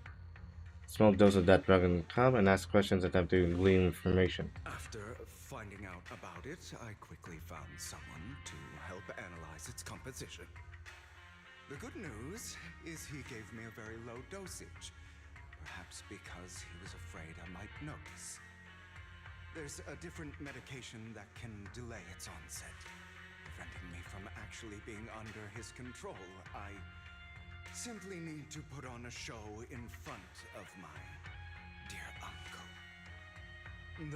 smoke dose of that drug and come and ask questions, attempt to glean information. After finding out about it, I quickly found someone to help analyze its composition. The good news is he gave me a very low dosage, perhaps because he was afraid I might notice. There's a different medication that can delay its onset, preventing me from actually being under his control. I simply need to put on a show in front of my dear uncle.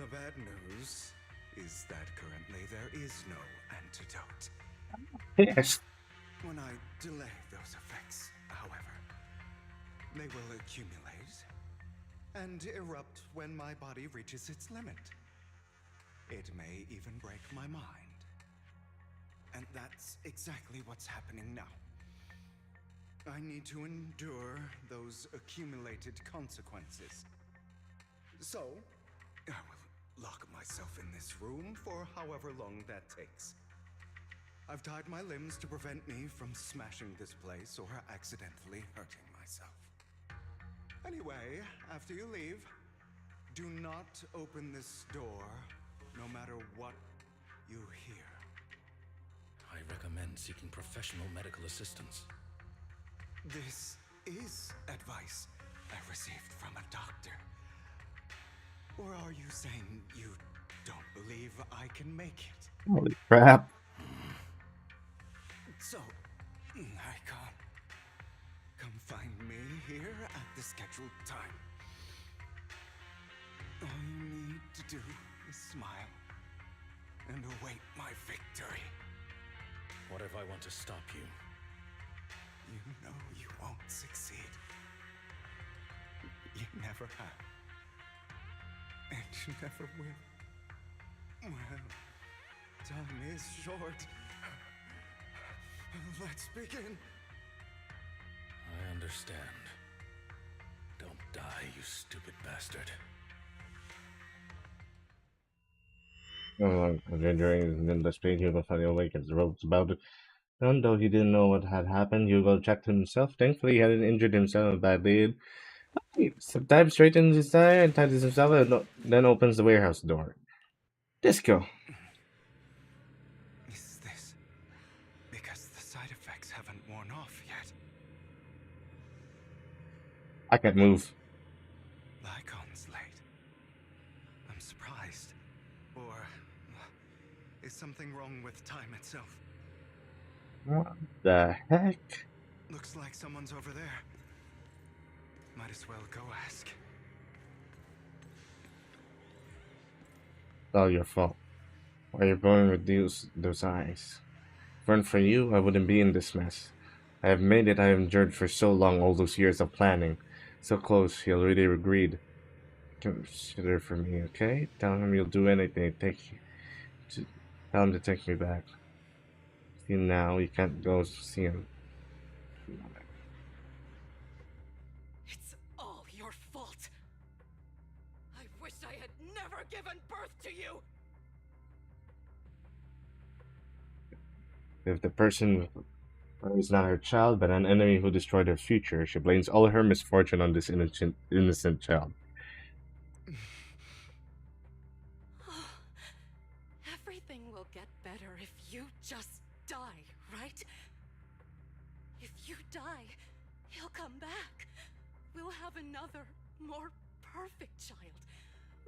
The bad news is that currently there is no antidote. Yes. When I delay those effects, however, they will accumulate and erupt when my body reaches its limit. It may even break my mind. And that's exactly what's happening now. I need to endure those accumulated consequences. So, I will lock myself in this room for however long that takes. I've tied my limbs to prevent me from smashing this place or accidentally hurting myself. Anyway, after you leave, do not open this door, no matter what you hear. I recommend seeking professional medical assistance. This is advice I received from a doctor. Or are you saying you don't believe I can make it? Holy crap. So, Icon, come find me here at the scheduled time. All you need to do is smile and await my victory. What if I want to stop you? You know you won't succeed. You never have. And you never will. Well, time is short. Let's begin. I understand. Don't die, you stupid bastard. During the pain, Hugo finally awakens. The ropes about it. And though he didn't know what had happened, Hugo checked himself. Thankfully, he hadn't injured himself badly. He sometimes straightens his tie and tightens himself, and then opens the warehouse door. Disco. Is this because the side effects haven't worn off yet? I can't move. Lycon's late. I'm surprised. Or is something wrong with time itself? What the heck? Looks like someone's over there. Might as well go ask. It's all your fault. Why are you going with those eyes? If it weren't for you, I wouldn't be in this mess. I have made it I have endured for so long, all those years of planning. So close, he already agreed. Consider for me, okay? Tell him you'll do anything. Tell him to take me back. See now, you can't go see him. It's all your fault. I wish I had never given birth to you. If the person is not her child, but an enemy who destroyed her future, she blames all her misfortune on this innocent child. Everything will get better if you just die, right? If you die, he'll come back. We'll have another, more perfect child.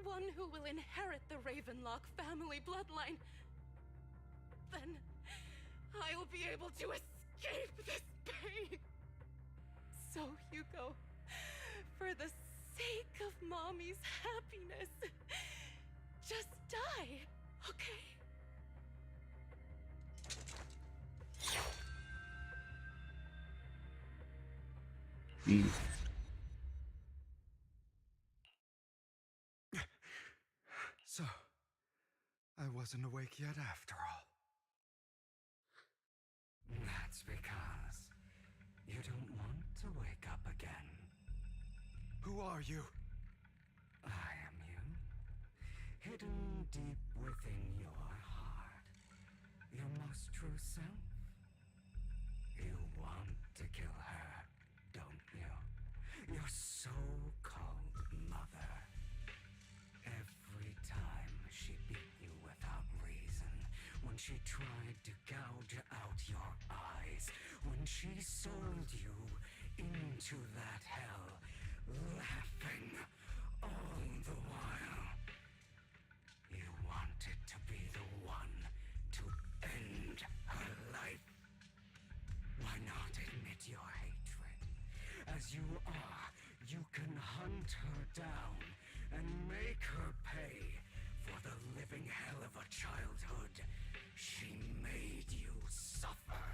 One who will inherit the Ravenlock family bloodline. Then I will be able to escape this pain. So, Hugo, for the sake of Mommy's happiness, just die, okay? So, I wasn't awake yet after all. That's because you don't want to wake up again. Who are you? I am you. Hidden deep within your heart. Your most true self. You want to kill her, don't you? Your so-called mother. Every time she beat you without reason, when she tried to gouge out your eyes, when she sold you into that hell, laughing all the while. You wanted to be the one to end her life. Why not admit your hatred? As you are, you can hunt her down and make her pay for the living hell of a childhood she made you suffer.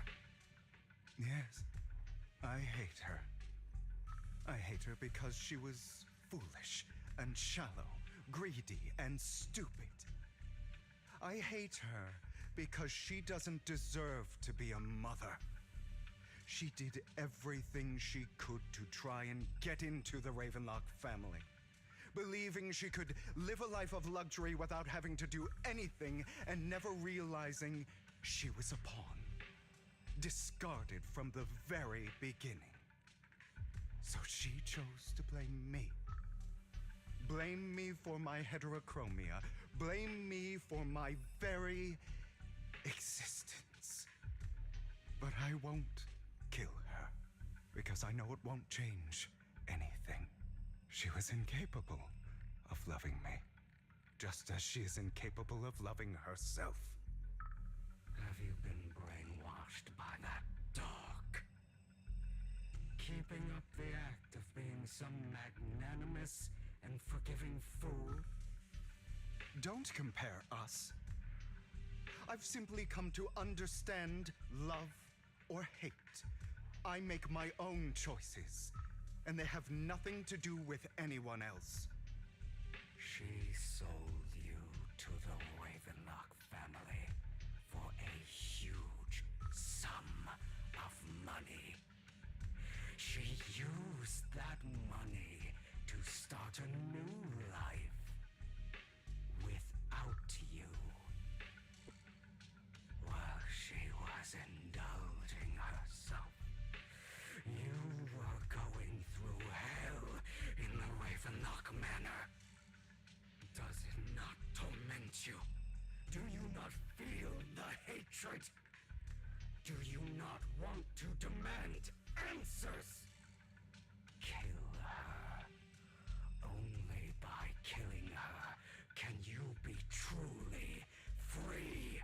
Yes, I hate her. I hate her because she was foolish and shallow, greedy and stupid. I hate her because she doesn't deserve to be a mother. She did everything she could to try and get into the Ravenlock family, believing she could live a life of luxury without having to do anything and never realizing she was a pawn, discarded from the very beginning. So she chose to blame me. Blame me for my heterochromia. Blame me for my very existence. But I won't kill her, because I know it won't change anything. She was incapable of loving me, just as she is incapable of loving herself. Have you been brainwashed by that dog? Keeping up the act of being some magnanimous and forgiving fool? Don't compare us. I've simply come to understand love or hate. I make my own choices, and they have nothing to do with anyone else. She sold you to the Ravenlock family for a huge sum of money. She used that money to start a new life without you. While she was indulging herself, you were going through hell in the Ravenlock Manor. Does it not torment you? Do you not feel the hatred? Do you not want to demand answers? Kill her. Only by killing her can you be truly free.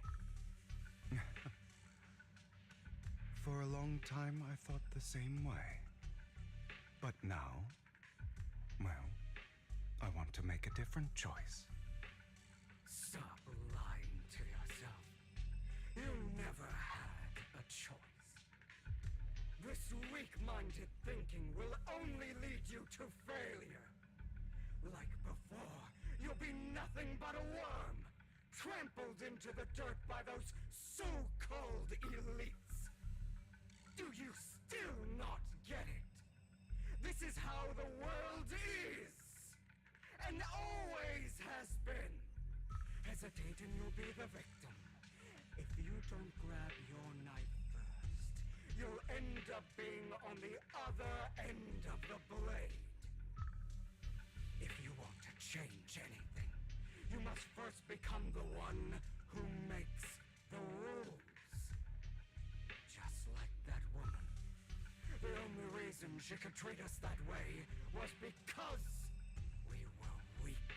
For a long time, I thought the same way. But now, well, I want to make a different choice. Stop lying to yourself. You never had a choice. The closed-minded thinking will only lead you to failure. Like before, you'll be nothing but a worm, trampled into the dirt by those so-called elites. Do you still not get it? This is how the world is, and always has been. Hesitate and you'll be the victim. If you don't grab your knife first, you'll end up being on the other end of the blade. If you want to change anything, you must first become the one who makes the rules. Just like that woman. The only reason she could treat us that way was because we were weak.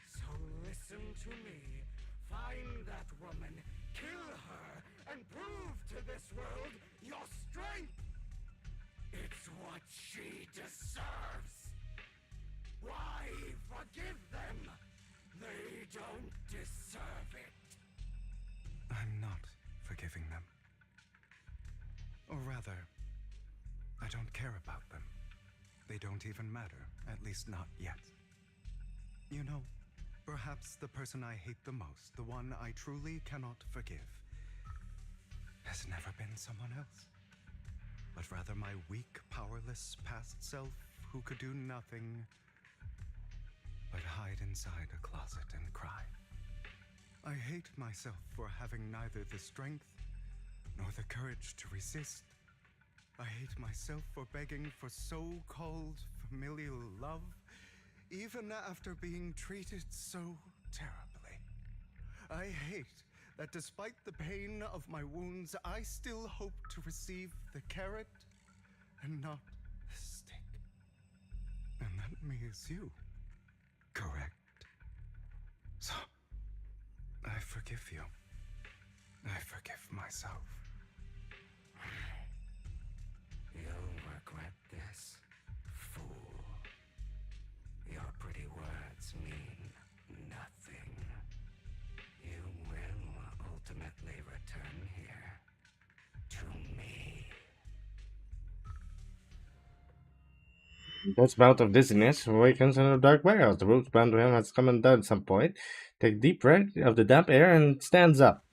So listen to me. Find that woman, kill her, and prove to this world your strength. It's what she deserves. Why forgive them? They don't deserve it. I'm not forgiving them. Or rather, I don't care about them. They don't even matter, at least not yet. You know, perhaps the person I hate the most, the one I truly cannot forgive, has never been someone else, but rather my weak, powerless past self who could do nothing but hide inside a closet and cry. I hate myself for having neither the strength nor the courage to resist. I hate myself for begging for so-called familial love, even after being treated so terribly. I hate that despite the pain of my wounds, I still hope to receive the carrot and not the stick. And that me is you, correct? So, I forgive you. I forgive myself. You'll regret this, fool. Your pretty words mean nothing. You will ultimately return here to me. This bout of dizziness awakens in a dark warehouse. The rope bound to him has come undone at some point. Take a deep breath of the damp air and stands up.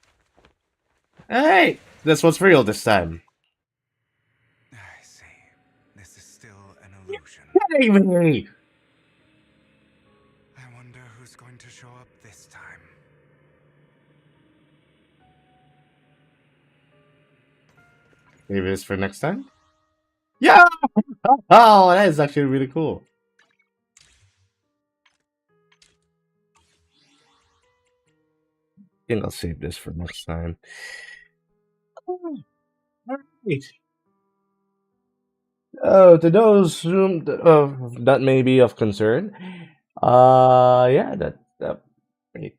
Hey! This was real this time. I see. This is still an illusion. Kidding me! I wonder who's going to show up this time. Maybe it's for next time? Yeah! Oh, that is actually really cool. I think I'll save this for next time. Alright. To those whom that may be of concern, yeah, that wait.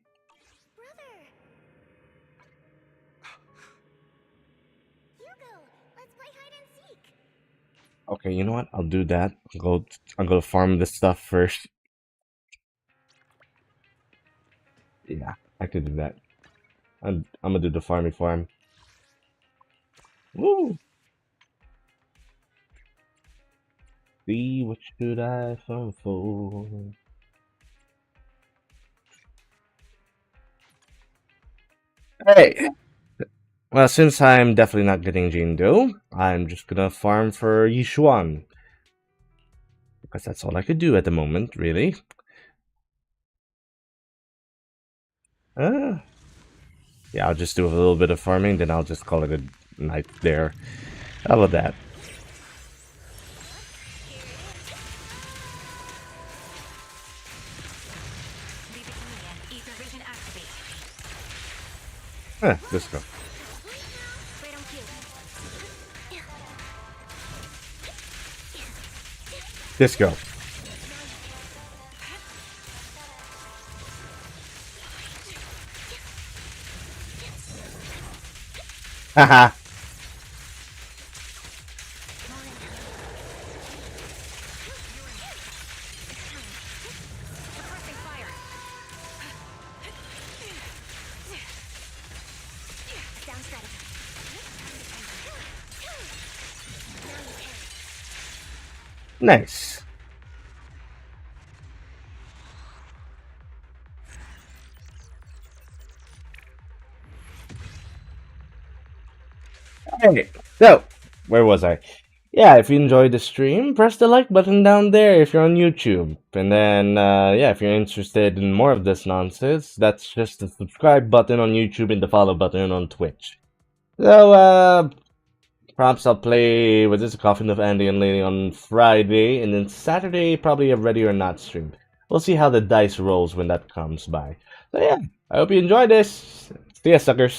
Okay, you know what? I'll do that. I'll go farm this stuff first. Yeah, I could do that. I'm gonna do the farming farm. Woo! See what should I farm for? Hey! Well, since I'm definitely not getting Jane Doe, I'm just gonna farm for Yishuan. Because that's all I could do at the moment, really. Yeah, I'll just do a little bit of farming, then I'll just call it a night there. How about that? Let's go. Let's go. Haha. Nice. Hey, so where was I? Yeah, if you enjoyed the stream, press the like button down there if you're on YouTube. And then, yeah, if you're interested in more of this nonsense, that's just the subscribe button on YouTube and the follow button on Twitch. So, perhaps I'll play with this Coffin of Andy and Lady on Friday, and then Saturday, probably a Ready or Not stream. We'll see how the dice rolls when that comes by. So, yeah, I hope you enjoyed this. See ya, suckers.